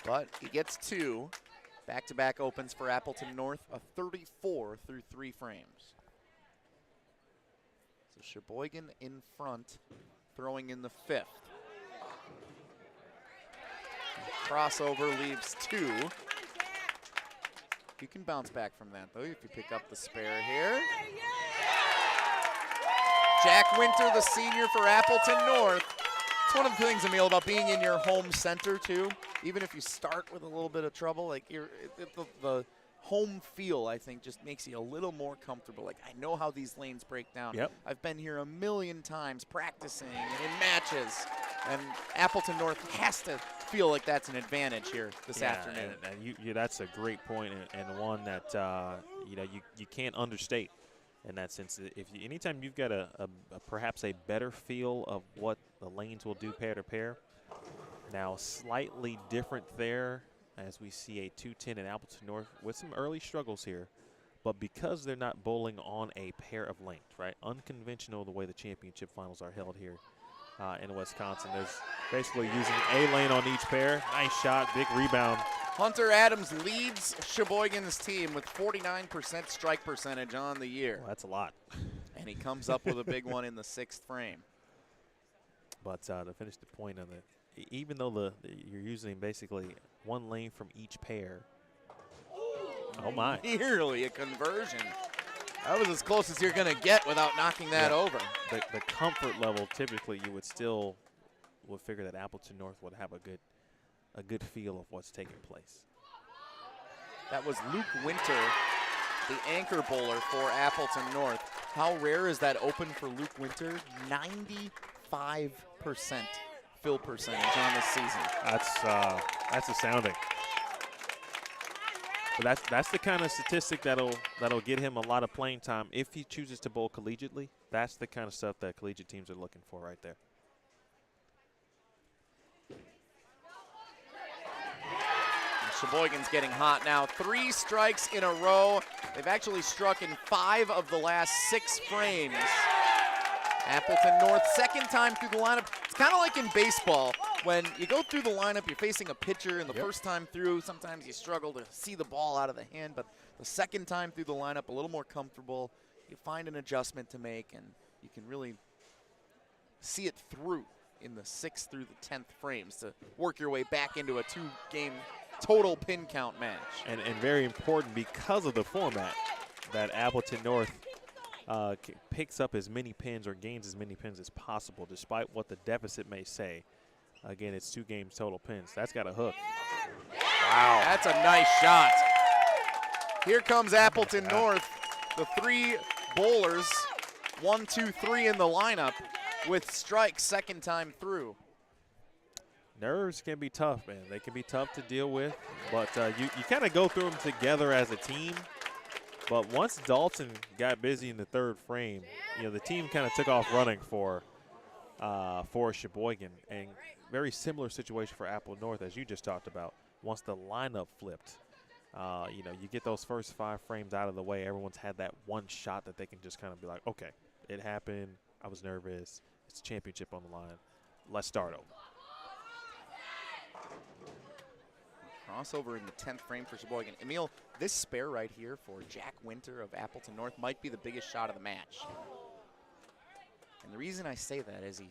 But he gets two. Back-to-back opens for Appleton North, a 34 through 3 frames. So Sheboygan in front, throwing in the 5th. Crossover leaves 2. You can bounce back from that, though, if you pick up the spare here. Jack Winter, the senior for Appleton North. It's one of the things, Emil, about being in your home center, too. Even if you start with a little bit of trouble, like the home feel, I think, just makes you a little more comfortable. Like, I know how these lanes break down. Yep. I've been here a million times practicing and in matches, and Appleton North has to feel like that's an advantage here this afternoon. And that's a great point, and one that you can't understate in that sense. Anytime you've got perhaps a better feel of what the lanes will do pair to pair. Now slightly different there as we see a 210 in Appleton North with some early struggles here, but because they're not bowling on a pair of lanes, right? Unconventional the way the championship finals are held here in Wisconsin. There's basically using a lane on each pair. Nice shot, big rebound. Hunter Adams leads Sheboygan's team with 49% strike percentage on the year. Well, that's a lot. And he comes up with a big one in the 6th frame. But to finish the point on even though you're using basically one lane from each pair. Oh my. Nearly a conversion. That was as close as you're going to get without knocking that over. The comfort level, typically you would figure that Appleton North would have a good feel of what's taking place. That was Luke Winter, the anchor bowler for Appleton North. How rare is that open for Luke Winter? 95% fill percentage on this season. That's astounding. But that's the kind of statistic that'll get him a lot of playing time if he chooses to bowl collegiately. That's the kind of stuff that collegiate teams are looking for right there. Sheboygan's getting hot now. 3 strikes in a row. They've actually struck in 5 of the last 6 frames. Appleton North, second time through the lineup. It's kind of like in baseball. When you go through the lineup, you're facing a pitcher, and the first time through, sometimes you struggle to see the ball out of the hand, but the second time through the lineup, a little more comfortable. You find an adjustment to make, and you can really see it through in the 6th through the 10th frames to work your way back into a 2-game total pin count match. And very important because of the format that Appleton North picks up as many pins or gains as many pins as possible, despite what the deficit may say. Again, it's 2 games total pins. That's got a hook. Wow. That's a nice shot. Here comes Appleton North. The 3 bowlers, 1, 2, 3 in the lineup with strikes second time through. Nerves can be tough, man. They can be tough to deal with, but you kind of go through them together as a team. But once Dalton got busy in the 3rd frame, the team kind of took off running for Sheboygan, and very similar situation for Appleton North as you just talked about. Once the lineup flipped, you get those first 5 frames out of the way. Everyone's had that one shot that they can just kind of be like, okay, it happened. I was nervous. It's a championship on the line. Let's start over. Crossover in the 10th frame for Sheboygan. Emil, this spare right here for Jack Winter of Appleton North might be the biggest shot of the match. And the reason I say that is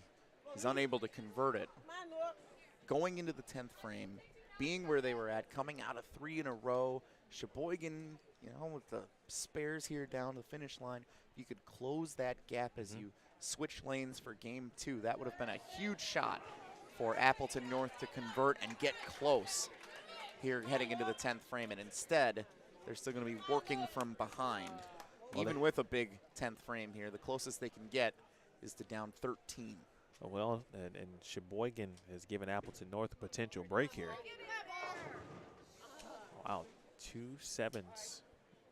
he's unable to convert it. Going into the 10th frame, being where they were at, coming out of 3 in a row, Sheboygan, with the spares here down the finish line, you could close that gap as you switch lanes for game 2. That would have been a huge shot for Appleton North to convert and get close here heading into the 10th frame, and instead they're still going to be working from behind. Even with a big 10th frame here, the closest they can get is to down 13. Well, and Sheboygan has given Appleton North a potential break here. Wow, 2 7s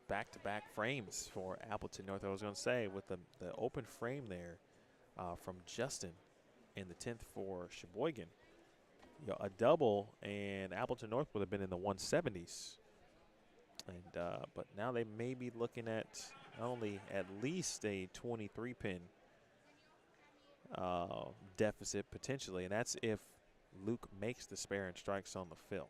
back-to-back frames for Appleton North. I was going to say with the open frame there from Justin in the 10th for Sheboygan. You know, a double, and Appleton North would have been in the 170s. And but now they may be looking at not only at least a 23-pin deficit potentially, and that's if Luke makes the spare and strikes on the fill.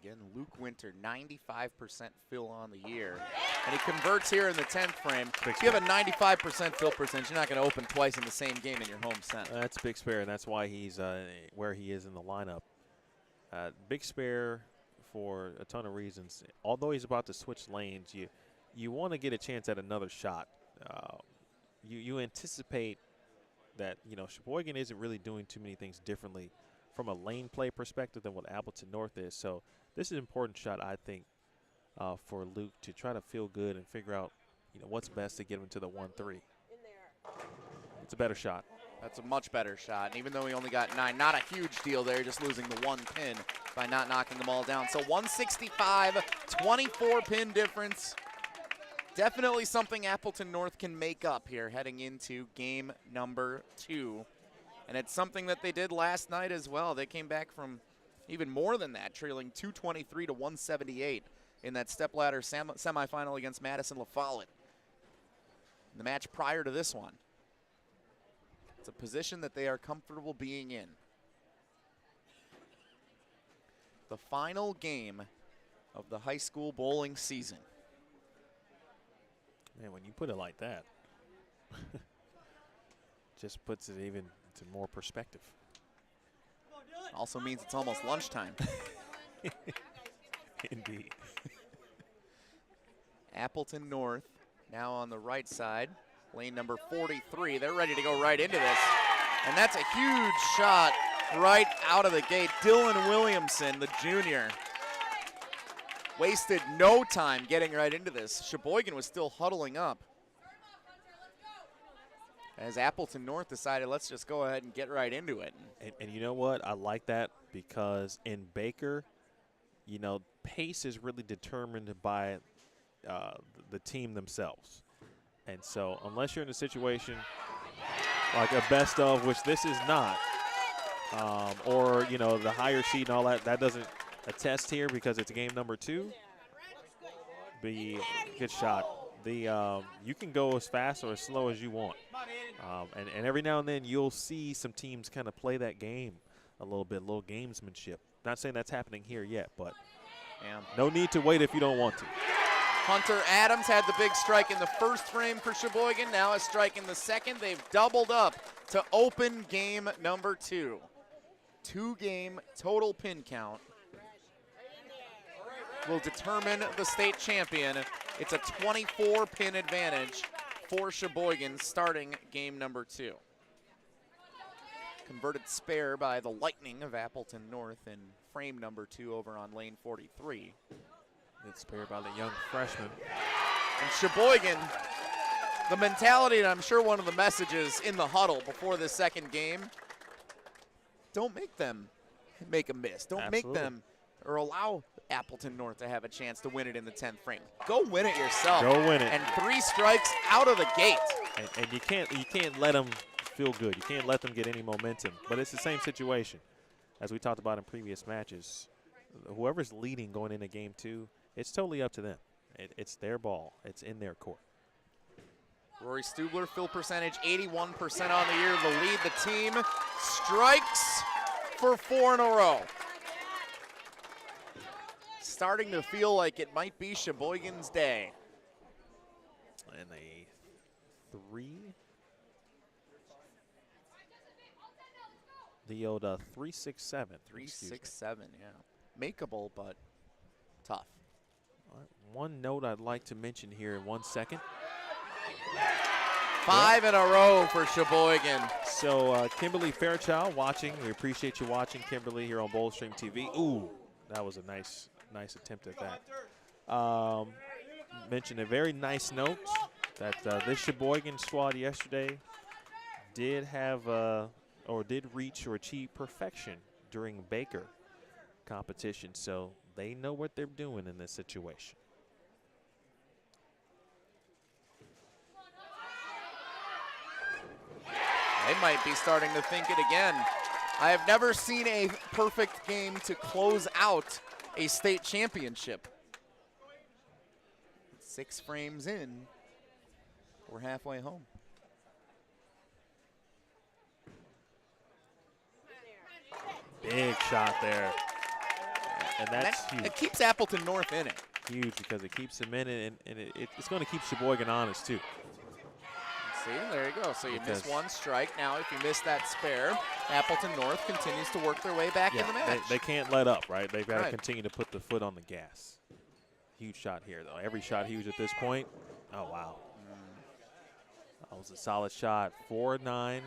Again, Luke Winter, 95% fill on the year. And he converts here in the 10th frame. If you have a 95% fill percentage, you're not going to open twice in the same game in your home set. That's big spare, and that's why he's where he is in the lineup. Big spare for a ton of reasons. Although he's about to switch lanes, you want to get a chance at another shot. You anticipate that, you know, Sheboygan isn't really doing too many things differently from a lane play perspective than what Appleton North is. So this is an important shot, I think, for Luke to try to feel good and figure out, you know, what's best to get him to the 1-3. It's a better shot. That's a much better shot. And even though he only got 9, not a huge deal there, just losing the 1 pin by not knocking them all down. So 165, 24 pin difference. Definitely something Appleton North can make up here heading into game number 2. And it's something that they did last night as well. They came back from even more than that, trailing 223 to 178 in that stepladder semifinal against Madison La Follette. The match prior to this one. It's a position that they are comfortable being in. The final game of the high school bowling season. Man, when you put it like that, just puts it even to more perspective. Also means it's almost lunchtime. Indeed. Appleton North now on the right side. Lane number 43. They're ready to go right into this. And that's a huge shot right out of the gate. Dylan Williamson, the junior, wasted no time getting right into this. Sheboygan was still huddling up as Appleton North decided, let's just go ahead and get right into it. And you know what? I like that because in Baker, you know, pace is really determined by the team themselves. And so unless you're in a situation like a best of, which this is not, or, you know, the higher seed and all that, that doesn't attest here because it's game number 2. Be good shot. You can go as fast or as slow as you want. And every now and then you'll see some teams kind of play that game a little bit, a little gamesmanship. Not saying that's happening here yet, but no need to wait if you don't want to. Hunter Adams had the big strike in the first frame for Sheboygan, now a strike in the second. They've doubled up to open game number 2. 2-game total pin count will determine the state champion. It's a 24-pin advantage for Sheboygan starting game number 2. Converted spare by the Lightning of Appleton North in frame number 2 over on lane 43. It's spare by the young freshman. And Sheboygan, the mentality, and I'm sure one of the messages in the huddle before the second game, don't make them make a miss. Don't make them or allow Appleton North to have a chance to win it in the 10th frame. Go win it yourself. Go win it. And 3 strikes out of the gate. And you can't let them feel good. You can't let them get any momentum. But it's the same situation as we talked about in previous matches. Whoever's leading going into game 2, it's totally up to them. It's their ball. It's in their court. Rory Stubler, fill percentage 81% on the year. The lead, the team strikes for 4 in a row. Starting to feel like it might be Sheboygan's day. And a 3. The old 3-6-7. 3-6-7, yeah. Makeable, but tough. All right, one note I'd like to mention here in 1 second. 5 in a row for Sheboygan. So Kimberly Fairchild watching. We appreciate you watching, Kimberly, here on BowlStreamTV. Ooh, that was a nice attempt at that. Mentioned a very nice note that this Sheboygan squad yesterday did have or did reach or achieve perfection during Baker. competition, so they know what they're doing in this situation. They might be starting to think it again. I have never seen a perfect game to close out a state championship. 6 frames in, we're halfway home. Big shot there. And that's huge. It keeps Appleton North in it. Huge because it keeps them in it, and it's going to keep Sheboygan honest, too. See, there you go. So you miss one strike. Now, if you miss that spare, Appleton North continues to work their way back in the match. They can't let up, right? They've got to continue to put the foot on the gas. Huge shot here, though. Every shot huge at this point. Oh, wow. That was a solid shot. 4-9.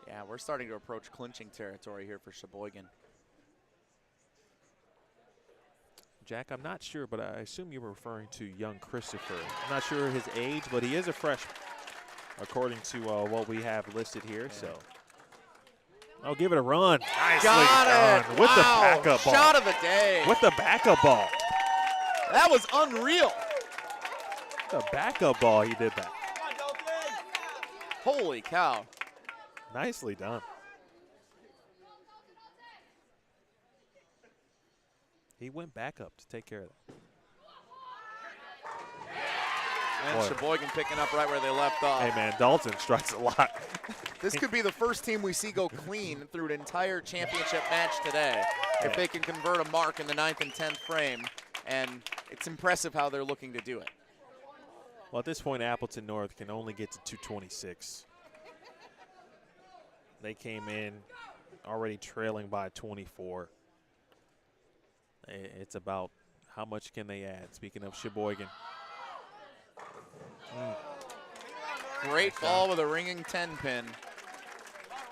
Yeah, we're starting to approach clinching territory here for Sheboygan. Jack, I'm not sure, but I assume you were referring to young Christopher. I'm not sure his age, but he is a freshman, according to what we have listed here. So, oh, give it a run. Nicely done. With the backup ball. Shot of the day. With the backup ball. That was unreal. The backup ball, he did that. Holy cow. Nicely done. He went back up to take care of that. And Sheboygan picking up right where they left off. Hey, man, Dalton strikes a lot. This could be the first team we see go clean through an entire championship match today. If they can convert a mark in the 9th and 10th frame. And it's impressive how they're looking to do it. Well, at this point, Appleton North can only get to 226. They came in already trailing by 24. It's about how much can they add. Speaking of Sheboygan. Great ball with a ringing 10 pin.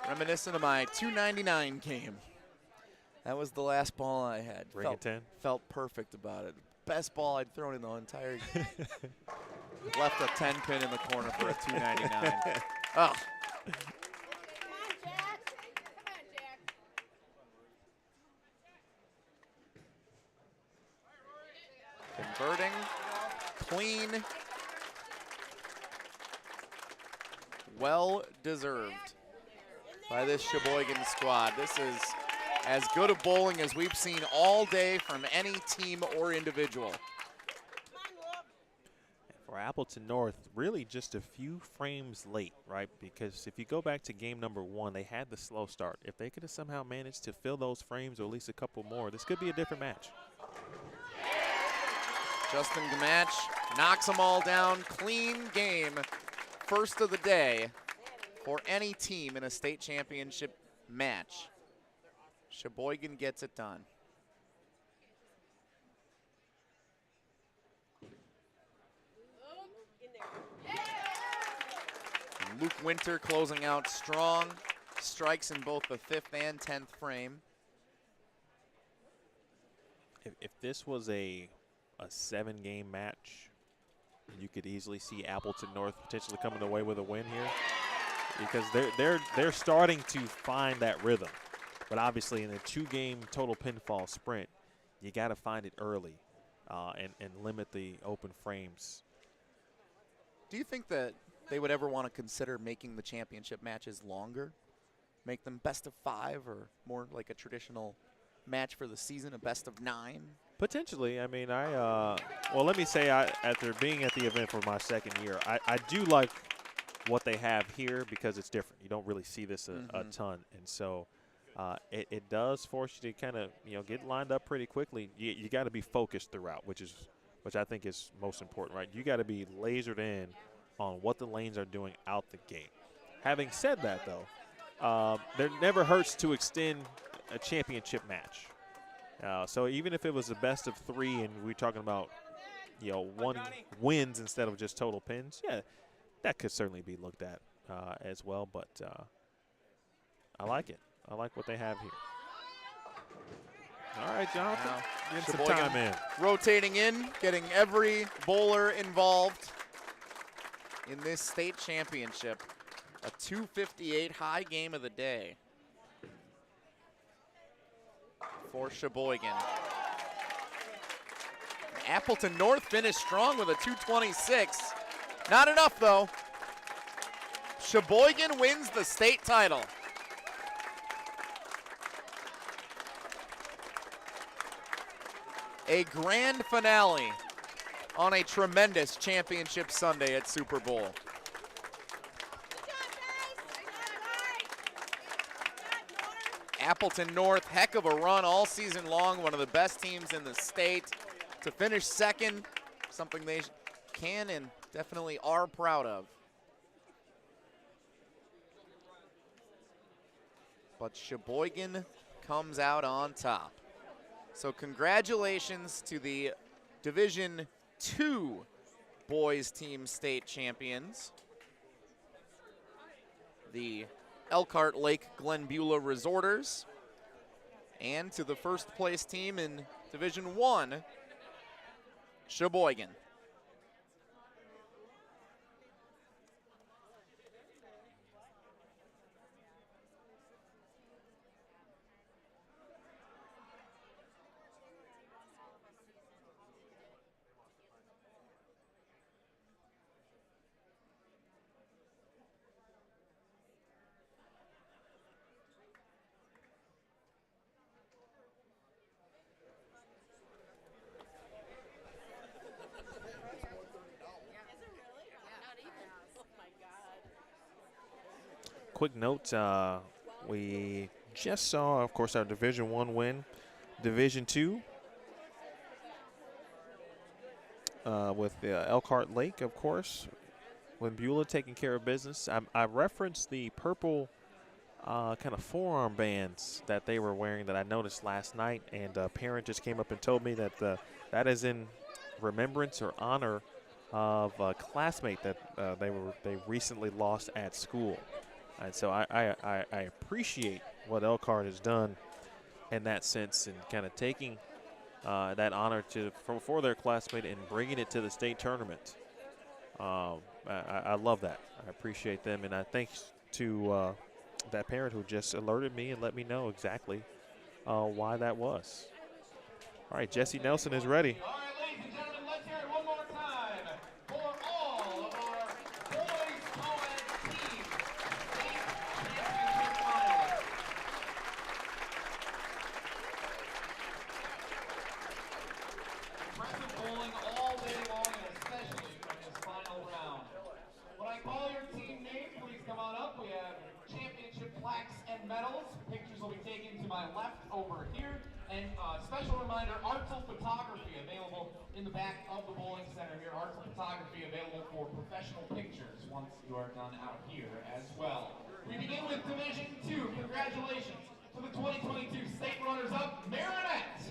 Reminiscent of my 299 game. That was the last ball I had. Ringing 10? Felt perfect about it. Best ball I'd thrown in the entire game. Left a 10 pin in the corner for a 299. Oh. Converting, clean, well deserved by this Sheboygan squad. This is as good a bowling as we've seen all day from any team or individual. For Appleton North, really just a few frames late, right? Because if you go back to game number 1, they had the slow start. If they could have somehow managed to fill those frames or at least a couple more, this could be a different match. Justin Gamach knocks them all down. Clean game. First of the day for any team in a state championship match. Sheboygan gets it done. And Luke Winter closing out strong. Strikes in both the 5th and 10th frame. If this was a 7-game match, you could easily see Appleton North potentially coming away with a win here, because they're starting to find that rhythm. But obviously, in a 2-game total pinfall sprint, you got to find it early and limit the open frames. Do you think that they would ever want to consider making the championship matches longer? Make them best of 5 or more like a traditional match for the season, a best of 9? Potentially. I mean, well, let me say, after being at the event for my 2nd year, I do like what they have here because it's different. You don't really see this a ton. And so it does force you to kind of, get lined up pretty quickly. You got to be focused throughout, which I think is most important, right? You got to be lasered in on what the lanes are doing out the gate. Having said that, though, there never hurts to extend a championship match. So even if it was a best of 3 and we're talking about, 1 wins instead of just total pins, yeah, that could certainly be looked at as well. But I like it. I like what they have here. All right, Jonathan, get some time in. Rotating in, getting every bowler involved in this state championship. A 258 high game of the day. for Sheboygan. Appleton North finished strong with a 226. Not enough though. Sheboygan wins the state title. A grand finale on a tremendous championship Sunday at Super Bowl. Appleton North, heck of a run all season long, one of the best teams in the state. To finish second, something they can and definitely are proud of. But Sheboygan comes out on top. So congratulations to the Division II boys team state champions, the Elkhart Lake-Glenbeulah Resorters, and to the first place team in Division I, Sheboygan. Quick note, we just saw, of course, our Division I win. Division II with Elkhart Lake, of course. Glenbeulah taking care of business. I referenced the purple kind of forearm bands that they were wearing that I noticed last night, and a parent just came up and told me that that is in remembrance or honor of a classmate that they recently lost at school. And so I appreciate what Elkhart has done in that sense, and kind of taking that honor for their classmate and bringing it to the state tournament. I love that. I appreciate them, and I thanks to that parent who just alerted me and let me know exactly why that was. All right, Jesse Nelson is ready. All right, ladies and gentlemen, let's hear it one more time for all of our boys co-ed team state championship finalists. Impressive bowling all day long, and especially in this final round. When I call your team name, please come on up. We have championship plaques and medals. Pictures will be taken to my left over here. And special reminder, artful photography available in the back of the bowling center here. Artful photography available for professional pictures once you are done out here as well. We begin with Division II. Congratulations to the 2022 state runners-up, Marinette.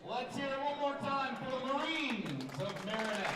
Let's hear it one more time for the Marines of Marinette.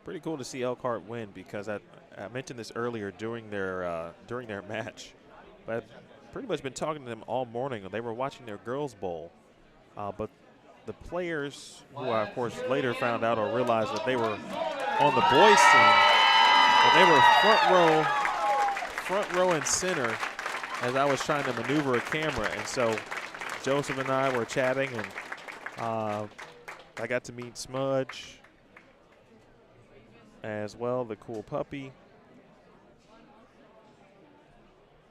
pretty cool to see Elkhart win, because I mentioned this earlier during their match, but I've pretty much been talking to them all morning. They were watching their girls' bowl, but the players, who I of course later found out or realized that they were on the boys' team, but they were front row and center as I was trying to maneuver a camera. And so Joseph and I were chatting, and I got to meet Smudge as well, the cool puppy.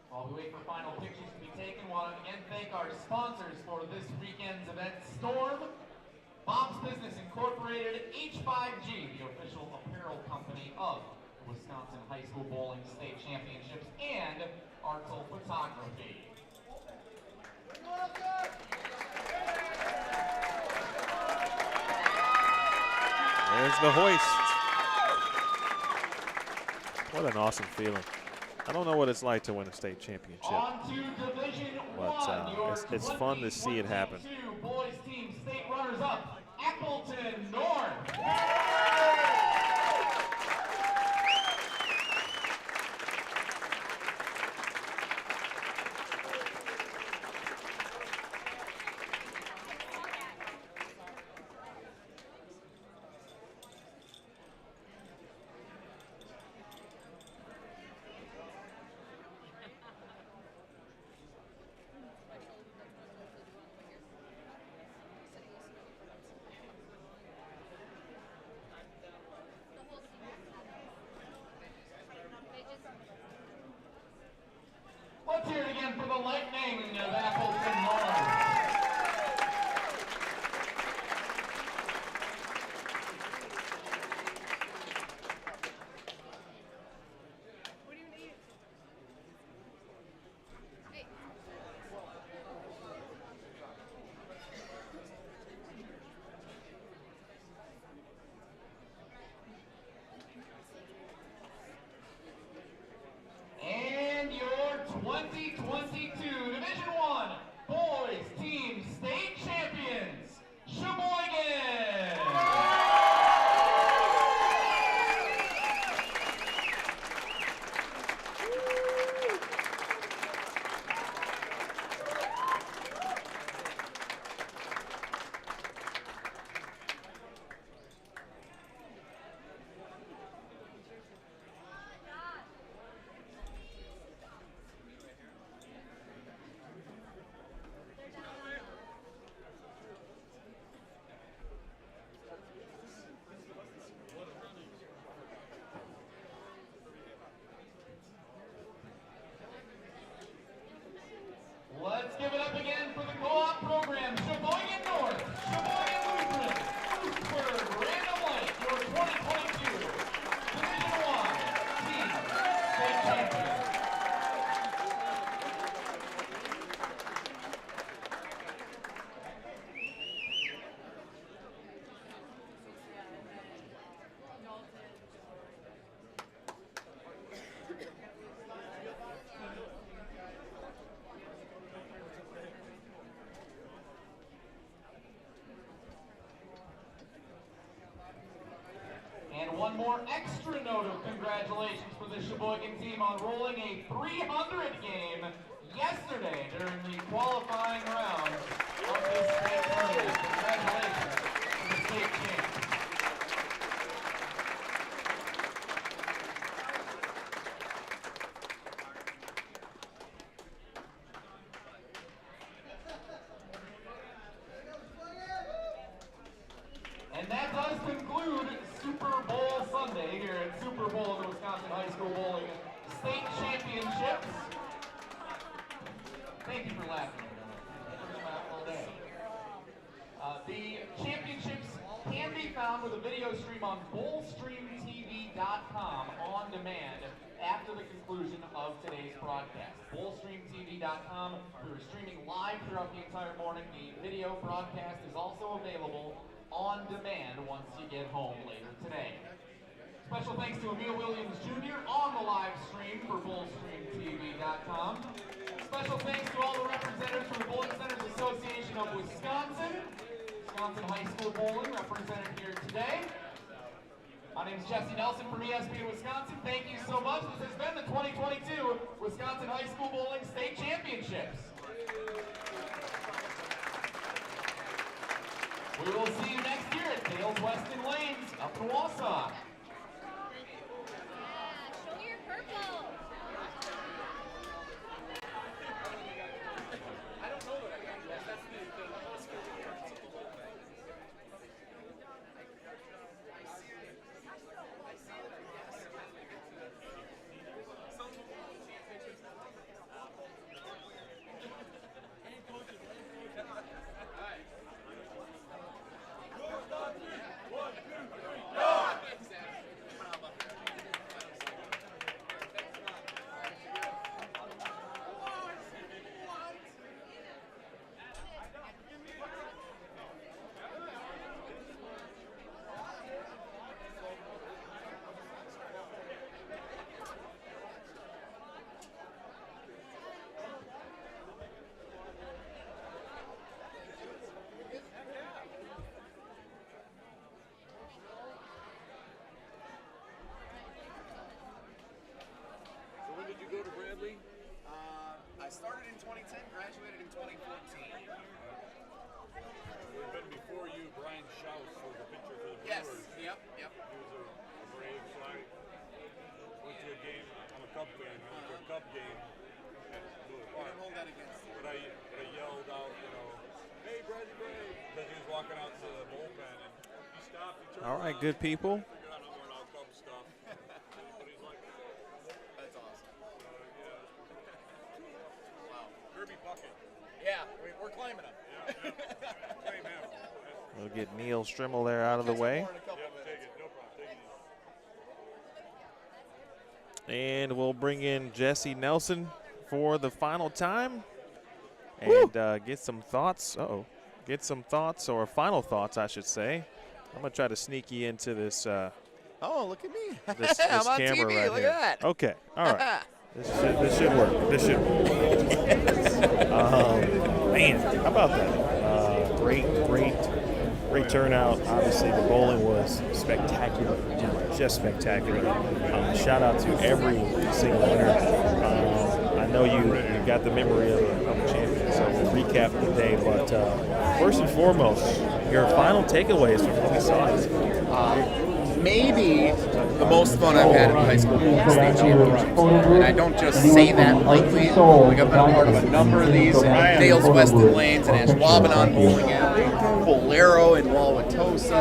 While we wait for final pictures to be taken, I want to again thank our sponsors for this weekend's event: Storm, Bob's Business Incorporated, H5G, the official apparel company of the Wisconsin High School Bowling State Championships, and Artel Photography. There's the hoist. What an awesome feeling. I don't know what it's like to win a state championship, but it's fun to see it happen. Boys team state runners up, Appleton North. Let's hear it again for the Lightning of Appleton North. And your 2022 Division I Boys Team State Champions, Sheboygan! Let's give it up again for the co-op program, Sheboygan North, Sheboygan Lutheran, Lewisburg, Random Lake, your 2022 Division I Team State Champions. And one more extra note of congratulations for the Sheboygan team on rolling a 300 game yesterday during the qualifying round of this state tournament. Congratulations to the state champs. And that does conclude Super Bowl Sunday here at Super Bowl of the Wisconsin High School Bowling State Championships. Thank you for laughing. We're gonna laugh all day. The championships can be found with a video stream on BowlStreamTV.com on demand after the conclusion of today's broadcast. BowlStreamTV.com. We're streaming live throughout the entire morning. The video broadcast is also available on demand once you get home later today. Special thanks to Emil Williams Jr. on the live stream for BowlStreamTV.com. Special thanks to all the representatives from the Bowling Centers Association of Wisconsin, Wisconsin High School Bowling represented here today. My name is Jesse Nelson from ESPN Wisconsin. Thank you so much. This has been the 2022 Wisconsin High School Bowling State Championships. We will see you next year at Dales Weston Lanes up in Wausau. Show your purple. I started in 2010, graduated in 2014. We've been before you, Brian Schaus was a pitcher for the Yes, Brewers. yep. He was a Brave, so I went to a game. I'm a Cub fan. I went to a Cub game at Miller We Park. didn't hold that against you. But I yelled out, hey, Bradley Brave, because he was walking out to the bullpen, and he stopped. He turned All right, around, good people. figured out I'm wearing all Cub stuff. But he's like, That's awesome. Wow. Kirby Puckett. Yeah, we're claiming him. Claim him. We'll get Neil Strimmel there out of the way. More in a couple Yep, minutes. take it. No problem. Take it easy. And we'll bring in Jesse Nelson for the final time and get some thoughts. Get some thoughts, or final thoughts, I should say. I'm going to try to sneak you into this, Oh, look at me. this I'm on camera TV. right Look here. at that. Okay, all right. This should work. This should work. Man, how about that? Great turnout. Obviously, the bowling was spectacular, just spectacular. Shout out to every single winner. I know you got the memory of a champion, so we'll recap the day. But first and foremost, your final takeaways from what we saw. Maybe the most fun I've had in high school bowling state championships. And I don't just say that lightly. Like I've been a part of a number of these. Dales Weston Lanes and Ashwaubenon Bowling Alley, Guerrero and Wauwatosa.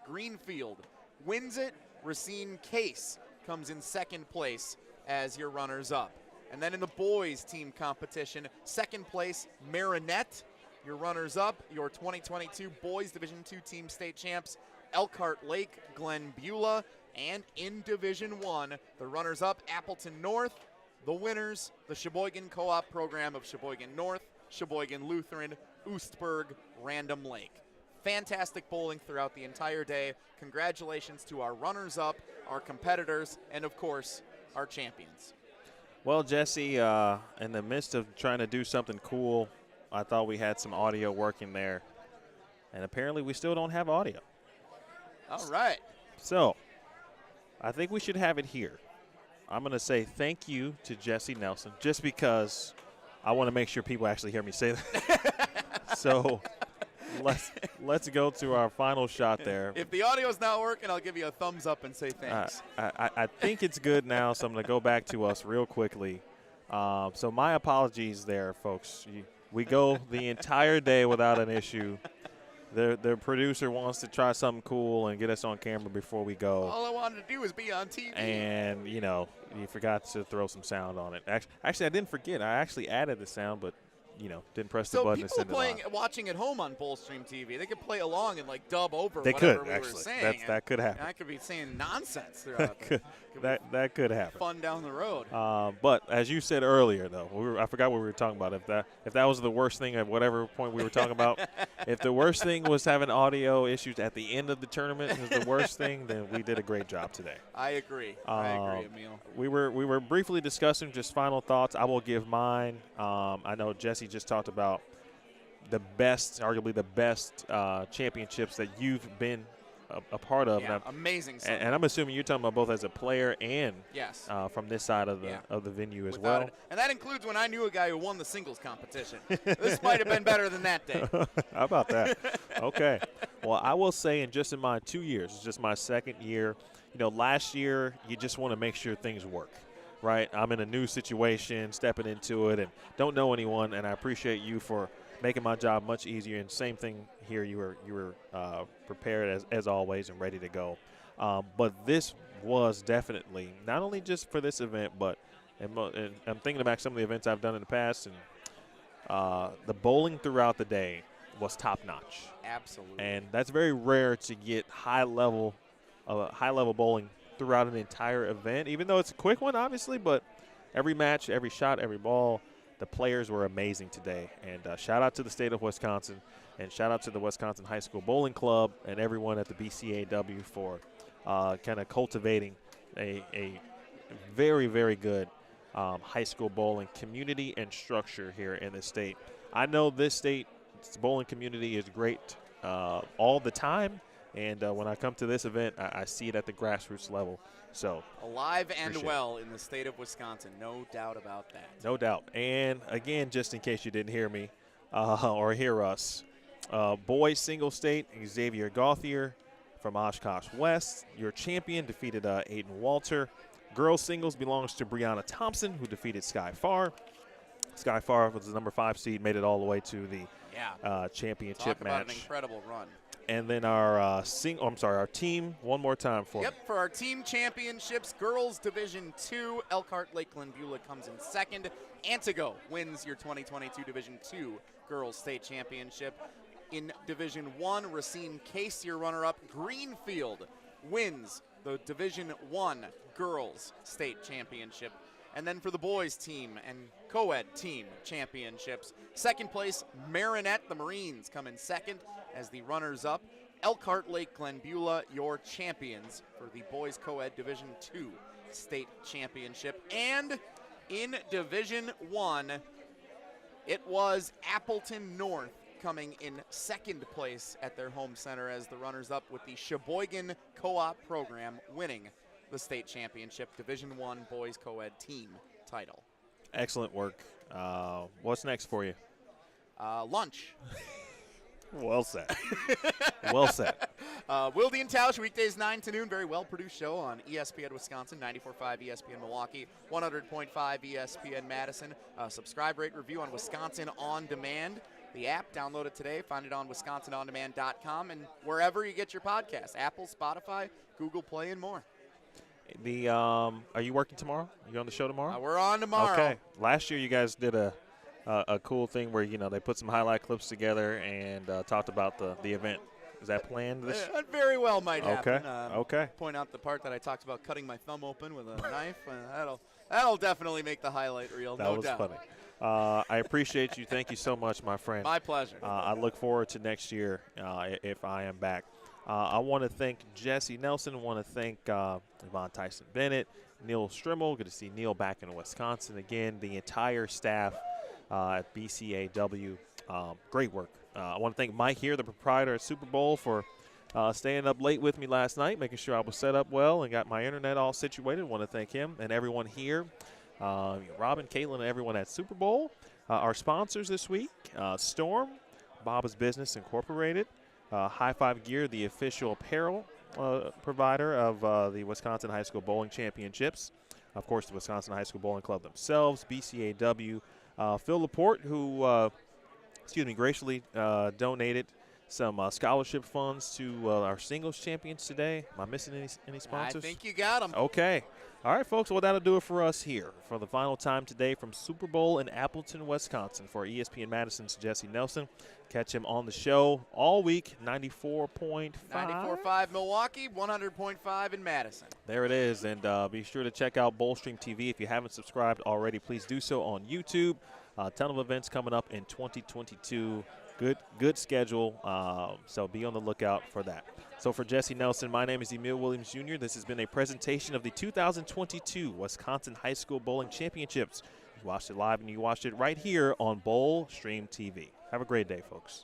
Greenfield wins it. Racine Case comes in second place as your runners-up. And then in the boys team competition, second place, Marinette. Your runners-up, your 2022 Boys Division II Team State Champs, Elkhart Lake-Glenbeulah. And in Division I, the runners-up, Appleton North. The winners, the Sheboygan Co-op program of Sheboygan North, Sheboygan Lutheran, Oostburg, Random Lake. Fantastic bowling throughout the entire day. Congratulations to our runners-up, our competitors, and of course, our champions. Well, Jesse, in the midst of trying to do something cool, I thought we had some audio working there. And apparently we still don't have audio. All right. So, I think we should have it here. I'm going to say thank you to Jesse Nelson just because I want to make sure people actually hear me say that. So let's go to our final shot there. If the audio's not working, I'll give you a thumbs up and say thanks. I think it's good now, so I'm going to go back to us real quickly. So my apologies there, folks. We go the entire day without an issue. The producer wants to try something cool and get us on camera before we go. All I wanted to do was be on TV. And, you know, you forgot to throw some sound on it. Actually, I didn't forget. I actually added the sound, but, you know, didn't press the button and send it on. So people watching at home on BowlStreamTV, they could play along and, like, dub over they whatever could, we actually. were saying. That could happen. And I could be saying nonsense throughout that could happen. Fun down the road. But as you said earlier, though, I forgot what we were talking about. If that was the worst thing at whatever point we were talking about, if the worst thing was having audio issues at the end of the tournament was the worst thing, then we did a great job today. I agree. I agree, Emil. We were briefly discussing just final thoughts. I will give mine. I know Jesse just talked about arguably the best championships that you've been a part of. Yeah, amazing. And I'm assuming you're talking about both as a player and yes, from this side of the venue as Without well. And that includes when I knew a guy who won the singles competition. This might have been better than that day. How about that? Okay. Well, I will say in my 2 years, it's just my second year. You know, last year you just want to make sure things work. Right? I'm in a new situation, stepping into it, and don't know anyone, and I appreciate you for making my job much easier. And same thing here, you were prepared as always and ready to go. But this was definitely not only just for this event, but and I'm thinking about some of the events I've done in the past, and the bowling throughout the day was top notch. Absolutely. And that's very rare to get high level bowling throughout an entire event, even though it's a quick one, obviously. But every match, every shot, every ball. The players were amazing today, and shout out to the state of Wisconsin, and shout out to the Wisconsin High School Bowling Club and everyone at the BCAW for kind of cultivating a very, very good high school bowling community and structure here in the state. I know this state's bowling community is great all the time, and when I come to this event, I see it at the grassroots level. So alive and well in the state of Wisconsin, no doubt about that. No doubt. And again, just in case you didn't hear me or hear us, boys single state, Xavier Gauthier from Oshkosh West, your champion, defeated Aiden Walter. Girls singles belongs to Brianna Thompson, who defeated Sky Farr. Sky Farr was the number 5 seed, made it all the way to the championship Talk about match. An incredible run. And then our our team, one more time for me. Yep, for our team championships, Girls Division II, Elkhart Lake-Glenbeulah comes in second. Antigo wins your 2022 Division II Girls State Championship. In Division I, Racine Case, your runner-up. Greenfield wins the Division I Girls State Championship. And then for the boys team and Coed team championships, second place, Marinette, the Marines, come in second as the runners-up. Elkhart Lake-Glenbeulah, your champions for the boys Coed Division II State Championship. And in Division I, it was Appleton North coming in second place at their home center as the runners-up, with the Sheboygan Co-op program winning the state championship Division I boys co-ed team title. Excellent work. What's next for you? Lunch. Well said. Well said. Wilde and Tausch, weekdays 9 to noon. Very well-produced show on ESPN Wisconsin, 94.5 ESPN Milwaukee, 100.5 ESPN Madison. Subscribe, rate, review on Wisconsin On Demand. the app. Download it today. Find it on WisconsinOnDemand.com and wherever you get your podcasts, Apple, Spotify, Google Play, and more. Are you working tomorrow? Are you on the show tomorrow? We're on tomorrow. Okay. Last year you guys did a cool thing where, they put some highlight clips together and talked about the event. Is that planned this year? That very well might happen. Okay. Point out the part that I talked about cutting my thumb open with a knife. That'll definitely make the highlight reel, no doubt. That was funny. I appreciate you. Thank you so much, my friend. My pleasure. I look forward to next year if I am back. I want to thank Jesse Nelson. I want to thank Yvonne Tyson-Bennett, Neil Strimmel. Good to see Neil back in Wisconsin again. The entire staff at BCAW. Great work. I want to thank Mike here, the proprietor at Super Bowl, for staying up late with me last night, making sure I was set up well and got my internet all situated. I want to thank him and everyone here, Robin, Caitlin, and everyone at Super Bowl. Our sponsors this week, Storm, Bob's Business Incorporated, High Five Gear, the official apparel provider of the Wisconsin High School Bowling Championships. Of course, the Wisconsin High School Bowling Club themselves, BCAW, Phil Laporte, who graciously donated some scholarship funds to our singles champions today. Am I missing any sponsors? I think you got them. Okay. All right, folks. Well, that'll do it for us here for the final time today from Super Bowl in Appleton, Wisconsin. For ESPN Madison's Jesse Nelson. Catch him on the show all week, 94.5. 94.5 Milwaukee, 100.5 in Madison. There it is. And be sure to check out BowlStreamTV. If you haven't subscribed already, please do so on YouTube. A ton of events coming up in 2022. Good schedule, so be on the lookout for that. So for Jesse Nelson, my name is Emil Williams Jr. This has been a presentation of the 2022 Wisconsin High School Bowling Championships. You watched it live and you watched it right here on BowlStreamTV. Have a great day, folks.